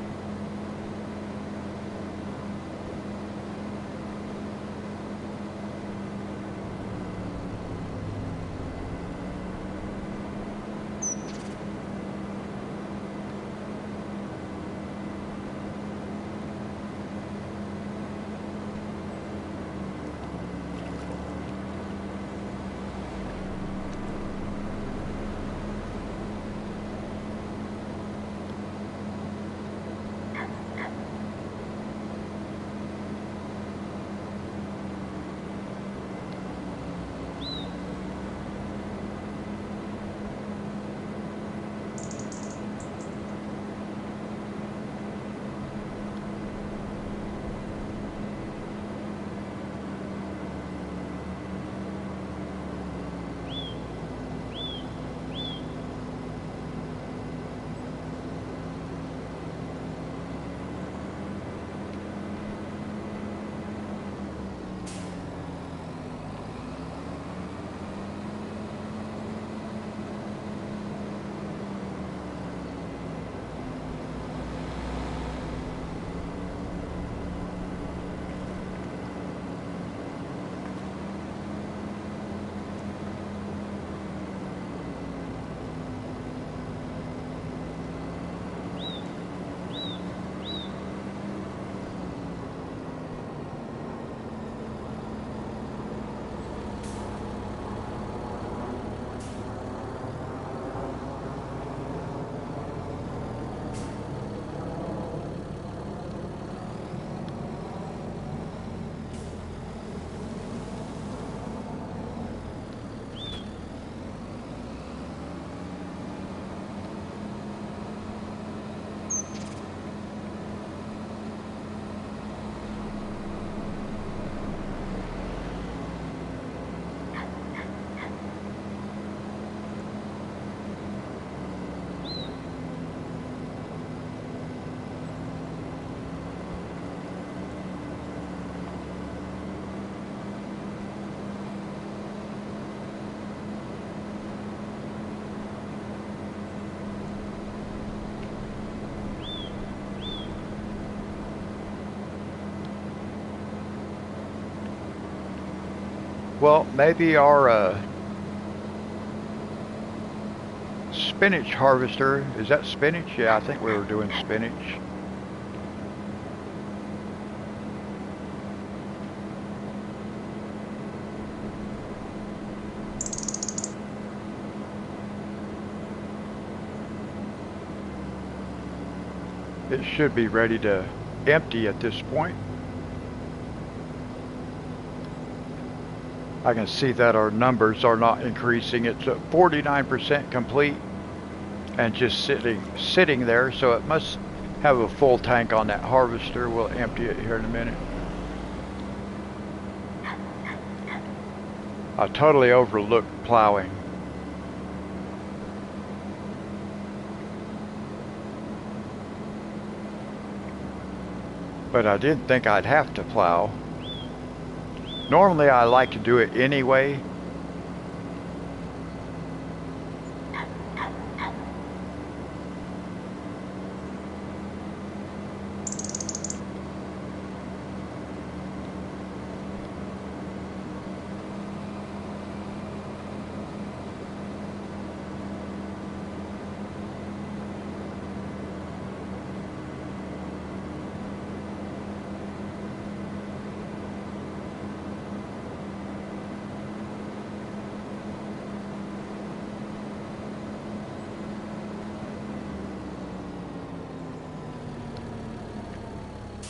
Well, maybe our spinach harvester, is that spinach? Yeah, I think we were doing spinach. It should be ready to empty at this point. I can see that our numbers are not increasing. It's at 49% complete and just sitting there, so it must have a full tank on that harvester. We'll empty it here in a minute. I totally overlooked plowing. But I didn't think I'd have to plow. Normally I like to do it anyway.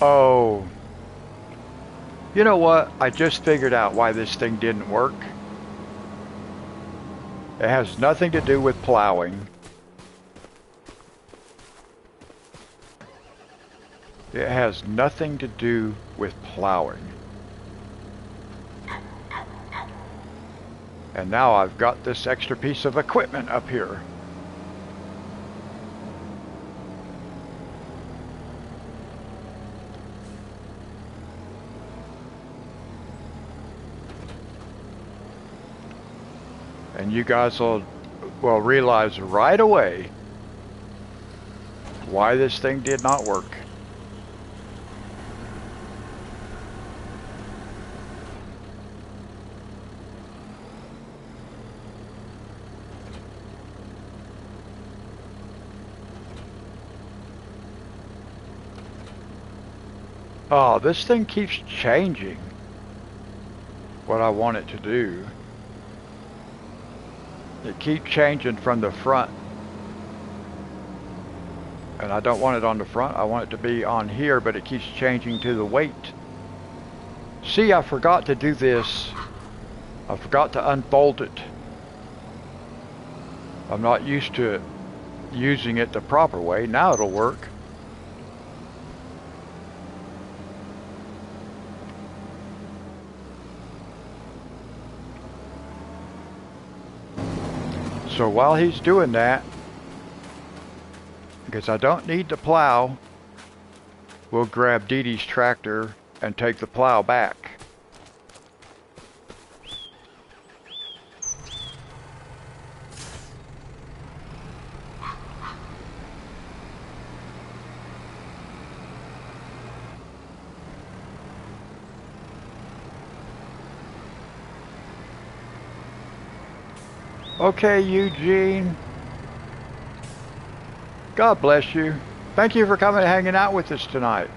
Oh, You know what? I just figured out why this thing didn't work. It has nothing to do with plowing. It has nothing to do with plowing. And now I've got this extra piece of equipment up here. And you guys will realize right away why this thing did not work. Oh, this thing keeps changing what I want it to do. It keeps changing from the front. And I don't want it on the front. I want it to be on here, but it keeps changing to the weight. See, I forgot to do this. I forgot to unfold it. I'm not used to using it the proper way. Now it'll work. So while he's doing that, because I don't need to plow, we'll grab Dee Dee's tractor and take the plow back. Okay, Eugene. God bless you. Thank you for coming and hanging out with us tonight.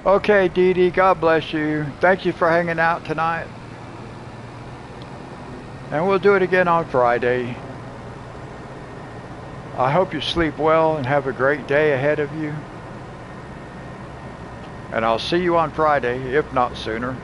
Okay, Dee Dee, God bless you. Thank you for hanging out tonight. And we'll do it again on Friday. I hope you sleep well and have a great day ahead of you. And I'll see you on Friday, if not sooner.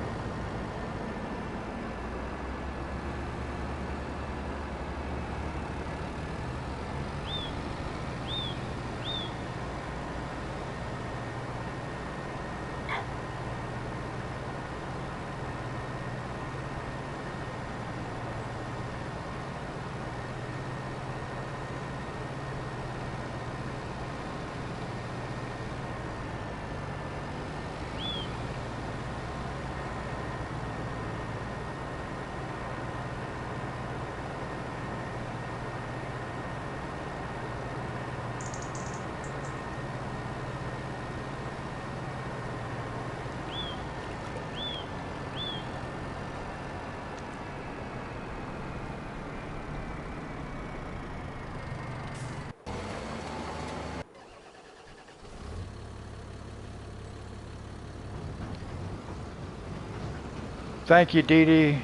Thank you, Dee Dee.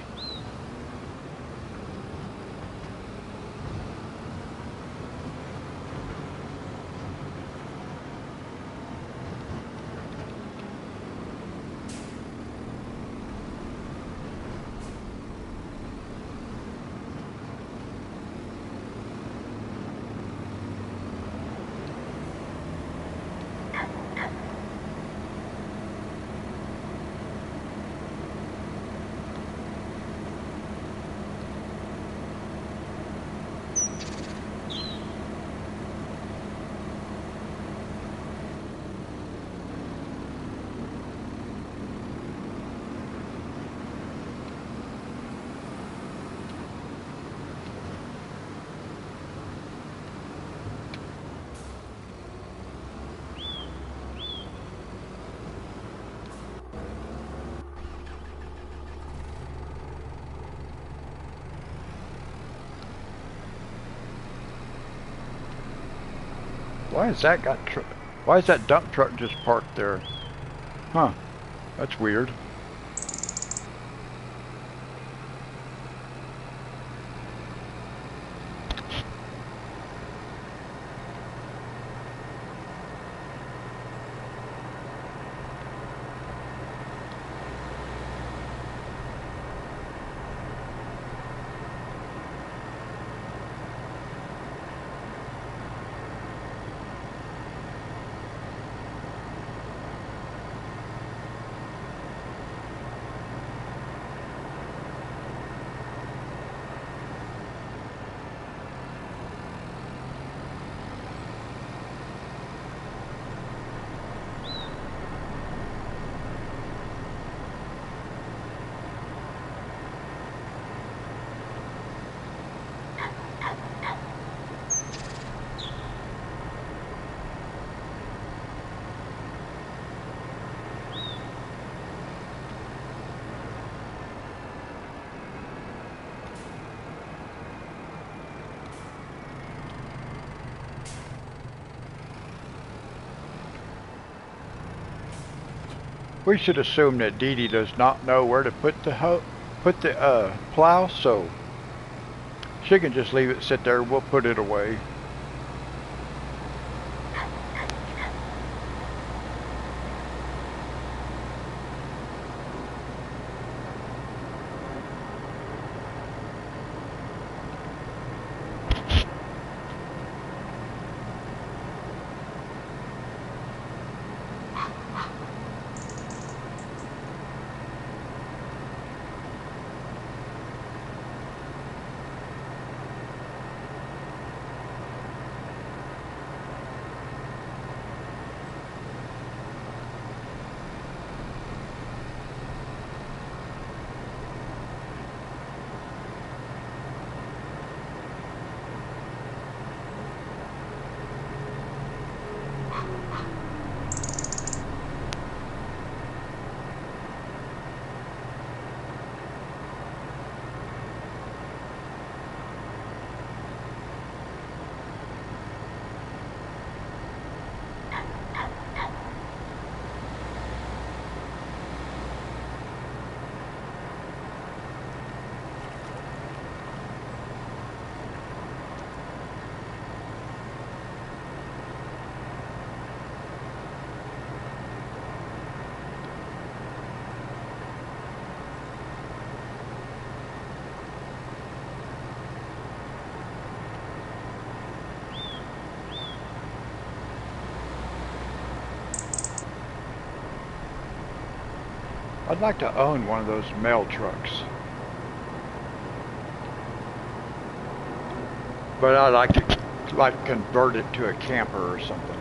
Why is that dump truck just parked there? Huh, that's weird. We should assume that Dee Dee does not know where to put the plow, so she can just leave it sit there. We'll put it away. I'd like to own one of those mail trucks. But I'd like to convert it to a camper or something.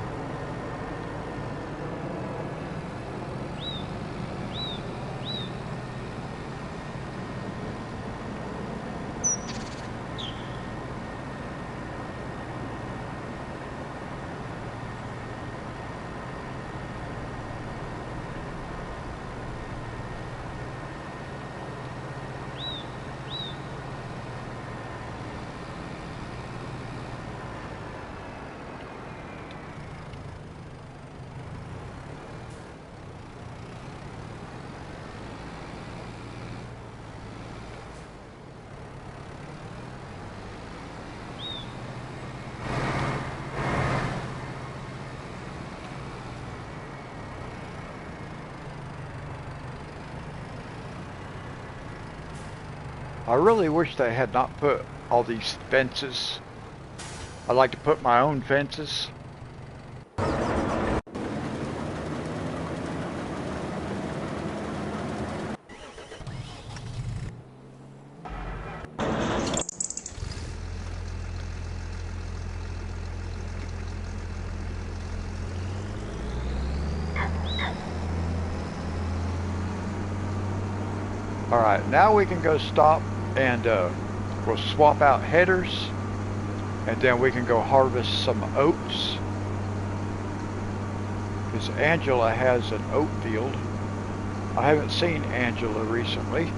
I really wish they had not put all these fences. I'd like to put my own fences. Alright, now we can go stop and we'll swap out headers and then we can go harvest some oats. Because Angela has an oat field. I haven't seen Angela recently.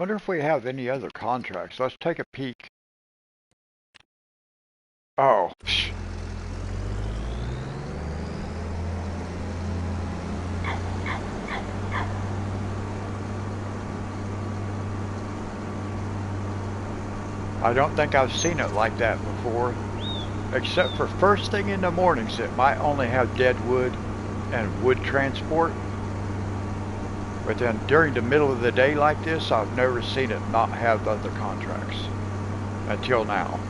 Wonder if we have any other contracts. Let's take a peek. Oh, psh. I don't think I've seen it like that before. Except for first thing in the mornings, it might only have dead wood and wood transport. But then during the middle of the day like this, I've never seen it not have other contracts. Until now.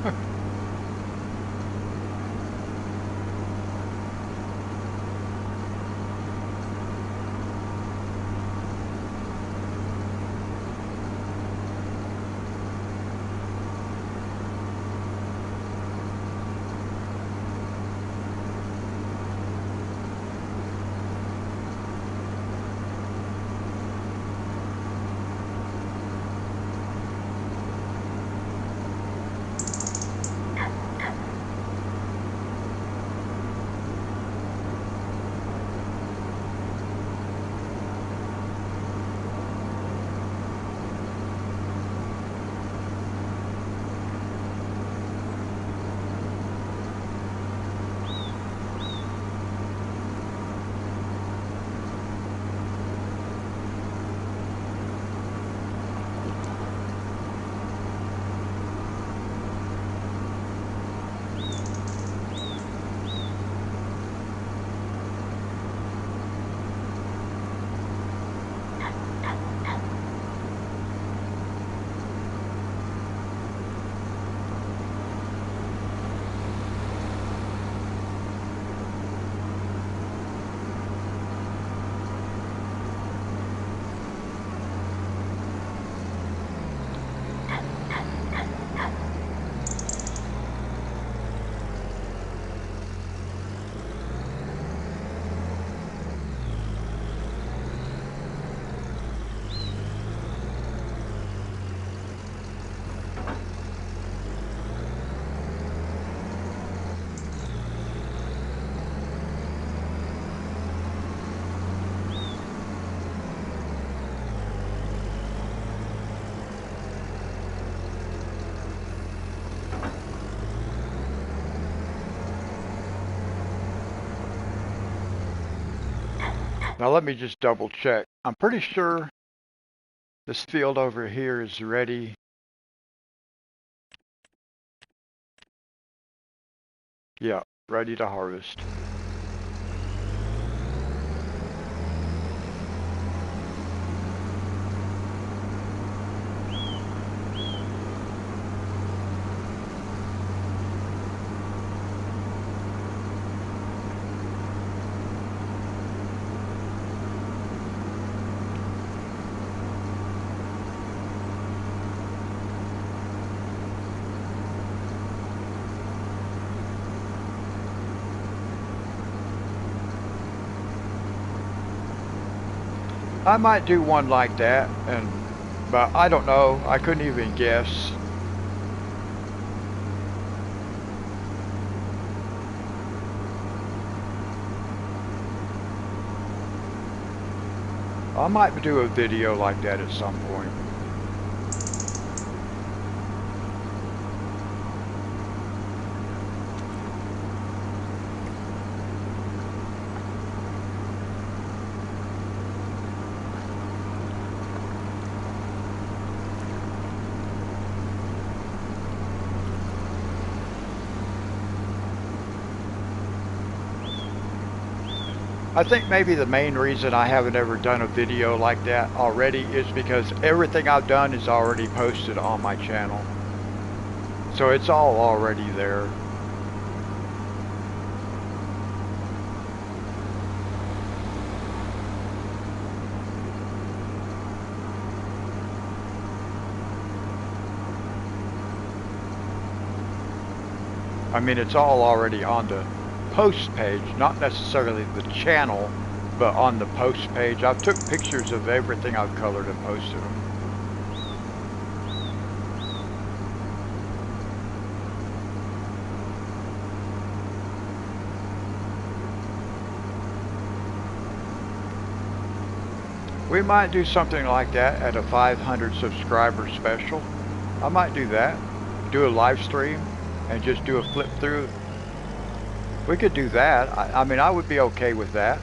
Now let me just double check. I'm pretty sure this field over here is ready. Yeah, ready to harvest. I might do one like that, but I don't know. I couldn't even guess. I might do a video like that at some point. I think maybe the main reason I haven't ever done a video like that already is because everything I've done is already posted on my channel. So it's all already there. I mean, it's all already on the post page, not necessarily the channel, but on the post page. I've took pictures of everything I've colored and posted them. We might do something like that at a 500 subscriber special. I might do that. Do a live stream and just do a flip through. We could do that. I mean, I would be okay with that.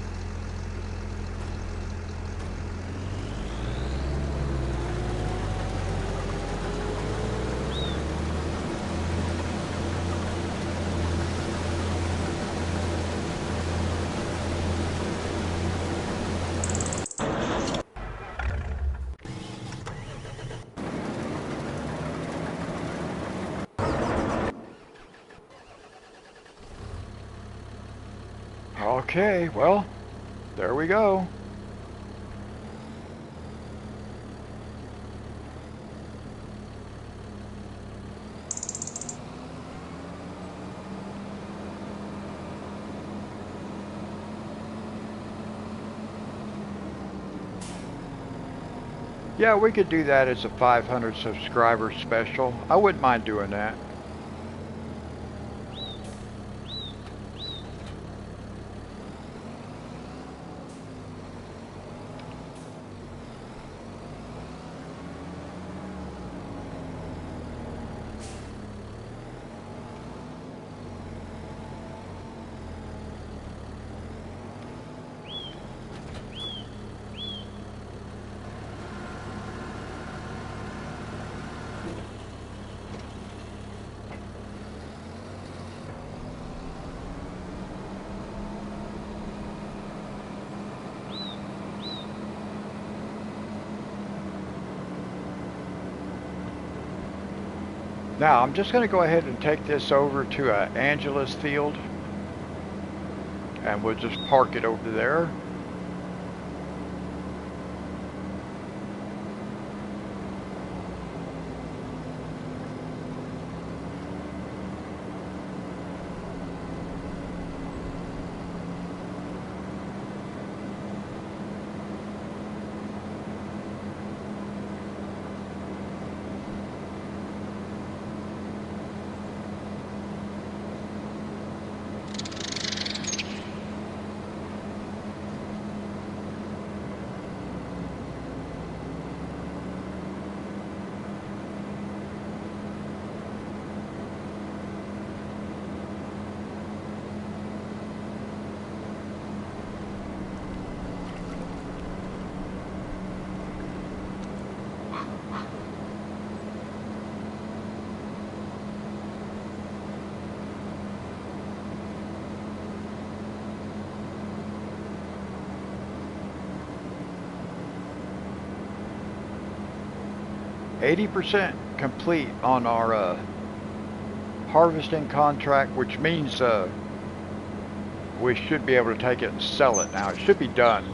Okay, well, there we go. Yeah, we could do that as a 500 subscriber special. I wouldn't mind doing that. Now, I'm just going to go ahead and take this over to Angela's field, and we'll just park it over there. %80 complete on our harvesting contract, which means we should be able to take it and sell it now. It should be done.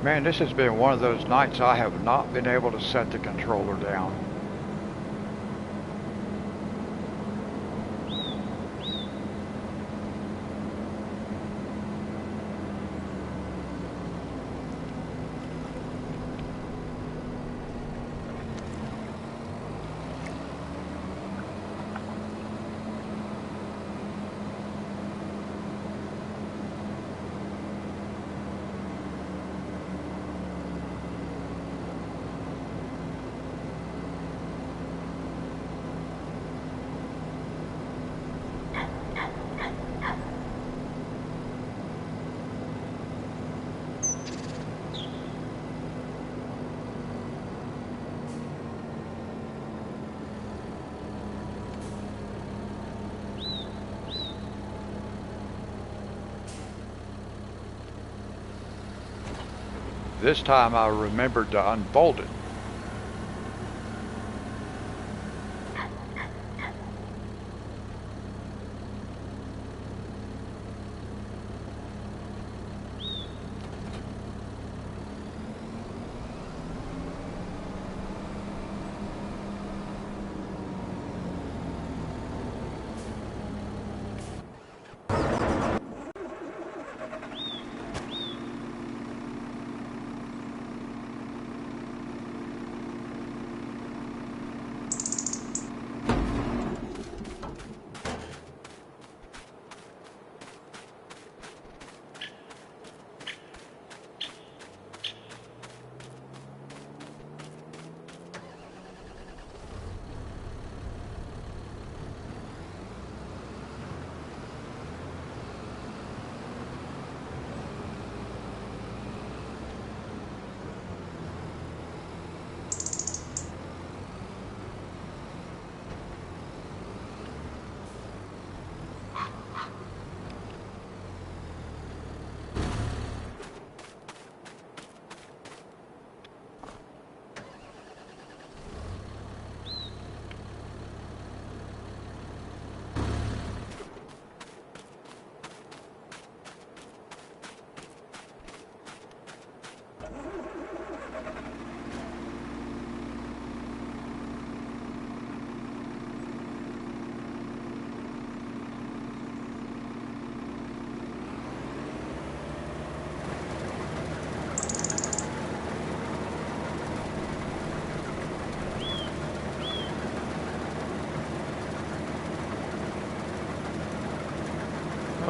Man, this has been one of those nights I have not been able to set the controller down. This time I remembered to unbolt it.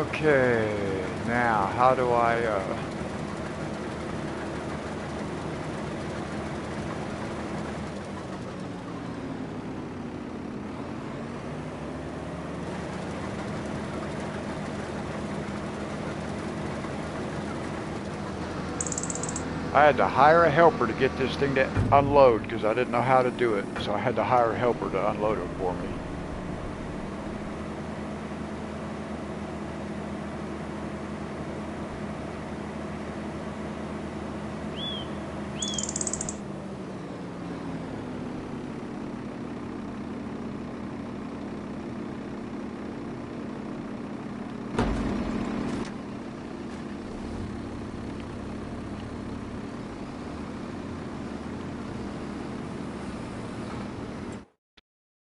Okay, now how do I I had to hire a helper to get this thing to unload because I didn't know how to do it, so I had to hire a helper to unload it for me.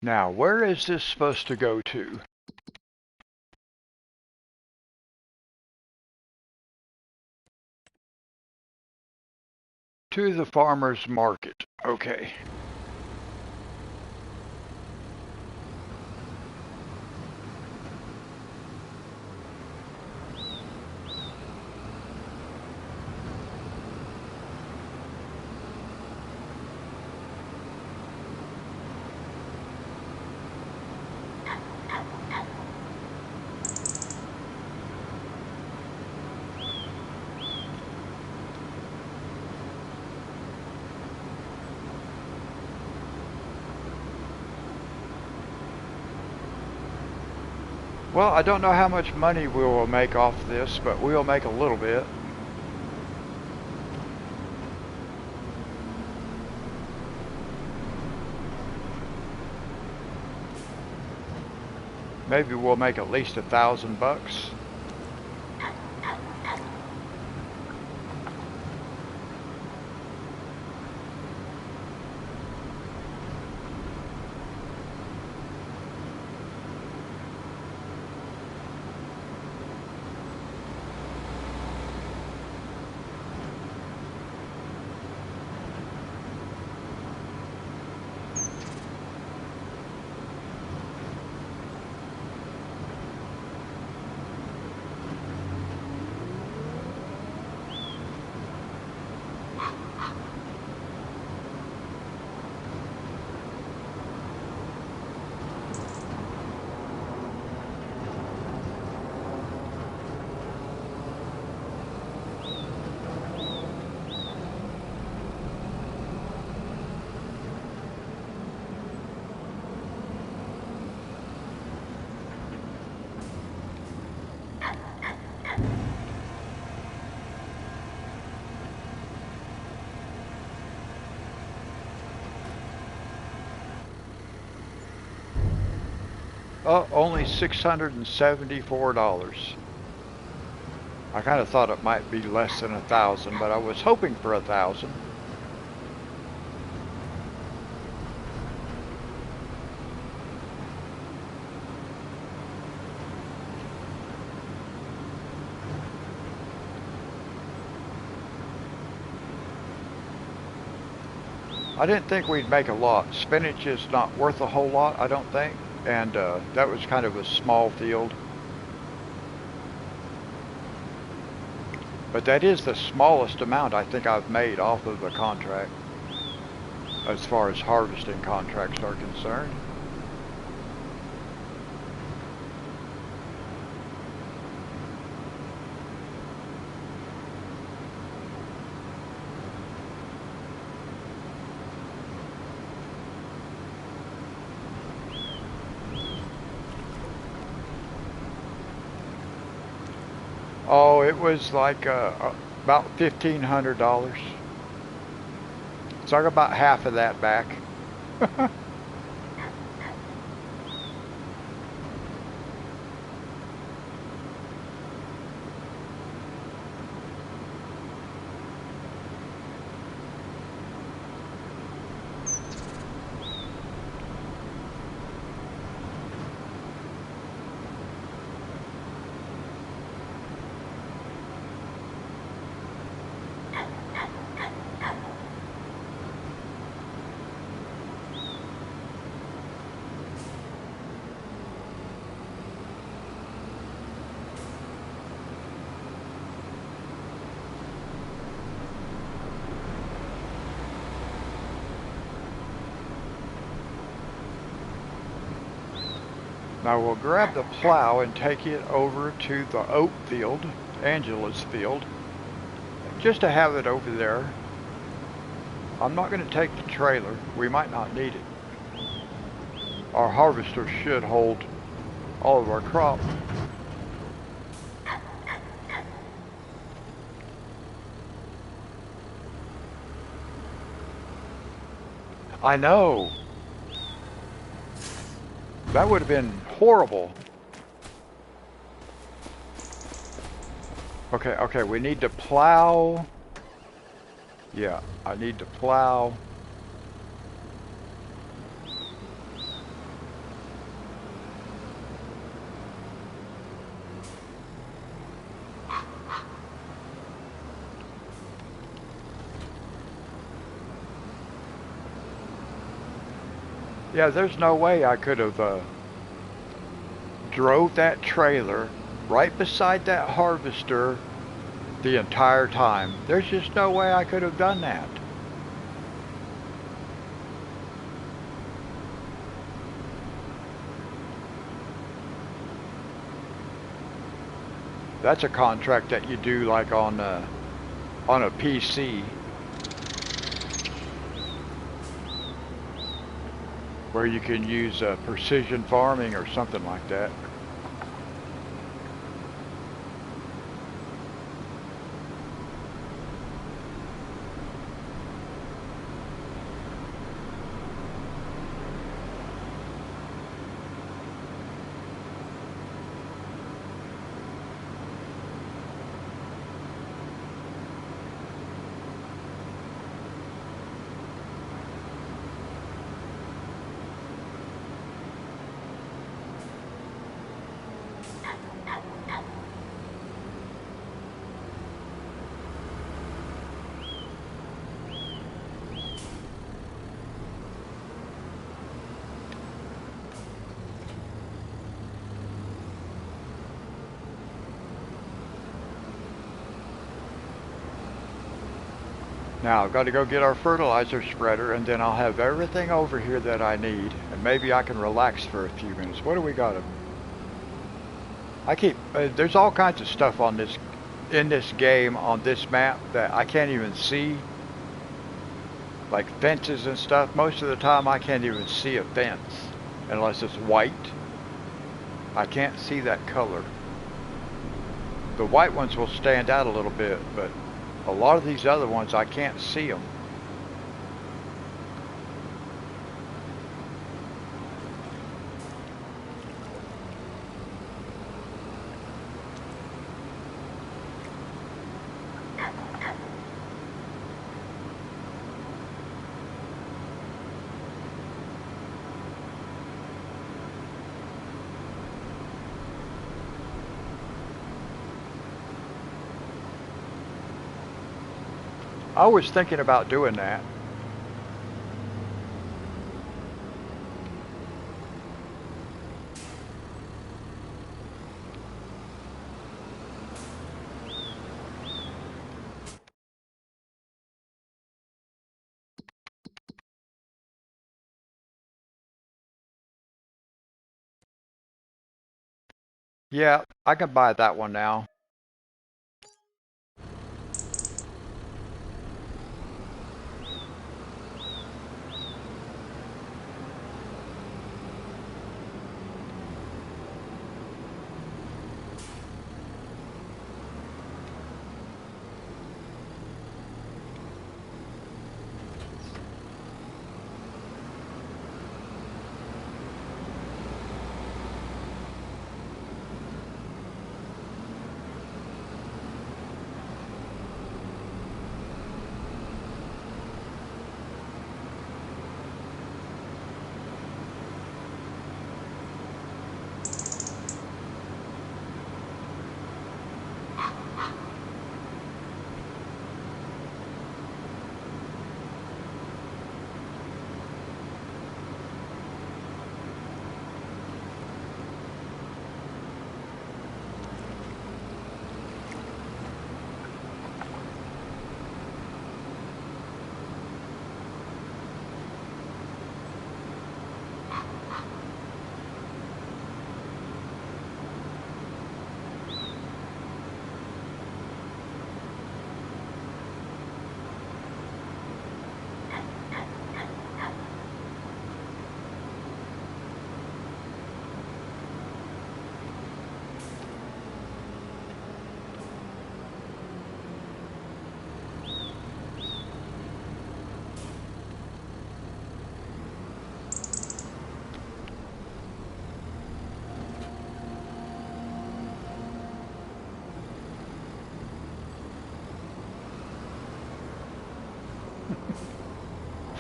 Now, where is this supposed to go to? To the farmer's market. Okay. Well, I don't know how much money we will make off this, but we'll make a little bit. Maybe we'll make at least $1,000. Oh, only $674. I kind of thought it might be less than 1,000, but I was hoping for 1,000. I didn't think we'd make a lot. Spinach is not worth a whole lot, I don't think, and that was kind of a small field. But that is the smallest amount I think I've made off of the contract, as far as harvesting contracts are concerned. Oh, it was like about $1,500. So I got about half of that back. Now we'll grab the plow and take it over to the oat field, Angela's field, just to have it over there. I'm not going to take the trailer. We might not need it. Our harvester should hold all of our crop. I know. That would have been horrible. Okay, we need to plow. Yeah, I need to plow. Yeah, there's no way I could have drove that trailer right beside that harvester the entire time. There's just no way I could have done that. That's a contract that you do like on a PC, where you can use precision farming or something like that. Now I've got to go get our fertilizer spreader, and then I'll have everything over here that I need, and maybe I can relax for a few minutes. What do we got? There's all kinds of stuff on in this game, on this map, that I can't even see. Like fences and stuff. Most of the time I can't even see a fence unless it's white. I can't see that color. The white ones will stand out a little bit, but a lot of these other ones, I can't see them. I was thinking about doing that. Yeah, I can buy that one now.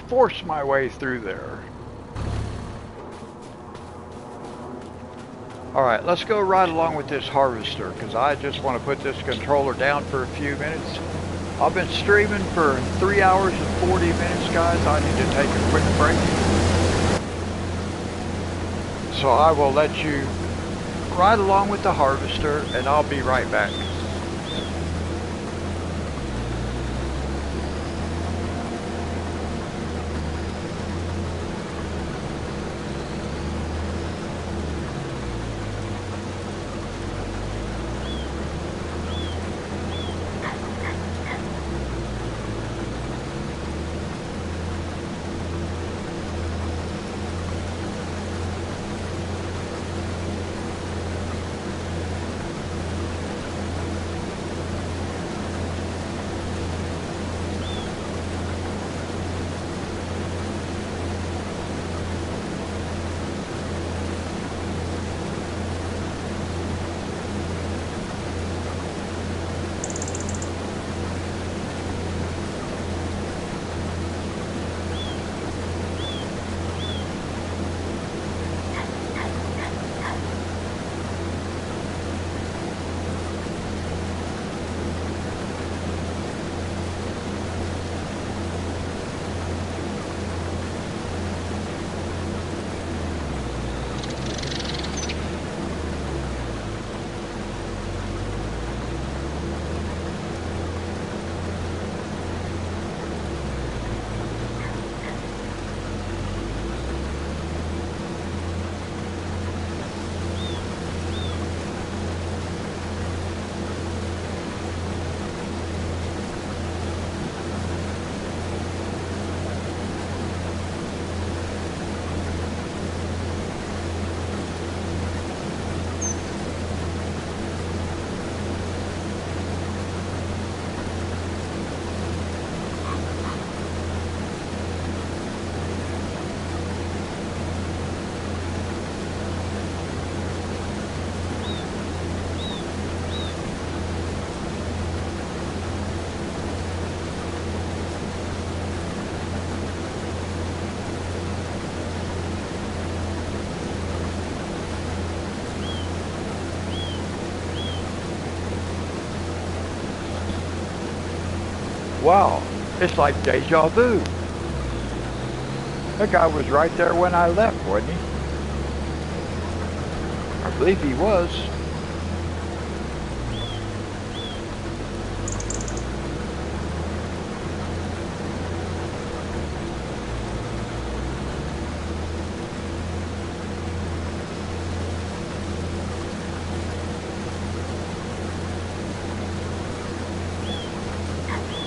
Force my way through there. Alright, let's go right along with this harvester, because I just want to put this controller down for a few minutes. I've been streaming for 3 hours and 40 minutes, guys. I need to take a quick break. So I will let you ride along with the harvester, and I'll be right back. Wow, It's like deja vu. That guy was right there when I left, wasn't he? I believe he was.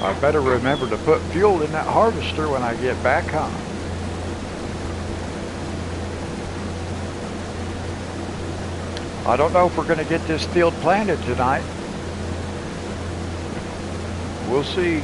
I better remember to put fuel in that harvester when I get back home. I don't know if we're going to get this field planted tonight. We'll see.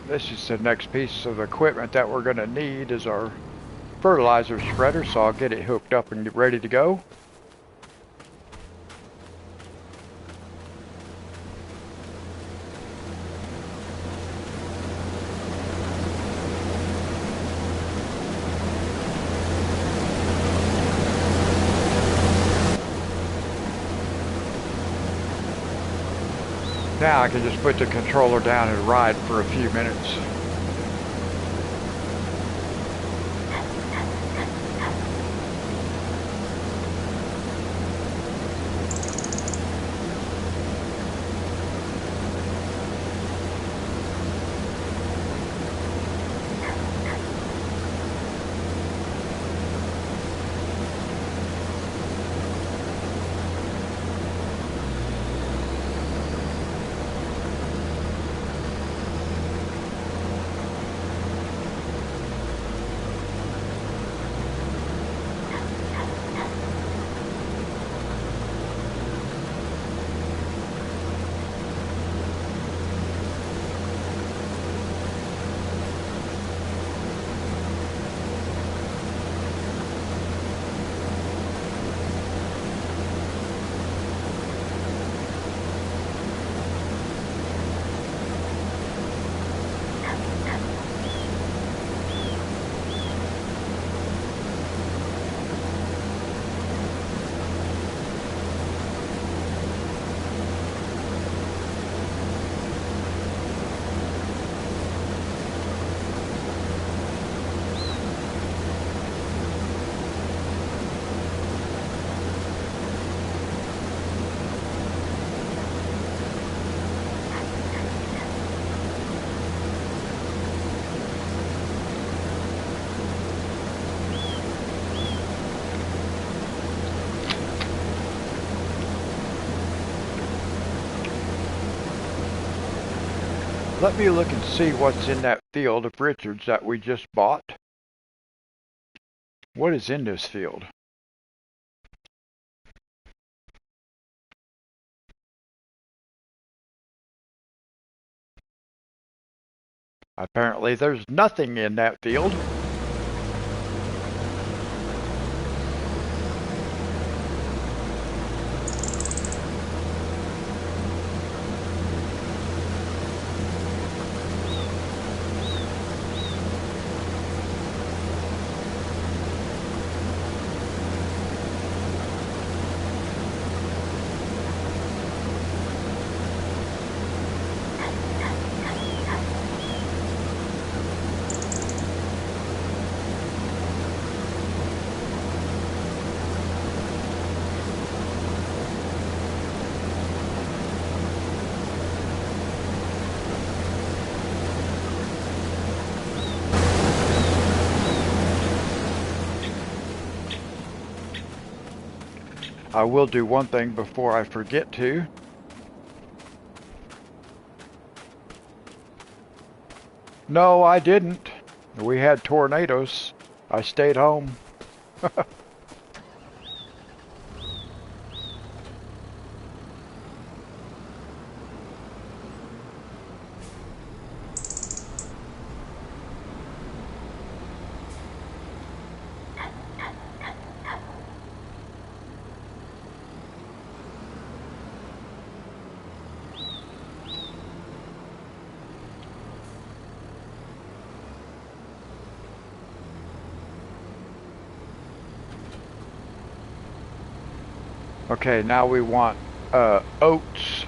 This is the next piece of equipment that we're going to need is our fertilizer spreader, so I'll get it hooked up and get ready to go. Now I can just put the controller down and ride for a few minutes. Let me look and see what's in that field of Richards that we just bought. What is in this field? Apparently there's nothing in that field. I will do one thing before I forget to. No, I didn't. We had tornadoes. I stayed home. Okay, now we want oats.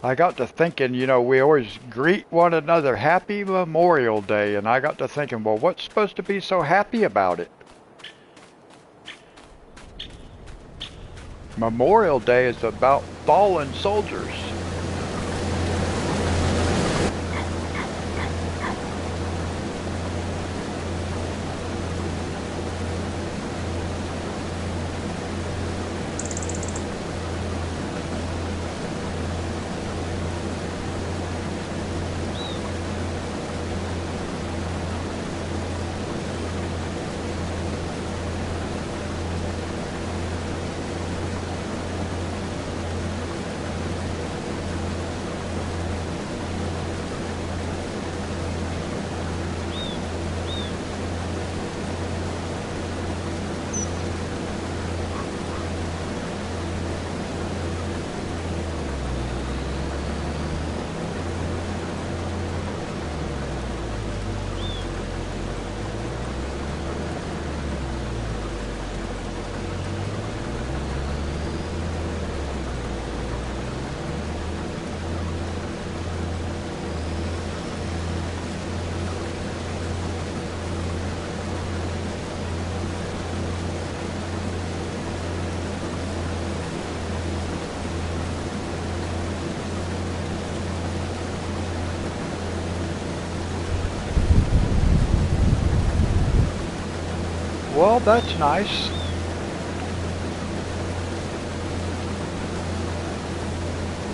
I got to thinking, you know, we always greet one another Happy Memorial Day, and I got to thinking, well, what's supposed to be so happy about it? Memorial Day is about fallen soldiers. Well, that's nice.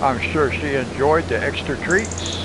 I'm sure she enjoyed the extra treats.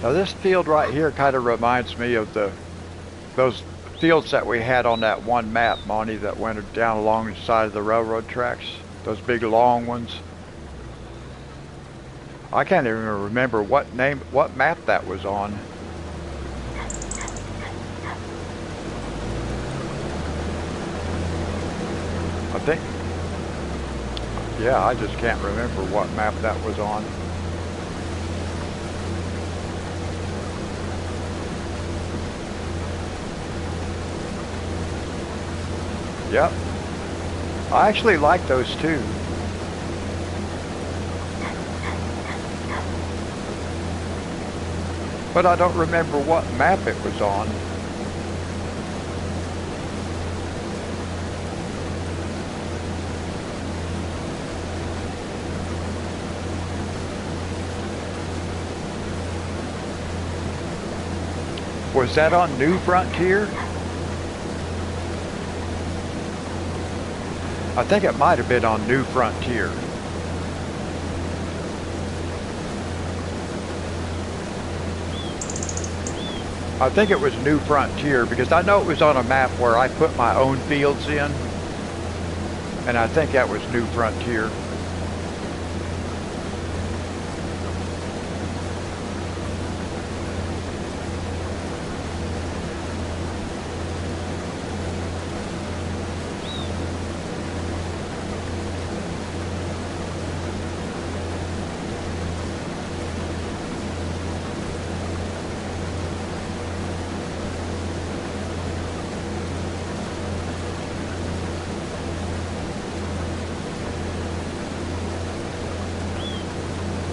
Now this field right here kind of reminds me of those fields that we had on that one map, Monty, that went down along the side of the railroad tracks. Those big long ones. I can't even remember what map that was on. I think, yeah, I just can't remember what map that was on. Yep. I actually like those too. But I don't remember what map it was on. Was that on New Frontier? I think it might have been on New Frontier. I think it was New Frontier because I know it was on a map where I put my own fields in, and I think that was New Frontier.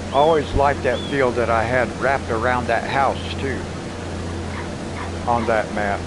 I always liked that field that I had wrapped around that house too, on that map.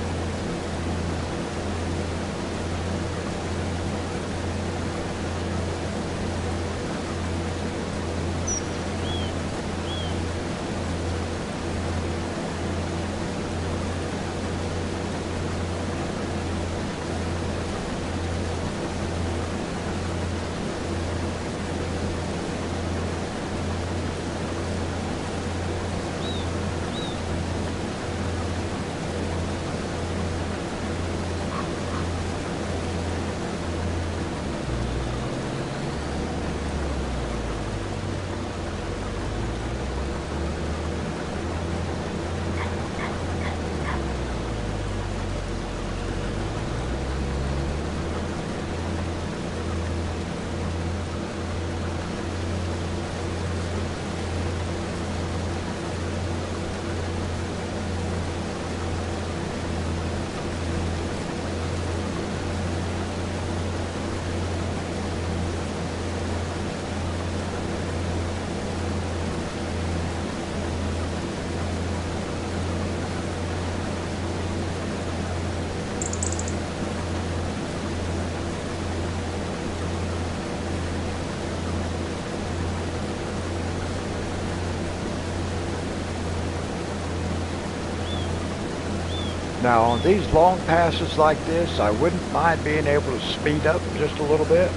Now on these long passes like this, I wouldn't mind being able to speed up just a little bit.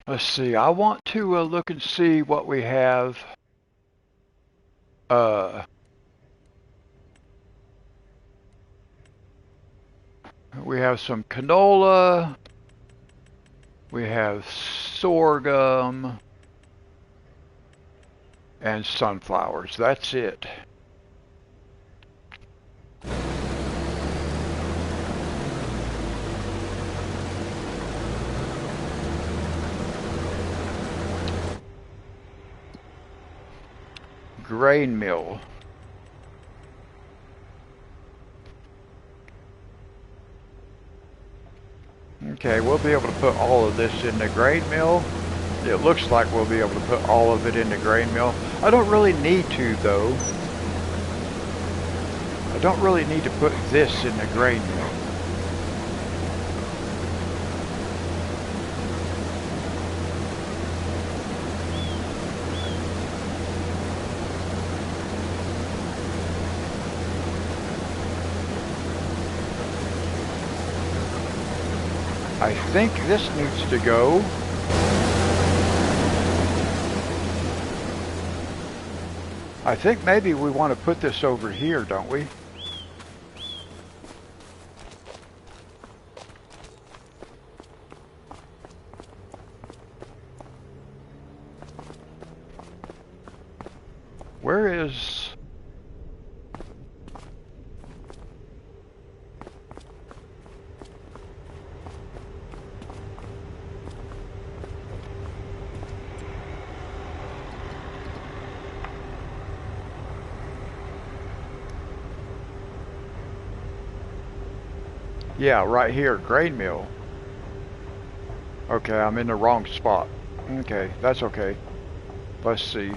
Let's see, I want to look and see what we have. We have some canola, we have sorghum, and sunflowers. That's it. Grain mill. Okay, we'll be able to put all of this in the grain mill. It looks like we'll be able to put all of it in the grain mill. I don't really need to though. I don't really need to put this in the grain mill. I think this needs to go. I think maybe we want to put this over here, don't we? Where is... Yeah, right here, grain mill. Okay, I'm in the wrong spot. Okay, that's okay. Let's see.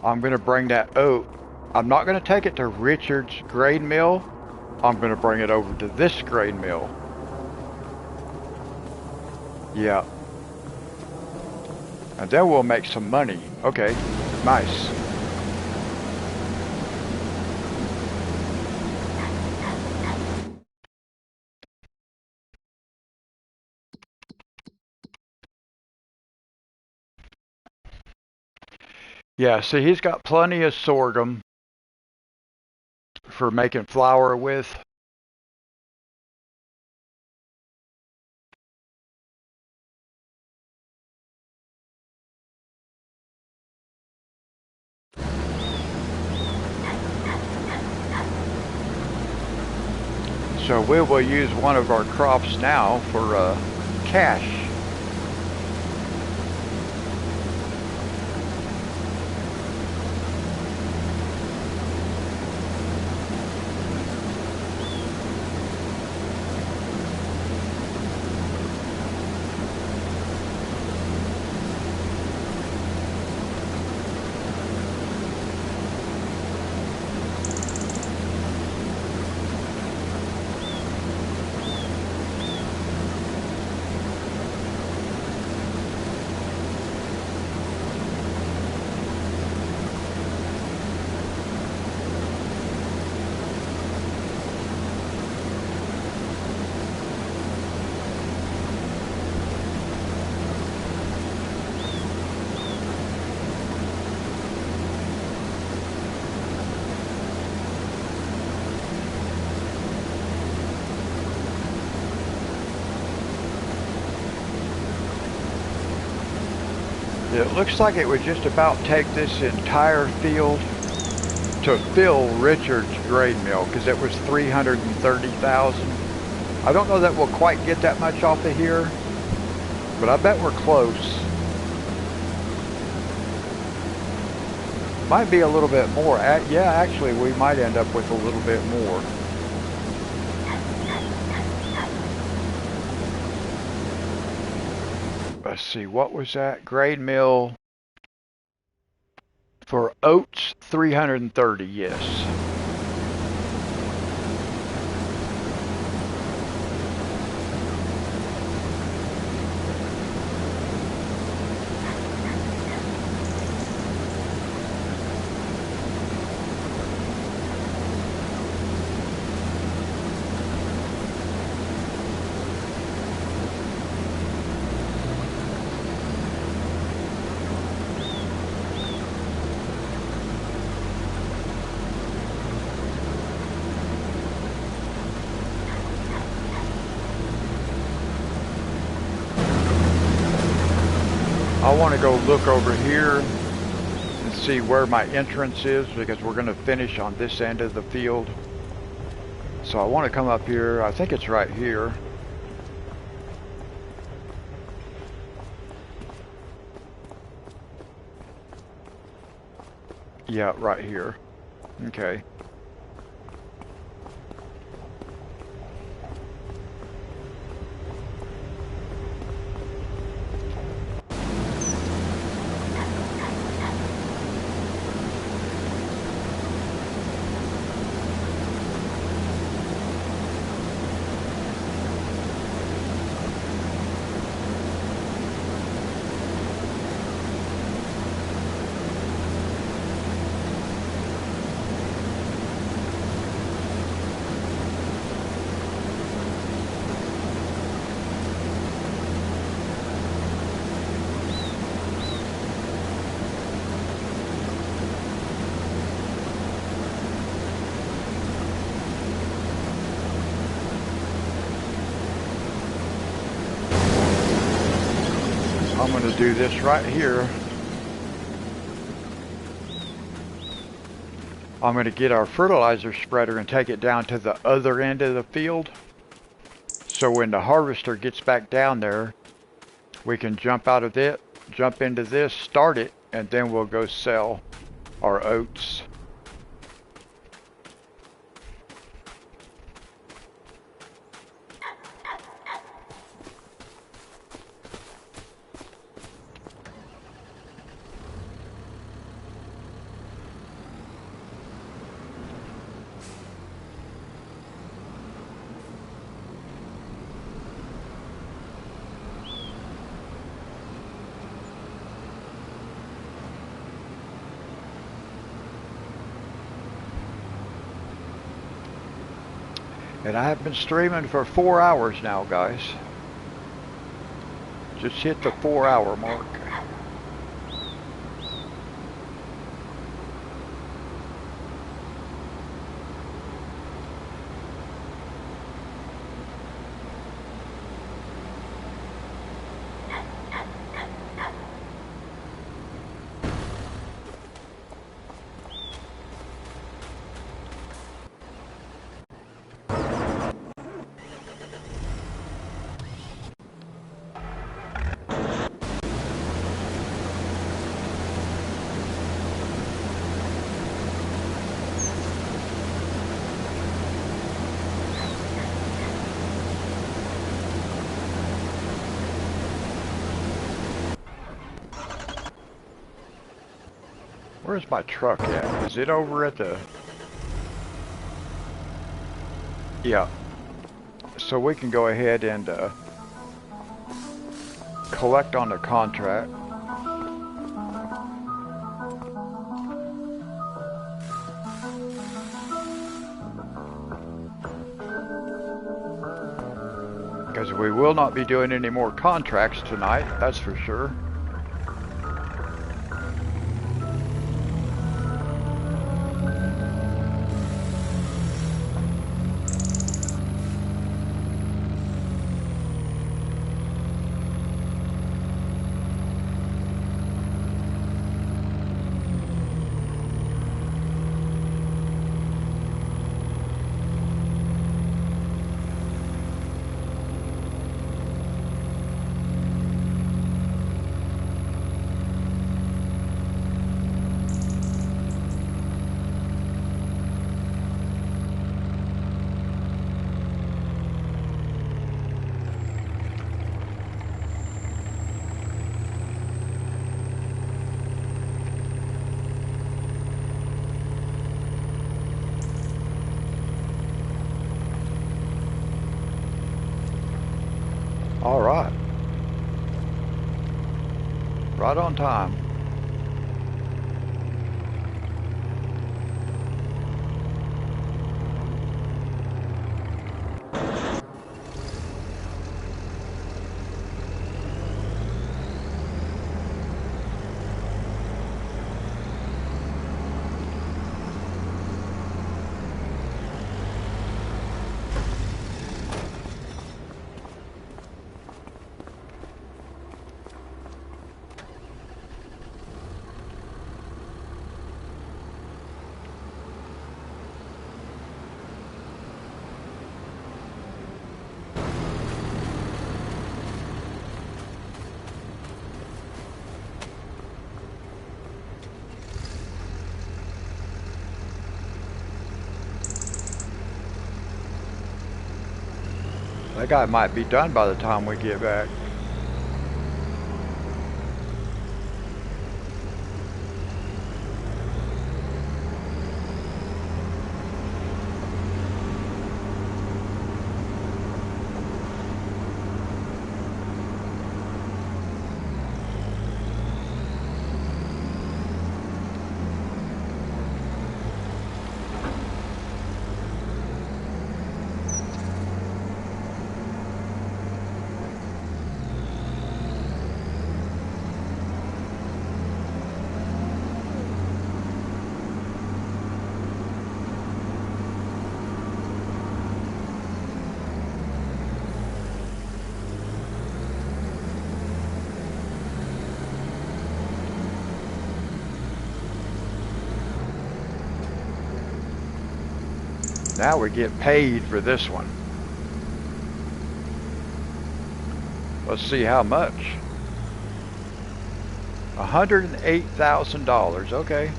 I'm going to bring that oat. I'm not going to take it to Richard's grain mill. I'm going to bring it over to this grain mill. Yeah. And then we'll make some money. Okay, nice. Yeah, see, he's got plenty of sorghum for making flour with. So we will use one of our crops now for cash. It looks like it would just about take this entire field to fill Richard's grain mill, because it was 330,000. I don't know that we'll quite get that much off of here, but I bet we're close. Might be a little bit more. Yeah, actually, we might end up with a little bit more. Let's see, what was that? Grain mill for oats, 330, yes. I want to go look over here and see where my entrance is, because we're going to finish on this end of the field. So I want to come up here. I think it's right here. Yeah, right here. Okay. I'm going to do this right here. I'm going to get our fertilizer spreader and take it down to the other end of the field. So when the harvester gets back down there, we can jump out of it, jump into this, start it, and then we'll go sell our oats. And I have been streaming for 4 hours now, guys. Just hit the 4-hour mark. Where's my truck at? Is it over at the... Yeah. So we can go ahead and collect on the contract. Because we will not be doing any more contracts tonight, that's for sure. All right. Right on time. That guy might be done by the time we get back. Now we get paid for this one. Let's see how much. $108,000, okay.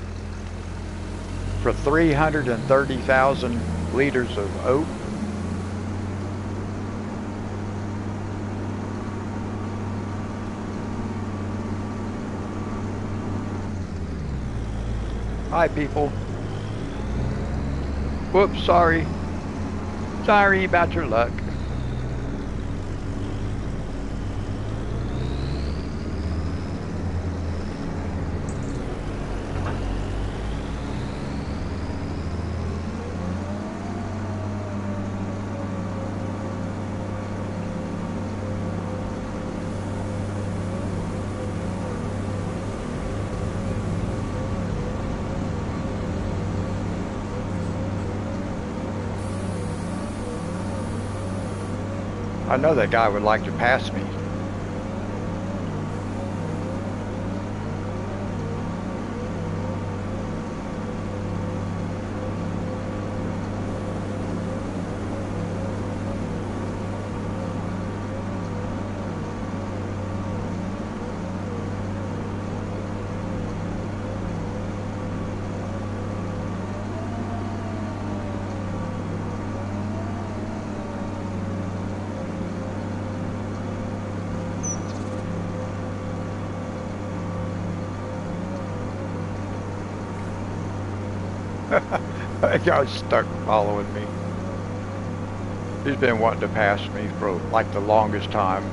For 330,000 liters of oat. Hi, people. Whoops, sorry. Sorry about your luck. I know that guy would like to pass me. That guy's stuck following me. He's been wanting to pass me for like the longest time.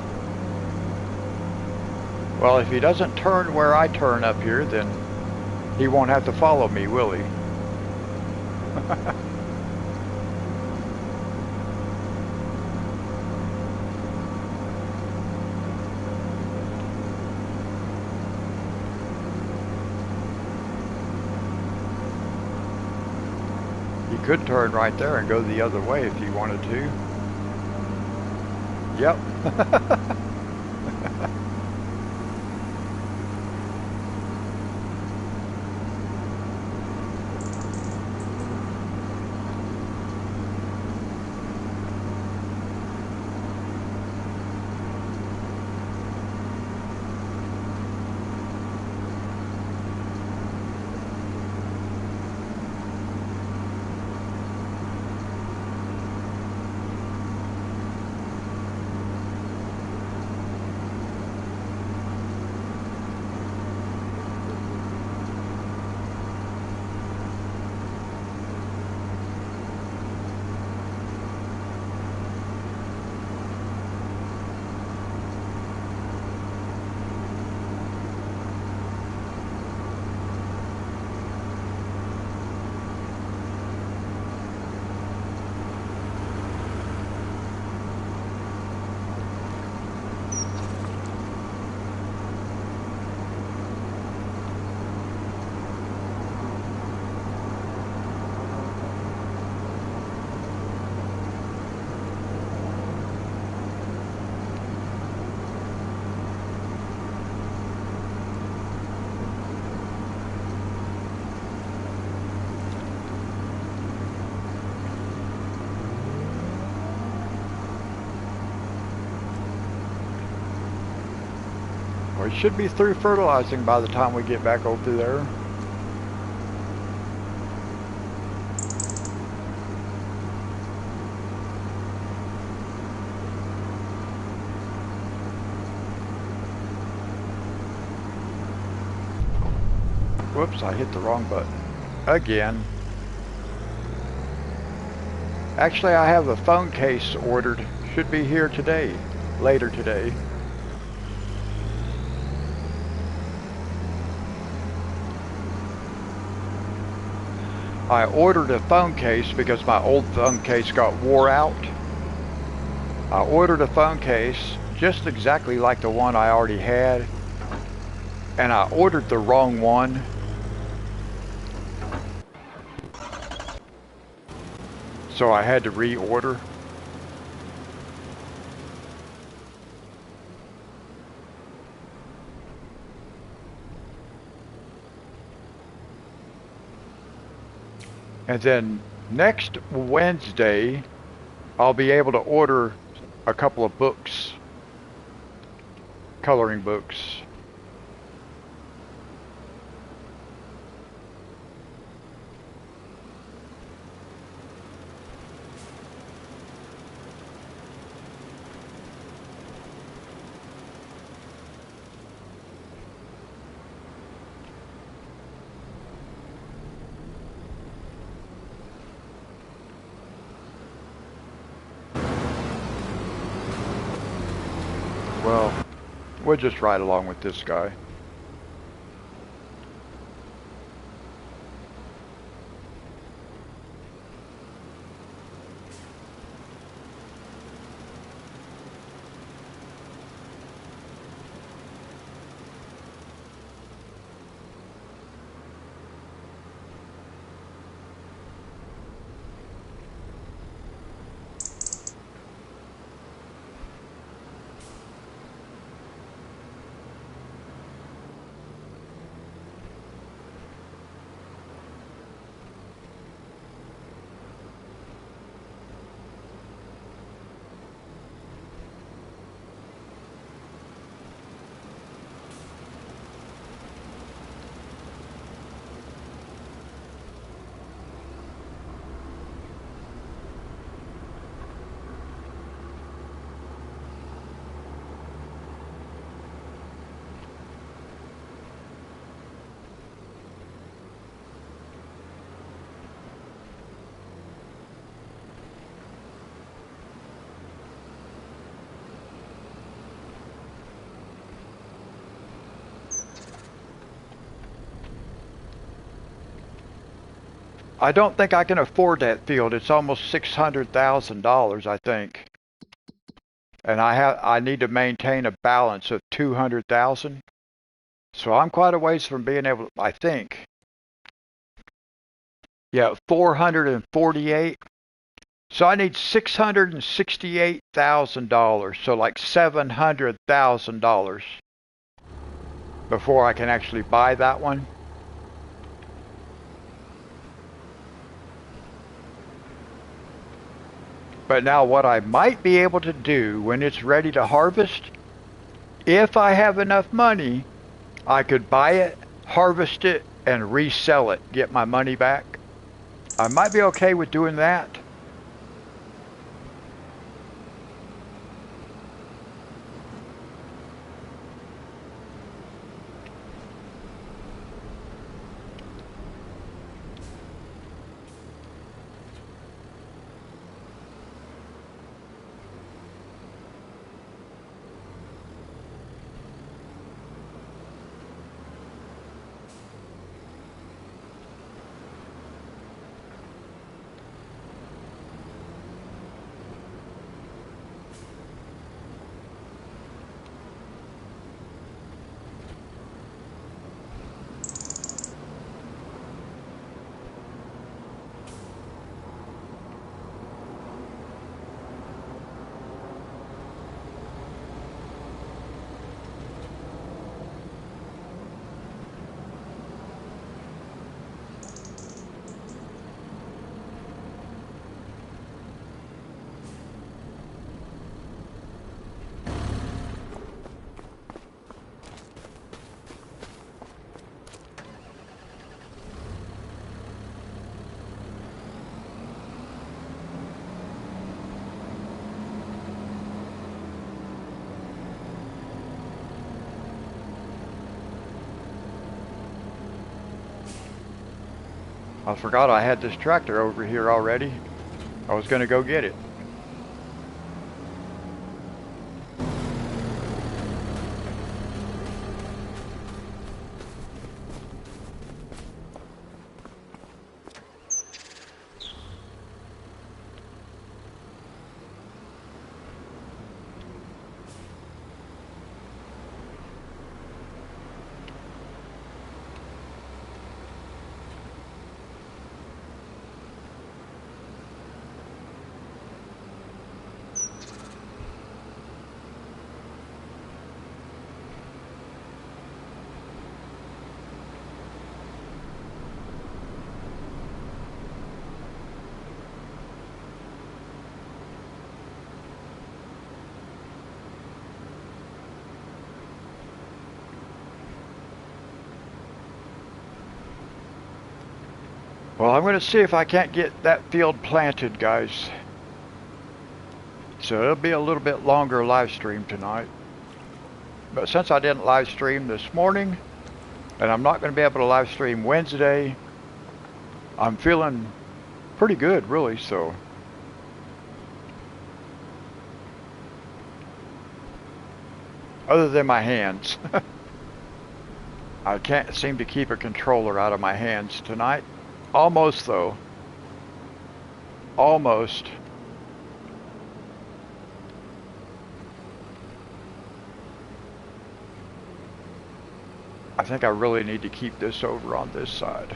Well, if he doesn't turn where I turn up here, then he won't have to follow me, will he? You could turn right there and go the other way if you wanted to. Yep. We should be through fertilizing by the time we get back over there. Whoops, I hit the wrong button. Again. Actually, I have a phone case ordered. Should be here today. Later today. I ordered a phone case because my old phone case got wore out. I ordered a phone case just exactly like the one I already had, and I ordered the wrong one. So I had to reorder. And then Next Wednesday, I'll be able to order a couple of books, coloring books. Well, we'll just ride along with this guy. I don't think I can afford that field. It's almost $600,000, I think. And I need to maintain a balance of 200,000. So I'm quite a ways from being able to, I think. Yeah, 448. So I need $668,000, so like $700,000 before I can actually buy that one. But now what I might be able to do when it's ready to harvest, if I have enough money, I could buy it, harvest it, and resell it, get my money back. I might be okay with doing that. I forgot I had this tractor over here already. I was going to go get it. Well, I'm going to see if I can't get that field planted, guys. So it'll be a little bit longer live stream tonight. But since I didn't live stream this morning, and I'm not going to be able to live stream Wednesday, I'm feeling pretty good, really, so. Other than my hands. I can't seem to keep a controller out of my hands tonight. Almost, though. Almost. I think I really need to keep this over on this side.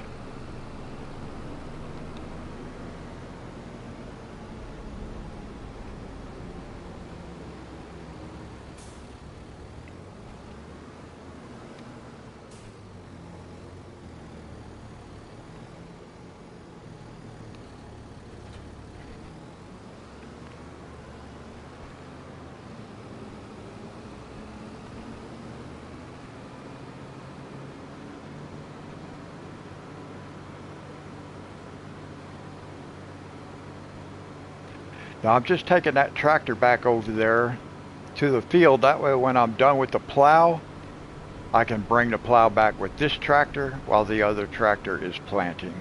Now I'm just taking that tractor back over there to the field. That way when I'm done with the plow, I can bring the plow back with this tractor while the other tractor is planting.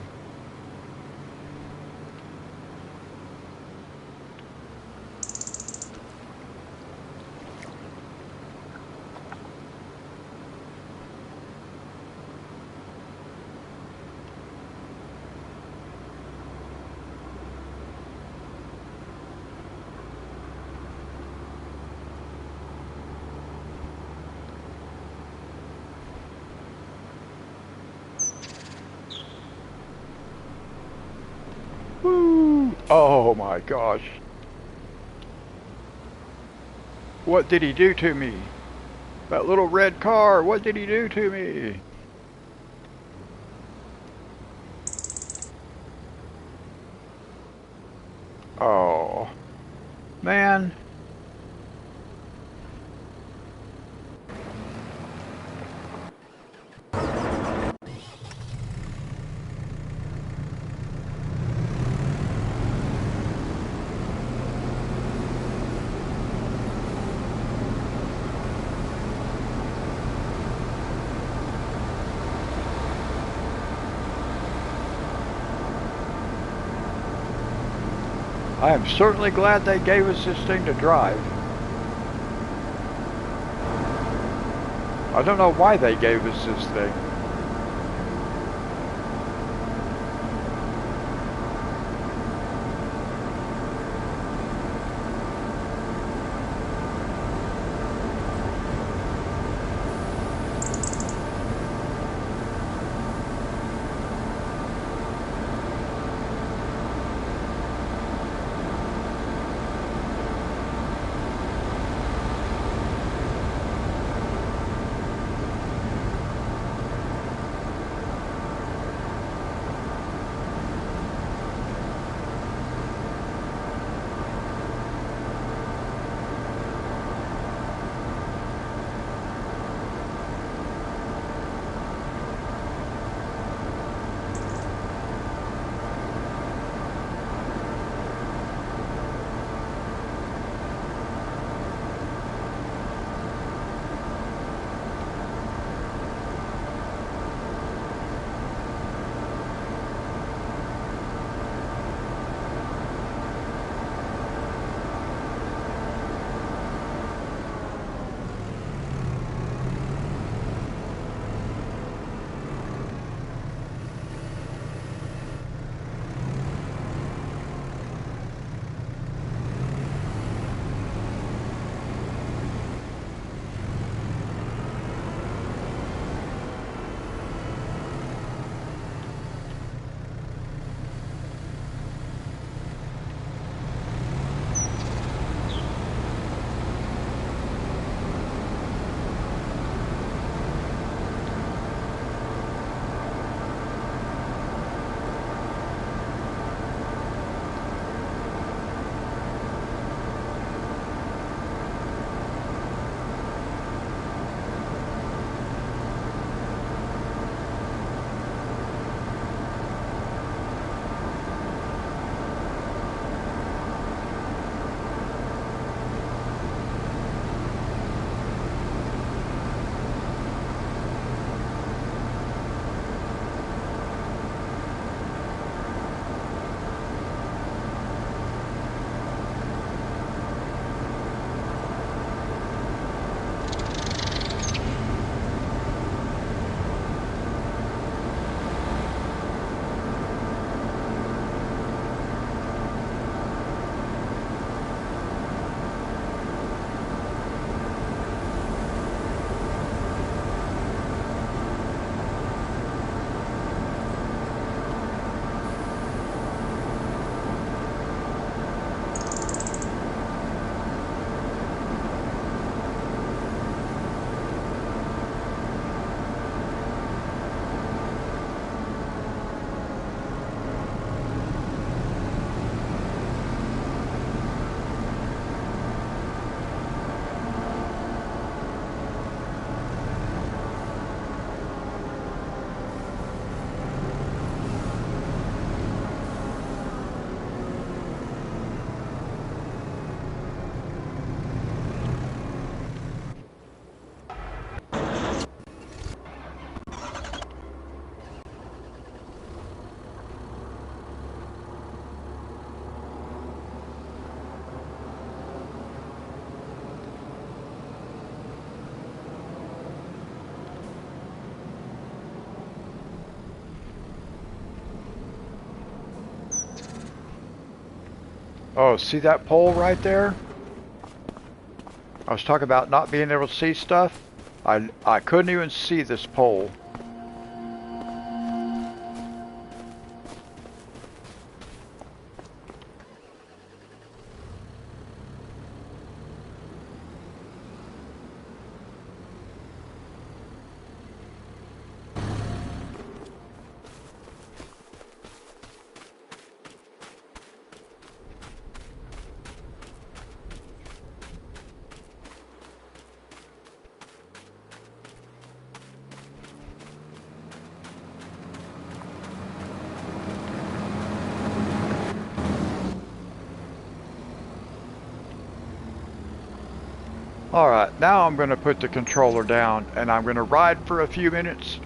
Woo! Oh my gosh. What did he do to me? That little red car, what did he do to me? Oh, man. I am certainly glad they gave us this thing to drive. I don't know why they gave us this thing. Oh, see that pole right there? I was talking about not being able to see stuff. I couldn't even see this pole. Alright, now I'm going to put the controller down and I'm going to ride for a few minutes.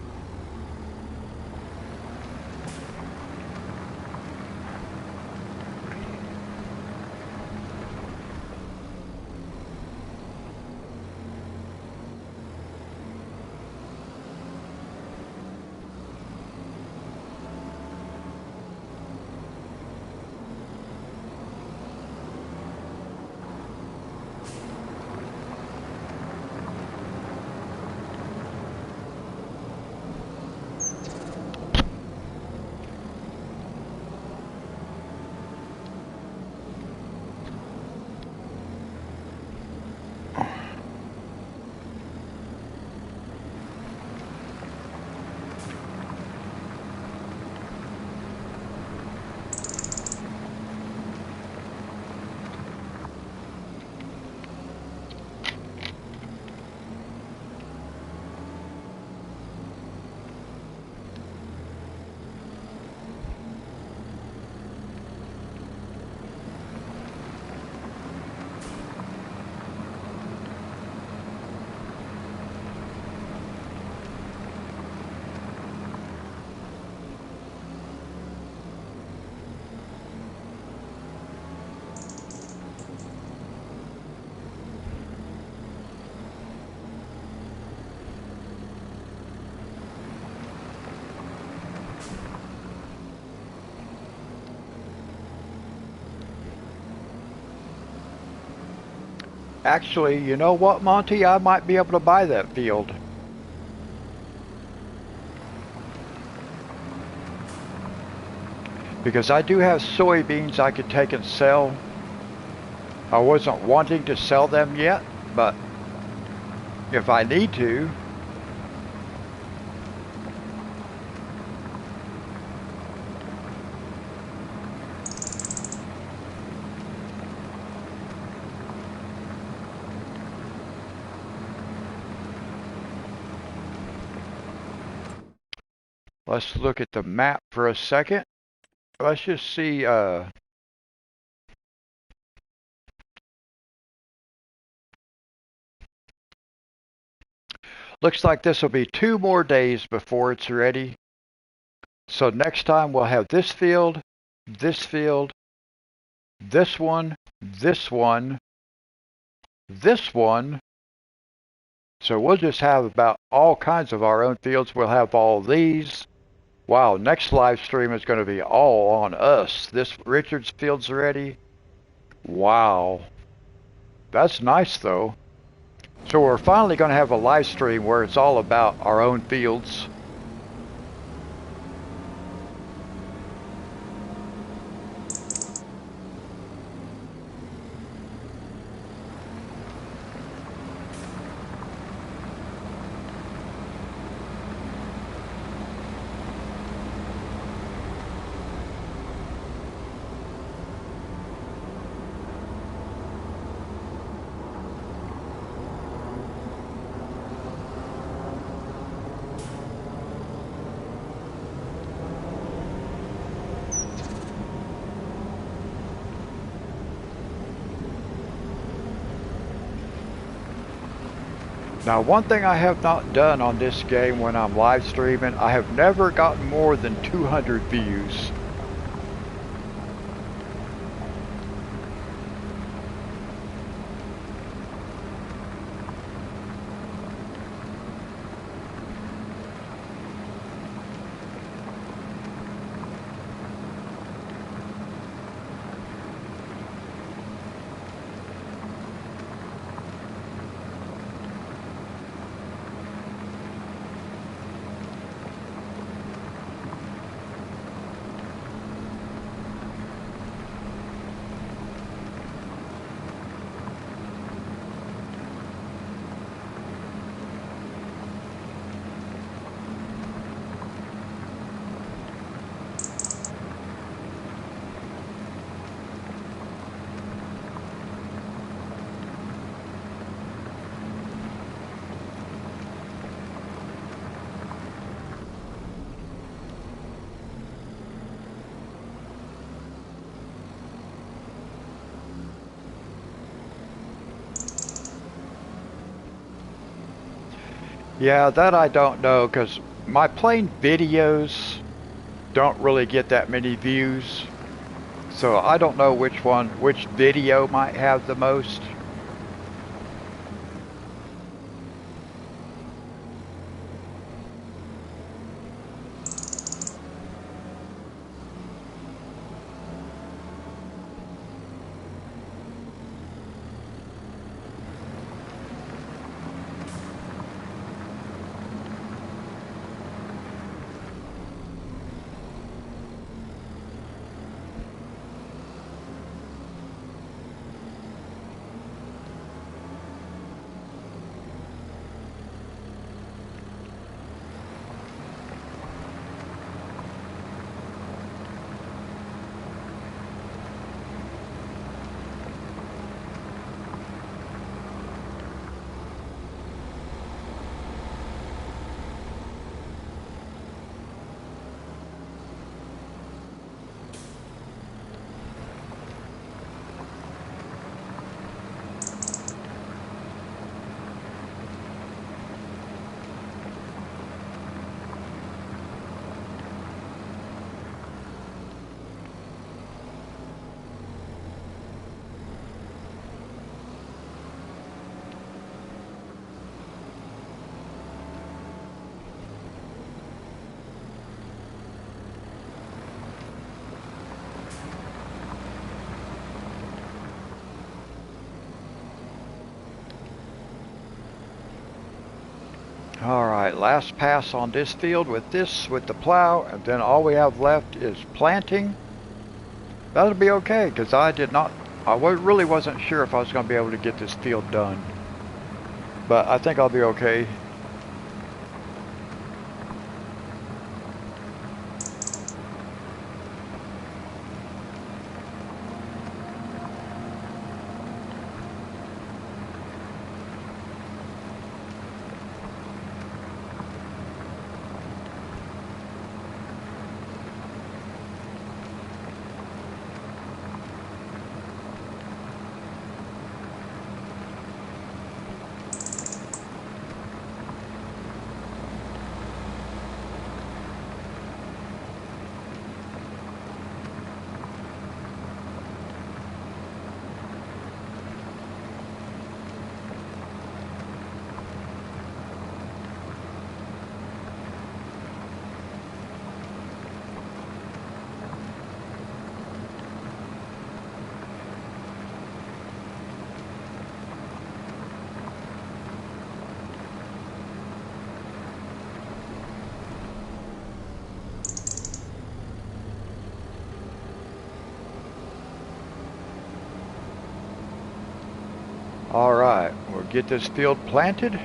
Actually, you know what, Monty? I might be able to buy that field. Because I do have soybeans I could take and sell. I wasn't wanting to sell them yet, but if I need to. Let's look at the map for a second. Let's just see, looks like this will be 2 more days before it's ready. So next time we'll have this field, this field, this one, this one, this one. So we'll just have about all kinds of our own fields. We'll have all these. Wow, next live stream is going to be all on us. This Richard's field's ready. Wow. That's nice though. So we're finally going to have a live stream where it's all about our own fields. Now, one thing I have not done on this game when I'm live streaming, I have never gotten more than 200 views. Yeah, that I don't know because my plane videos don't really get that many views. So I don't know which video might have the most. All right, last pass on this field with the plow, and then all we have left is planting. That'll be okay, because really wasn't sure if I was going to be able to get this field done. But I think I'll be okay. All right, we'll get this field planted.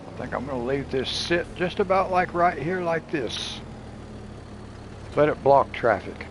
I think I'm going to leave this sit just about like right here like this. Let it block traffic.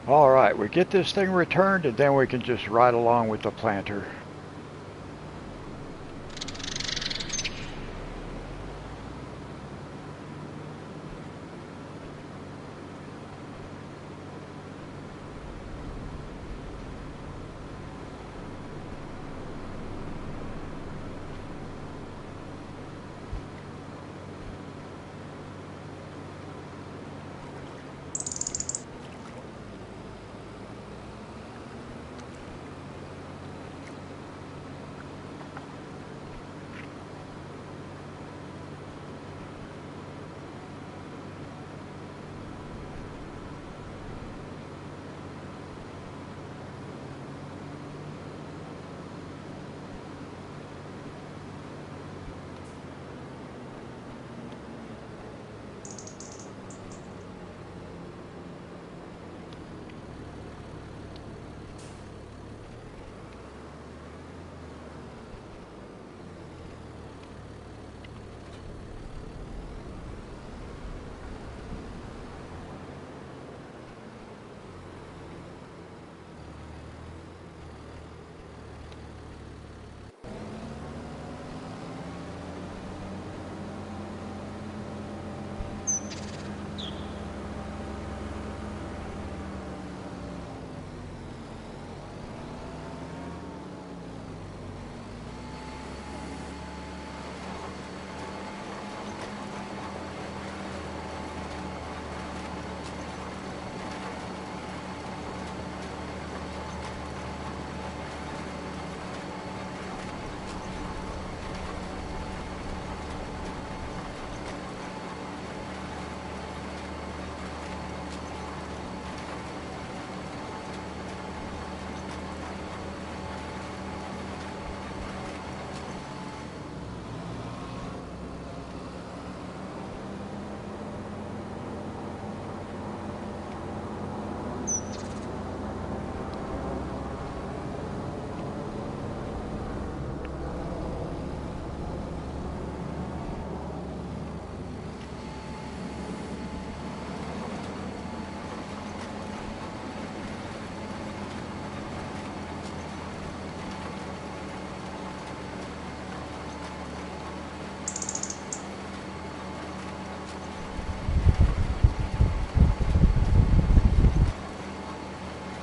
All right, we get this thing returned and then we can just ride along with the planter.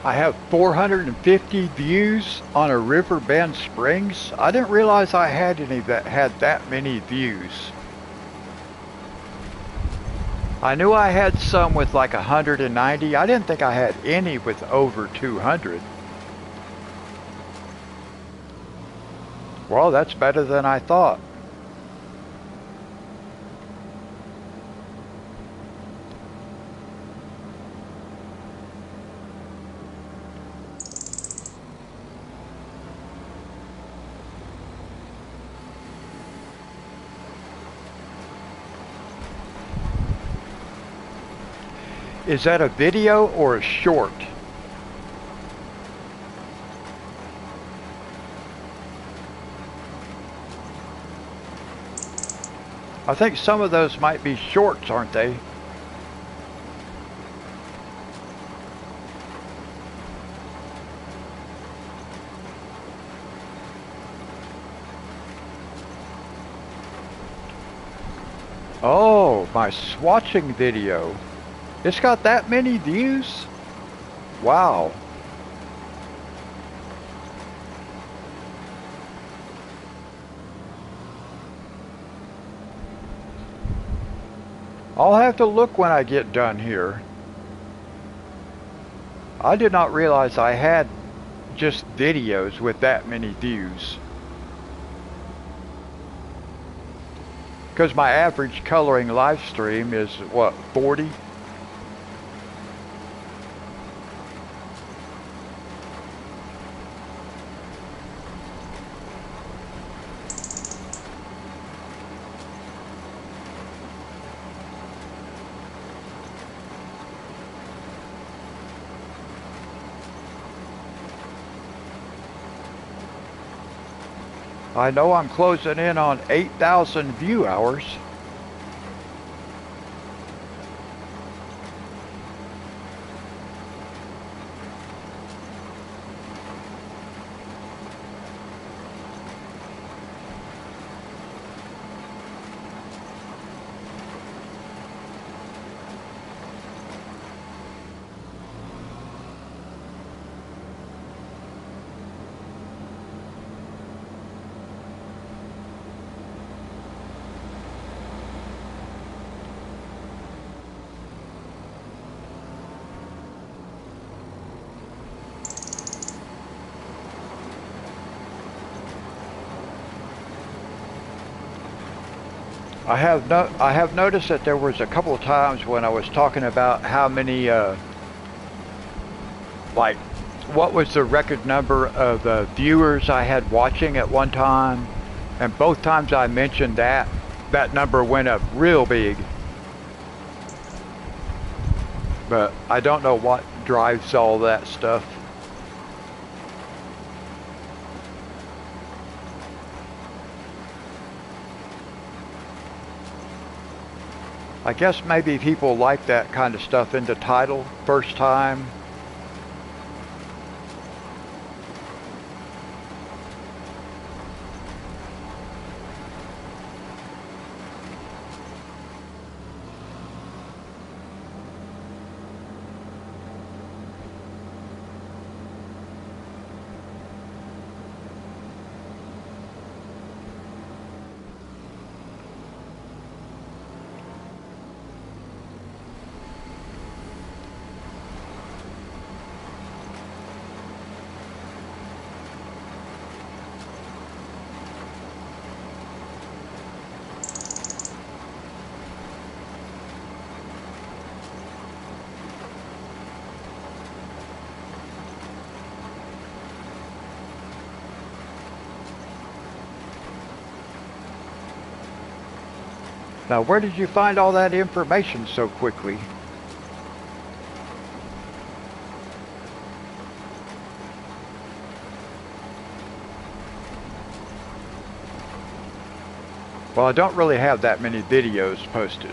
I have 450 views on a River Bend Springs. I didn't realize I had any that had that many views. I knew I had some with like 190. I didn't think I had any with over 200. Well, that's better than I thought. Is that a video or a short? I think some of those might be shorts, aren't they? Oh, my swatching video. It's got that many views? Wow. I'll have to look when I get done here. I did not realize I had just videos with that many views. Because my average coloring live stream is, what, 40? I know I'm closing in on 8,000 view hours. I have noticed that there was a couple of times when I was talking about how many like what was the record number of viewers I had watching at one time, and both times I mentioned that number went up real big. But I don't know what drives all that stuff. I guess maybe people like that kind of stuff in the title first time. Now, where did you find all that information so quickly? Well, I don't really have that many videos posted.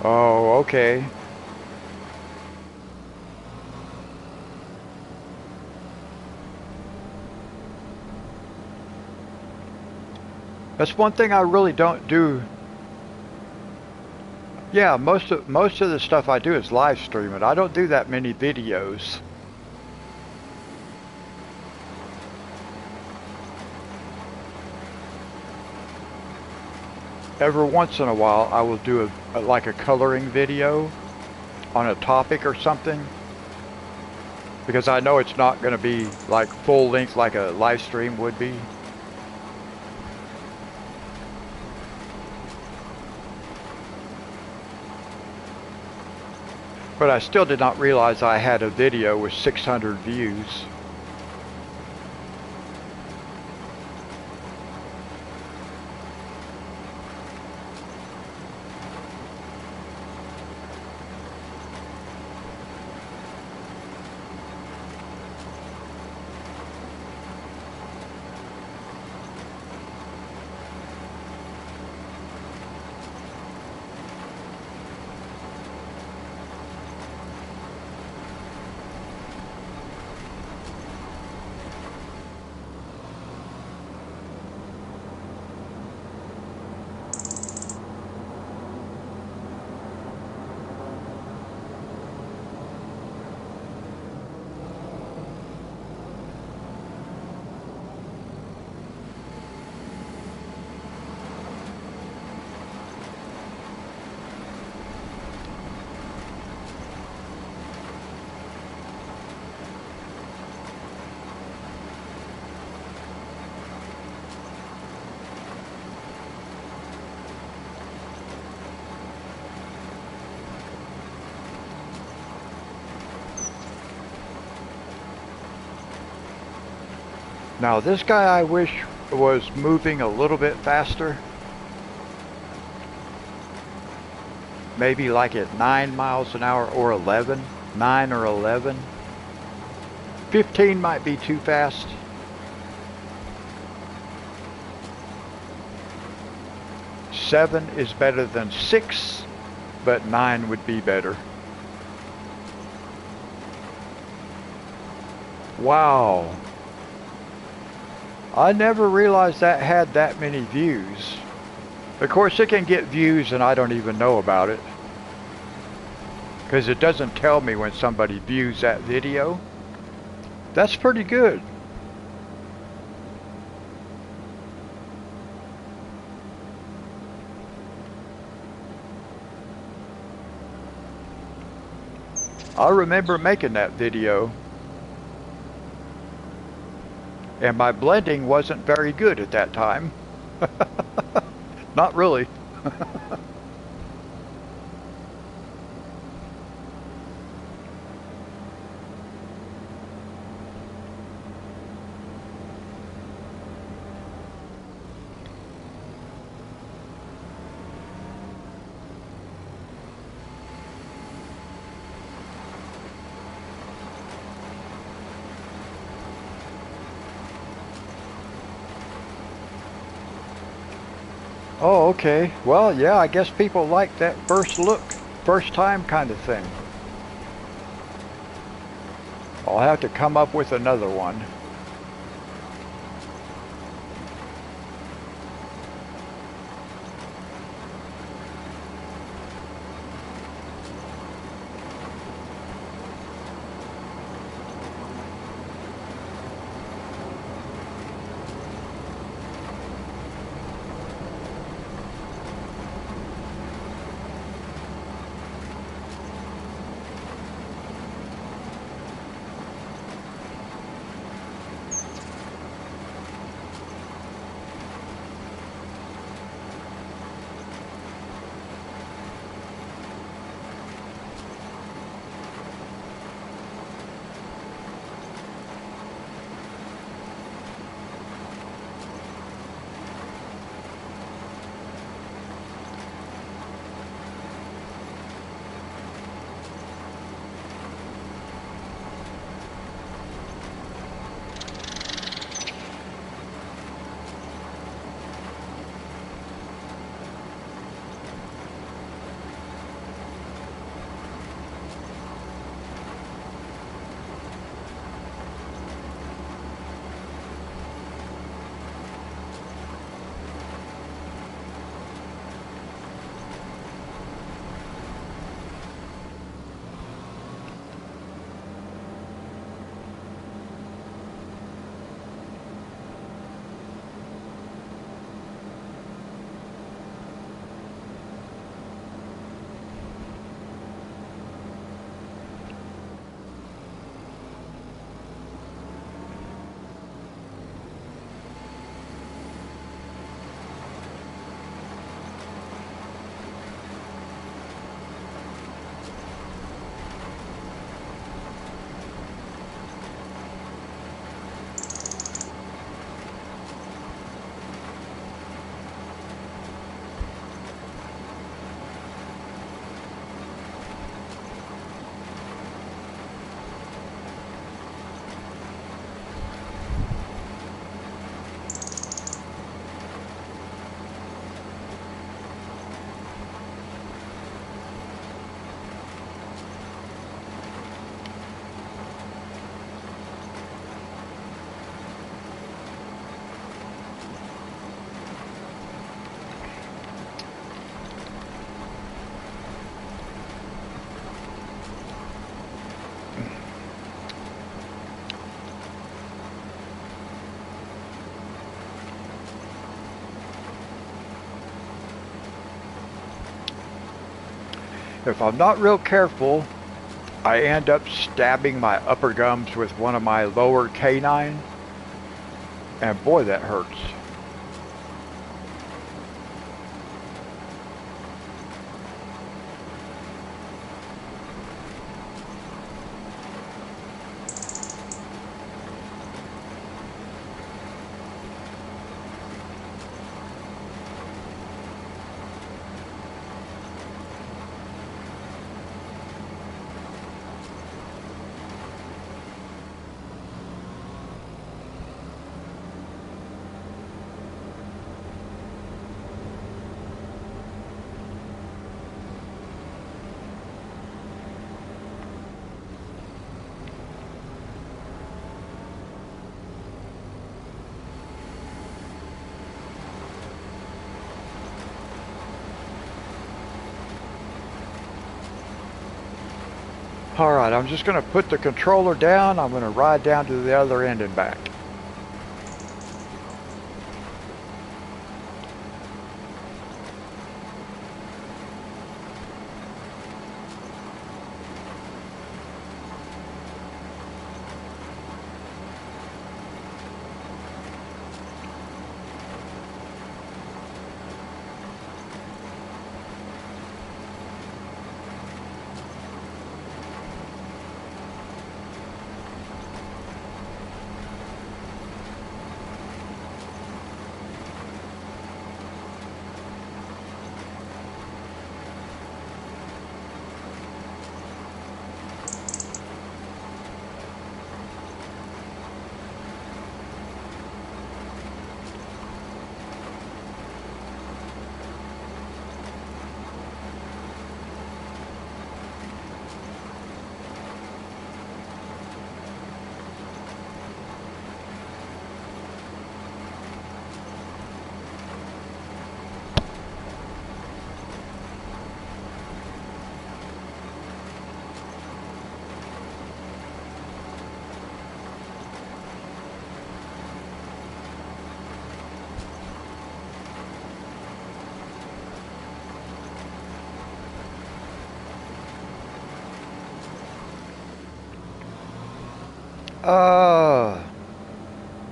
Oh, okay. That's one thing I really don't do. Yeah, most of the stuff I do is live stream it. I don't do that many videos. Every once in a while, I will do like a coloring video on a topic or something, because I know it's not going to be like full length like a live stream would be. But I still did not realize I had a video with 600 views. Now this guy I wish was moving a little bit faster. Maybe like at 9 miles an hour or 11. 9 or 11. 15 might be too fast. Seven is better than 6, but 9 would be better. Wow. I never realized that had that many views. Of course it can get views and I don't even know about it, because it doesn't tell me when somebody views that video. That's pretty good. I remember making that video. And my blending wasn't very good at that time. Not really. Oh, okay. Well, yeah, I guess people like that first look, first time kind of thing. I'll have to come up with another one. If I'm not real careful, I end up stabbing my upper gums with one of my lower canine, and boy, that hurts. Alright, I'm just going to put the controller down. I'm going to ride down to the other end and back.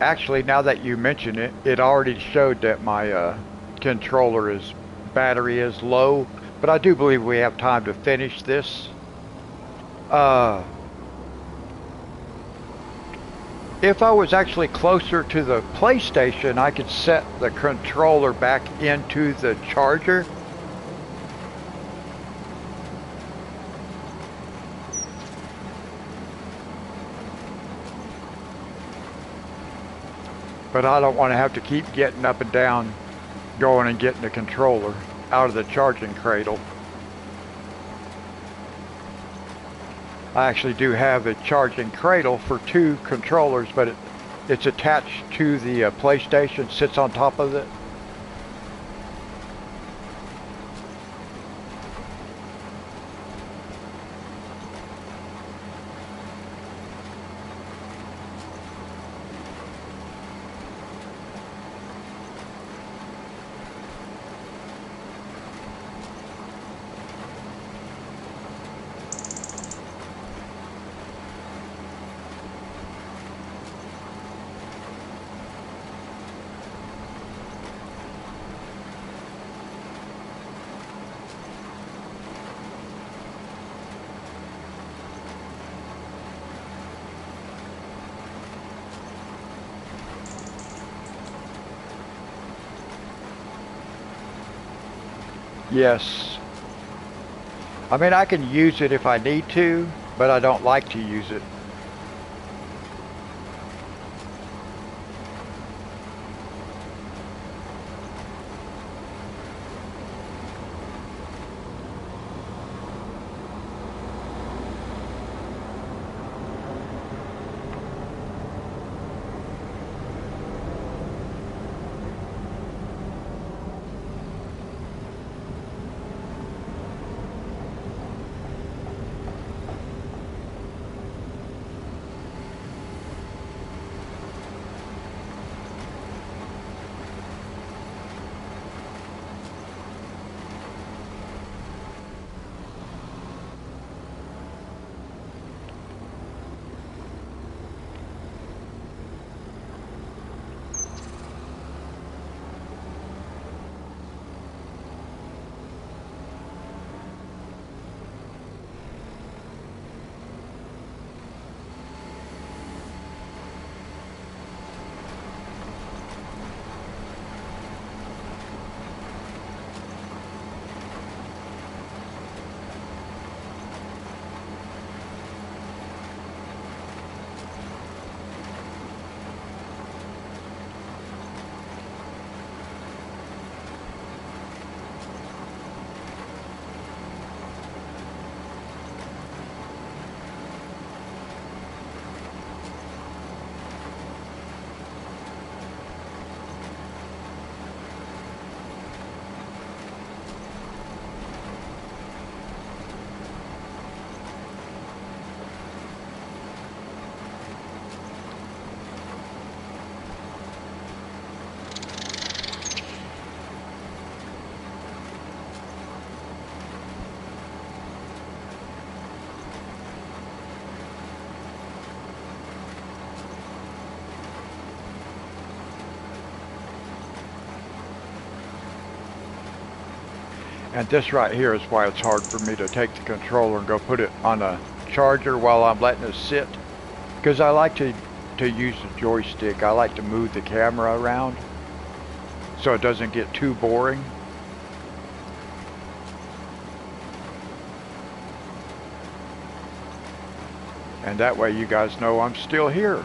Actually, now that you mention it, it already showed that my controller battery is low, but I do believe we have time to finish this. If I was actually closer to the PlayStation, I could set the controller back into the charger. But I don't want to have to keep getting up and down, going and getting the controller out of the charging cradle. I actually do have a charging cradle for 2 controllers, but it's attached to the PlayStation, sits on top of it. Yes. I mean, I can use it if I need to, but I don't like to use it. And this right here is why it's hard for me to take the controller and go put it on a charger while I'm letting it sit. Because I like to use the joystick. I like to move the camera around so it doesn't get too boring. And that way you guys know I'm still here.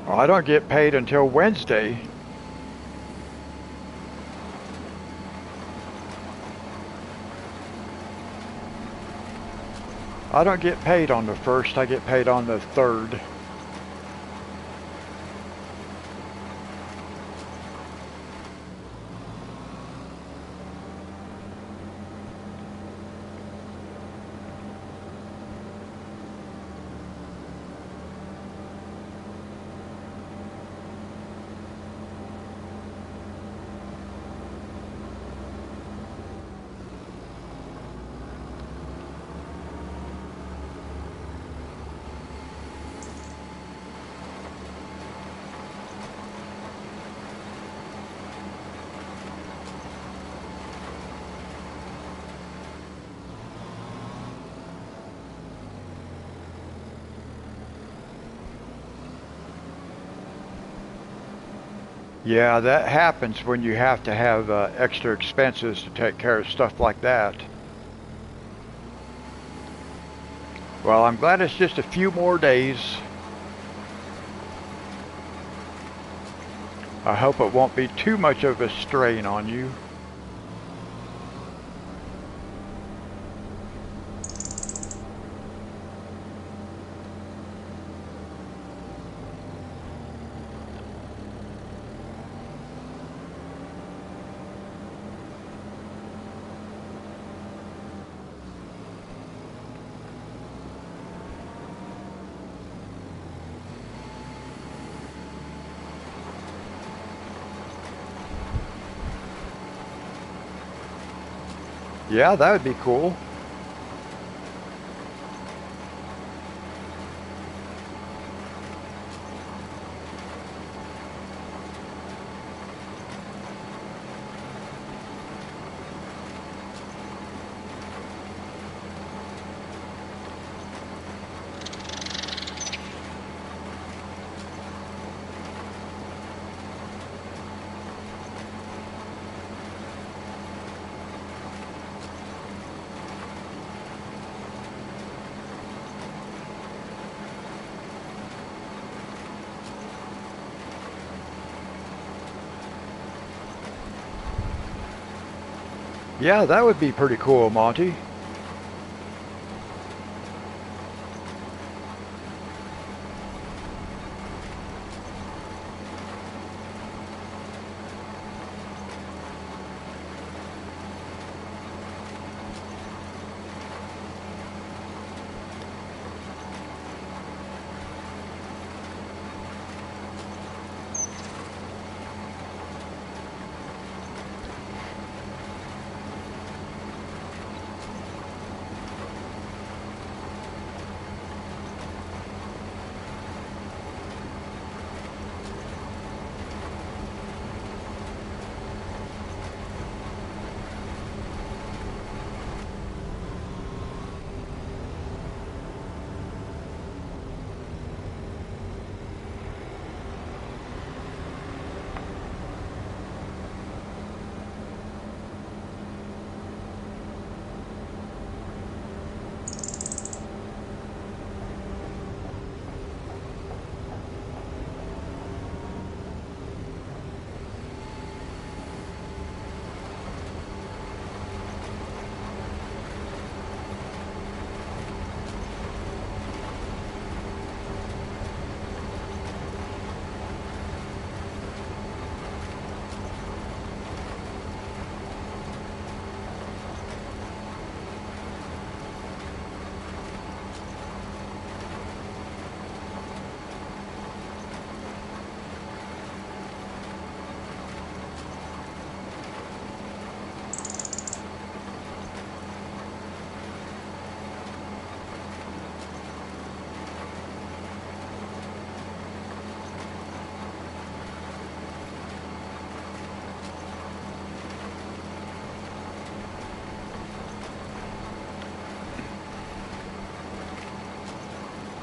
Well, I don't get paid until Wednesday. I don't get paid on the 1st, I get paid on the 3rd. Yeah, that happens when you have to have extra expenses to take care of stuff like that. Well, I'm glad it's just a few more days. I hope it won't be too much of a strain on you. Yeah, that would be cool. Yeah, that would be pretty cool, Monty.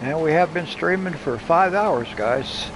And we have been streaming for 5 hours, guys.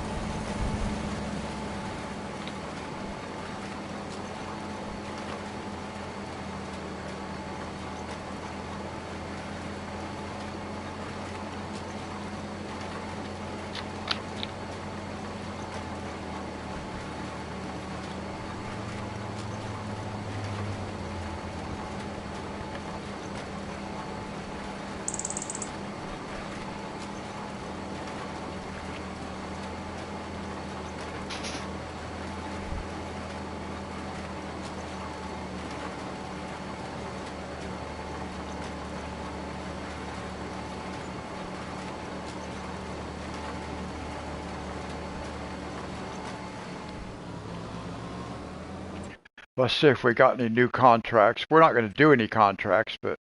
Let's see if we got any new contracts. We're not going to do any contracts, but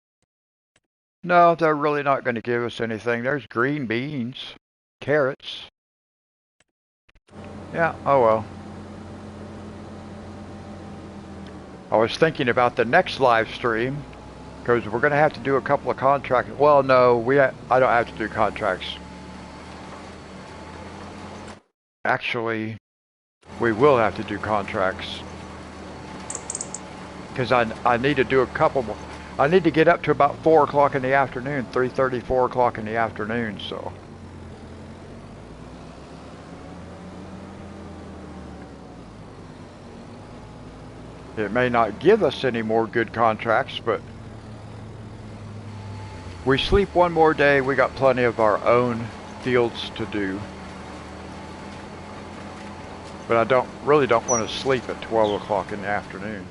no, they're really not going to give us anything. There's green beans, carrots. Yeah, oh well. I was thinking about the next live stream because we're going to have to do a couple of contracts. Well, no, I don't have to do contracts. Actually, we will have to do contracts. Because I need to do a couple more. I need to get up to about 4 o'clock in the afternoon, 3:30, 4 o'clock in the afternoon, so. It may not give us any more good contracts, but we sleep one more day, we got plenty of our own fields to do. But I really don't want to sleep at 12 o'clock in the afternoon.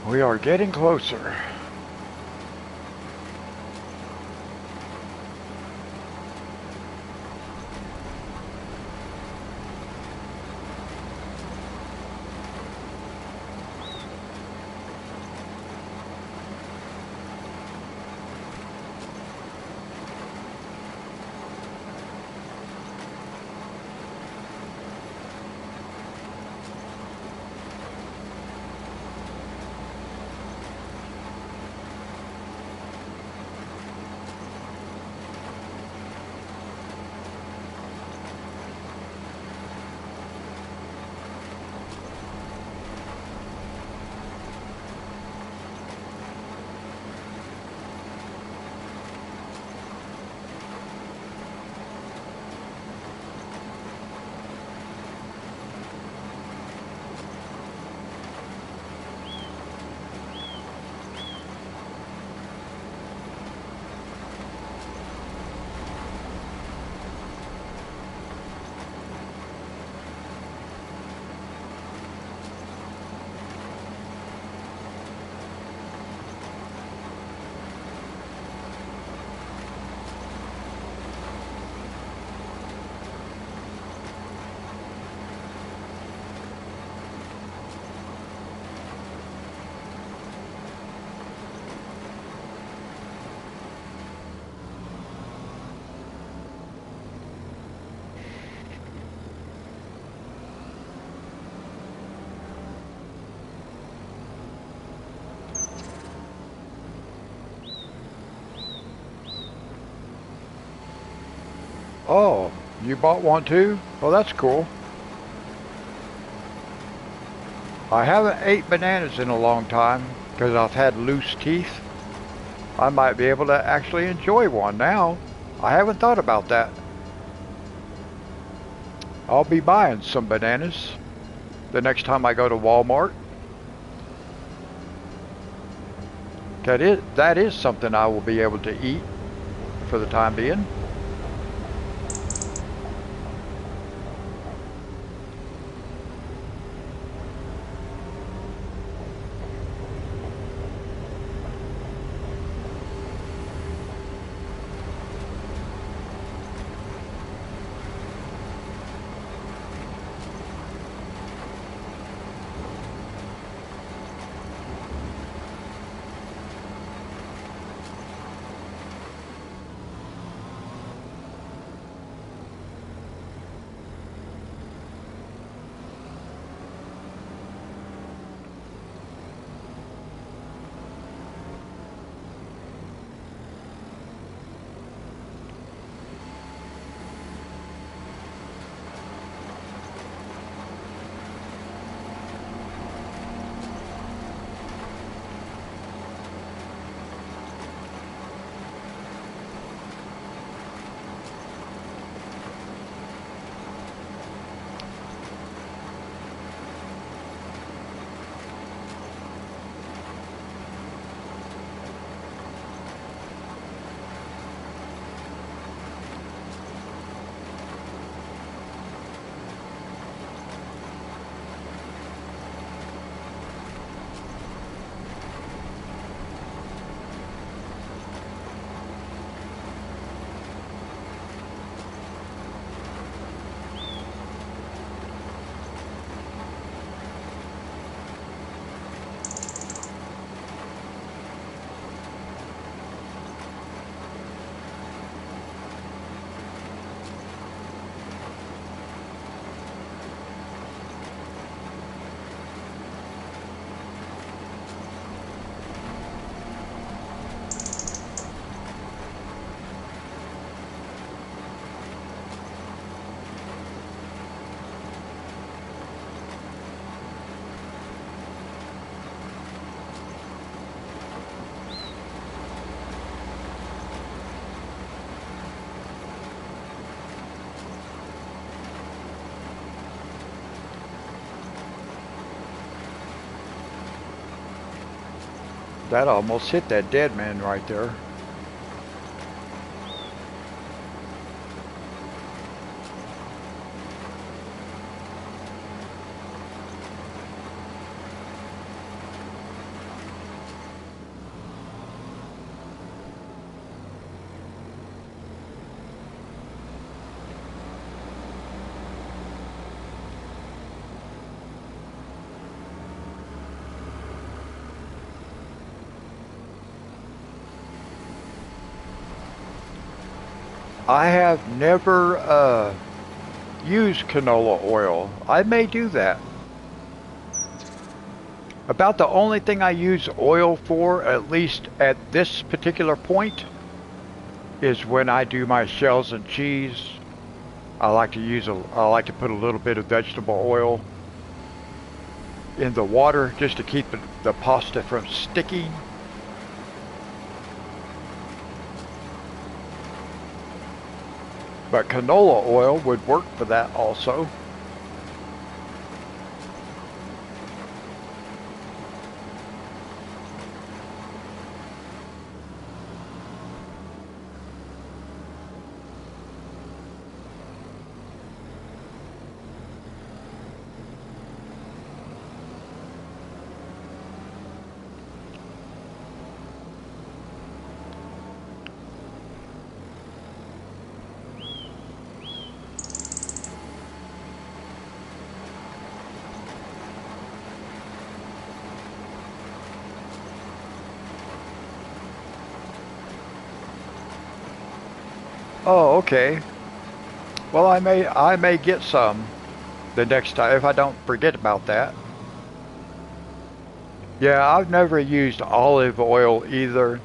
We are getting closer. Oh, you bought one too? Well, that's cool. I haven't ate bananas in a long time because I've had loose teeth. I might be able to actually enjoy one now. I haven't thought about that. I'll be buying some bananas the next time I go to Walmart. That is something I will be able to eat for the time being. That almost hit that dead man right there. I have never used canola oil. I may do that. About the only thing I use oil for, at least at this particular point, is when I do my shells and cheese. I like to put a little bit of vegetable oil in the water just to keep the pasta from sticking. But canola oil would work for that also. Oh, okay. Well, I may get some the next time if I don't forget about that. Yeah, I've never used olive oil either.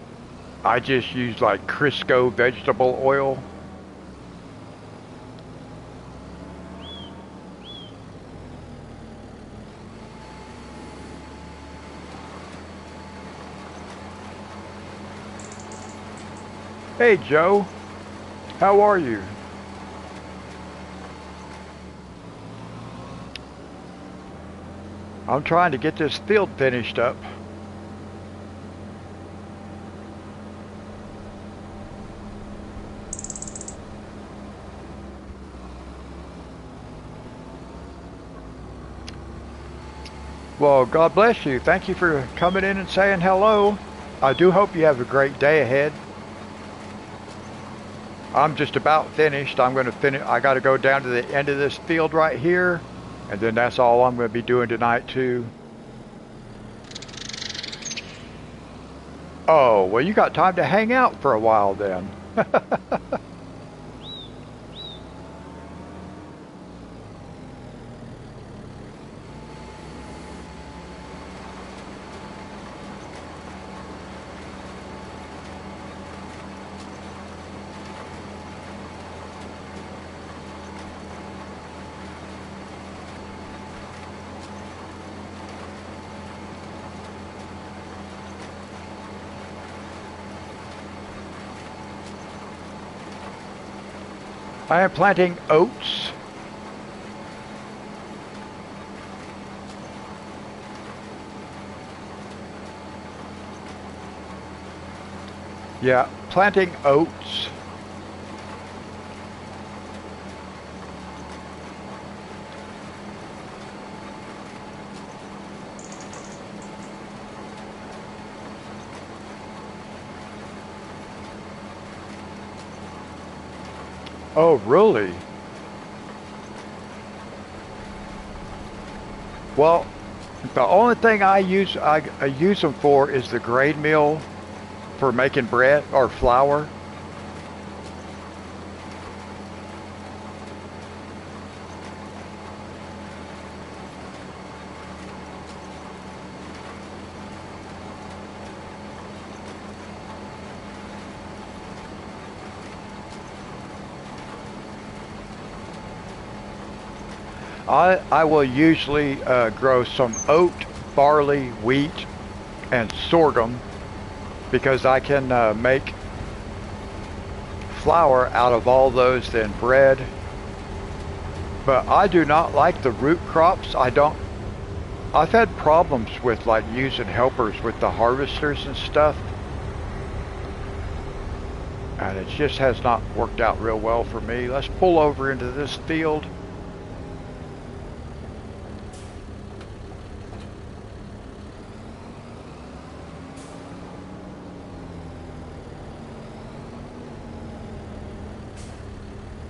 I just use like Crisco vegetable oil. Hey Joe, how are you? I'm trying to get this field finished up. Well, God bless you. Thank you for coming in and saying hello. I do hope you have a great day ahead. I'm just about finished. I'm going to finish. I got to go down to the end of this field right here, and then that's all I'm going to be doing tonight too. Oh, well, you got time to hang out for a while then. I am planting oats. Yeah, planting oats. Oh, really? Well, the only thing I use them for is the grain mill for making bread or flour. I will usually grow some oat, barley, wheat, and sorghum because I can make flour out of all those, then bread. But I do not like the root crops. I've had problems with like using helpers with the harvesters and stuff. And it just has not worked out real well for me. Let's pull over into this field.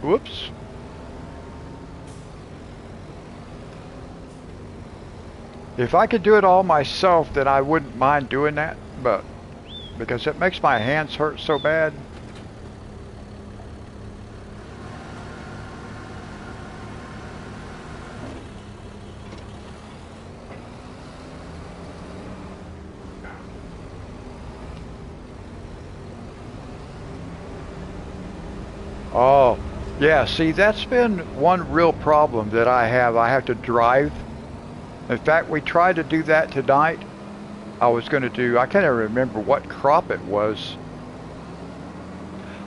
Whoops. If I could do it all myself, then I wouldn't mind doing that, but because it makes my hands hurt so bad. Oh, yeah, see, that's been one real problem that I have. I have to drive. In fact, we tried to do that tonight. I can't even remember what crop it was.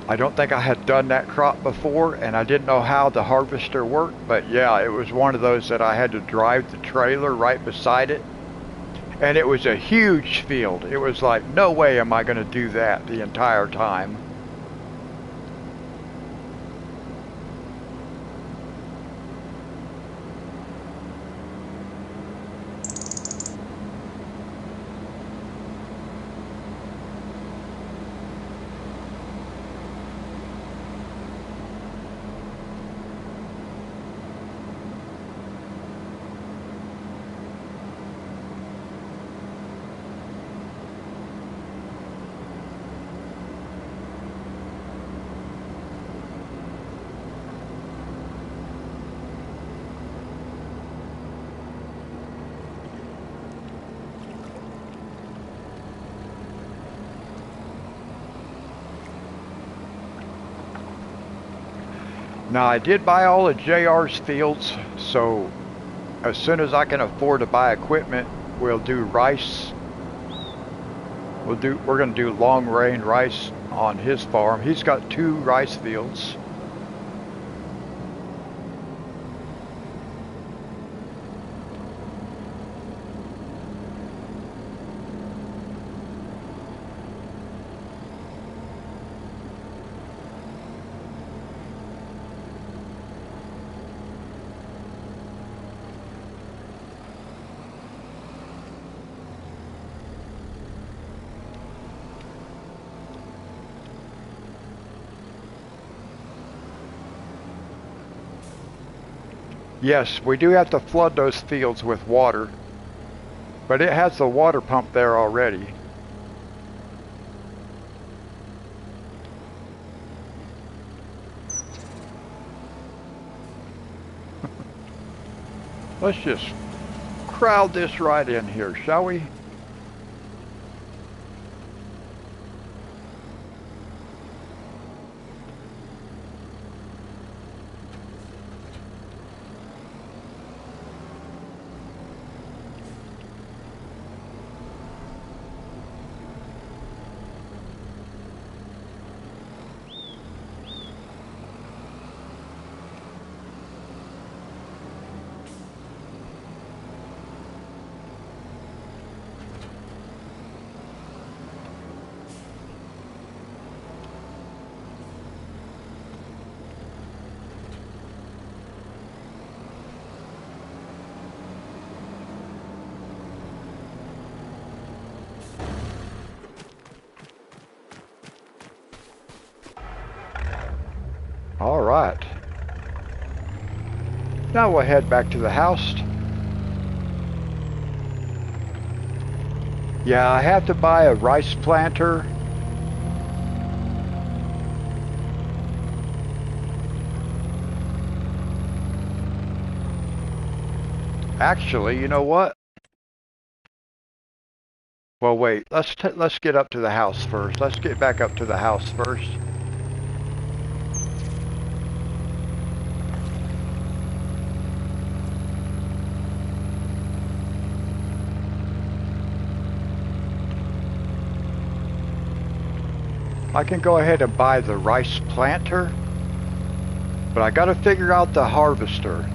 I don't think I had done that crop before, and I didn't know how the harvester worked, but yeah, it was one of those that I had to drive the trailer right beside it. And it was a huge field. It was like, no way am I going to do that the entire time. Now, I did buy all of JR's fields, so as soon as I can afford to buy equipment, we'll do rice. We're going to do long grain rice on his farm. He's got 2 rice fields. Yes, we do have to flood those fields with water, but it has the water pump there already. Let's just crowd this right in here, shall we? All right. Now we'll head back to the house. Yeah, I have to buy a rice planter. Actually, you know what? Well, wait. Let's get up to the house first. Let's get back up to the house first. I can go ahead and buy the rice planter, but I gotta figure out the harvester.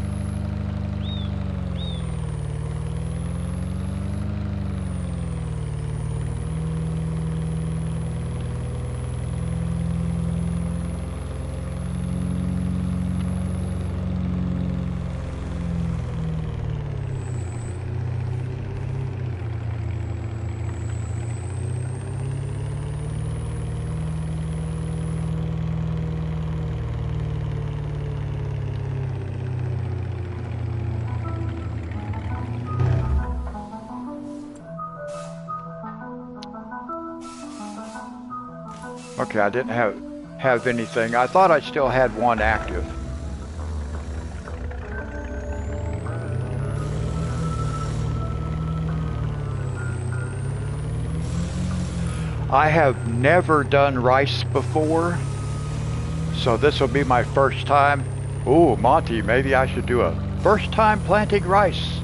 Okay, I didn't have anything. I thought I still had one active. I have never done rice before, so this will be my first time. Ooh, Monty, maybe I should do a first time planting rice.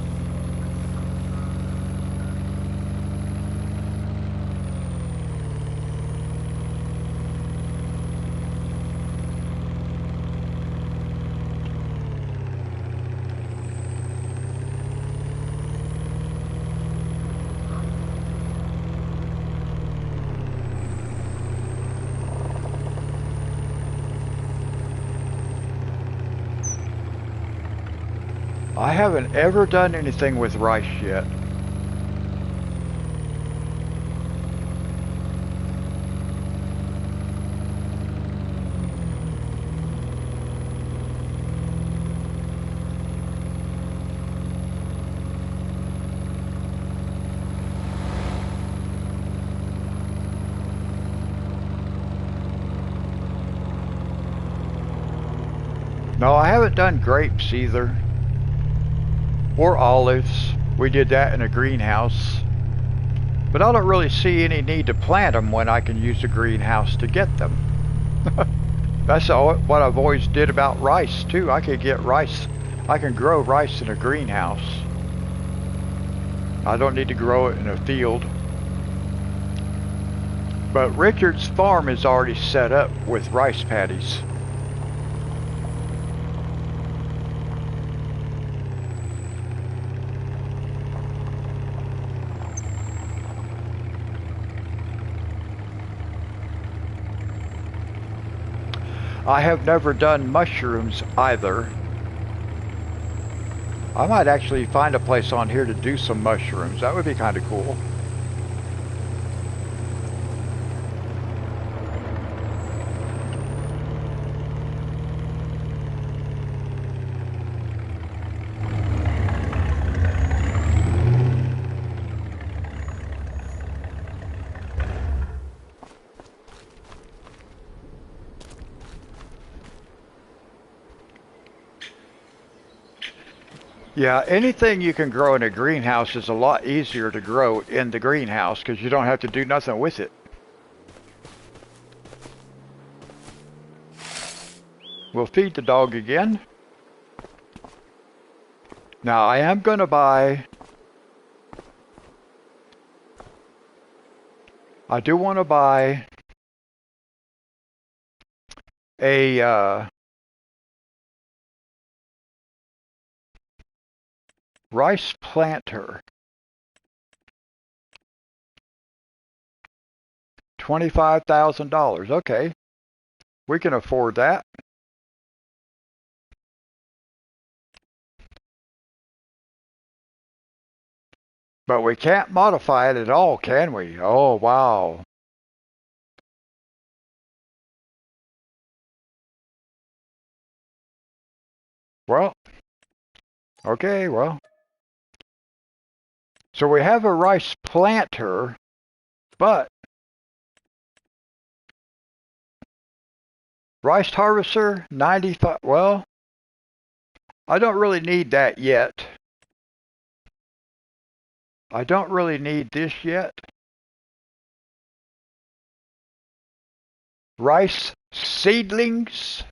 I haven't ever done anything with rice yet. No, I haven't done grapes either. Or olives. We did that in a greenhouse. But I don't really see any need to plant them when I can use a greenhouse to get them. That's what I've always did about rice too. I can get rice. I can grow rice in a greenhouse. I don't need to grow it in a field. But Richard's farm is already set up with rice paddies. I have never done mushrooms either. I might actually find a place on here to do some mushrooms. That would be kind of cool. Yeah, anything you can grow in a greenhouse is a lot easier to grow in the greenhouse because you don't have to do nothing with it. We'll feed the dog again. Now I am going to buy... I do want to buy a rice planter. $25,000. Okay. We can afford that. But we can't modify it at all, can we? Oh, wow. Well, okay, well. So we have a rice planter, but rice harvester, 95, well, I don't really need that yet. I don't really need this yet. Rice seedlings?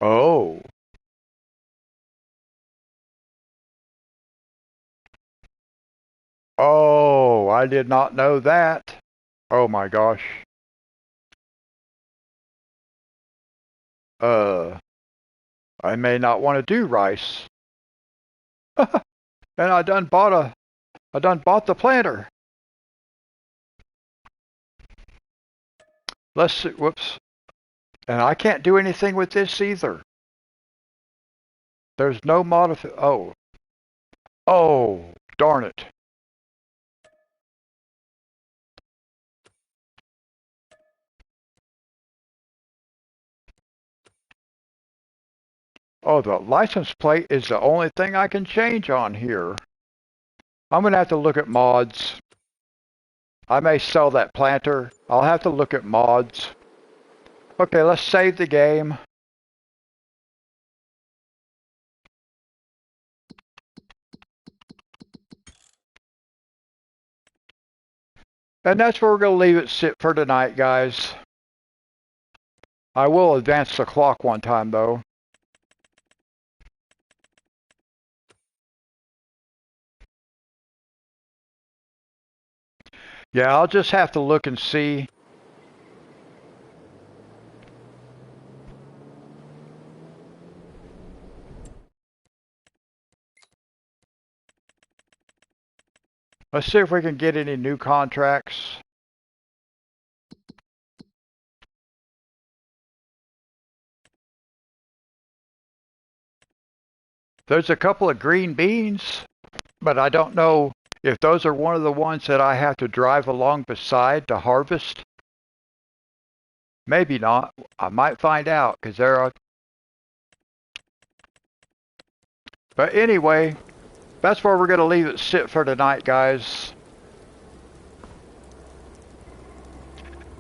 Oh. Oh, I did not know that. Oh my gosh. I may not want to do rice. And I done bought the planter. Let's see, whoops. And I can't do anything with this either. There's no oh. Oh, darn it. Oh, the license plate is the only thing I can change on here. I'm going to have to look at mods. I may sell that planter. I'll have to look at mods. Okay, let's save the game. And that's where we're going to leave it sit for tonight, guys. I will advance the clock one time, though. Yeah, I'll just have to look and see. Let's see if we can get any new contracts. There's a couple of green beans, but I don't know if those are one of the ones that I have to drive along beside to harvest. Maybe not. I might find out because there are. But anyway, that's where we're going to leave it sit for tonight, guys.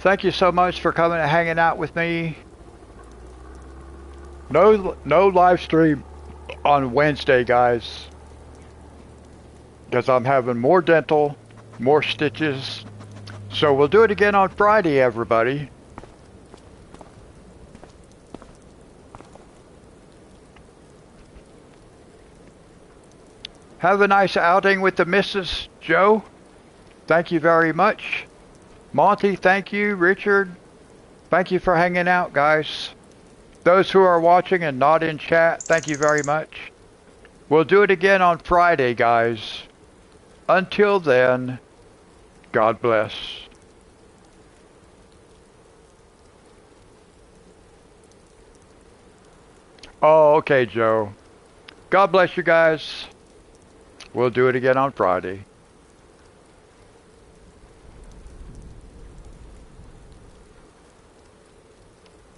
Thank you so much for coming and hanging out with me. No live stream on Wednesday, guys, because I'm having more dental, more stitches. So we'll do it again on Friday, everybody. Have a nice outing with the Mrs. Joe. Thank you very much. Monty, thank you. Richard, thank you for hanging out, guys. Those who are watching and not in chat, thank you very much. We'll do it again on Friday, guys. Until then, God bless. Oh, okay, Joe. God bless you guys. We'll do it again on Friday.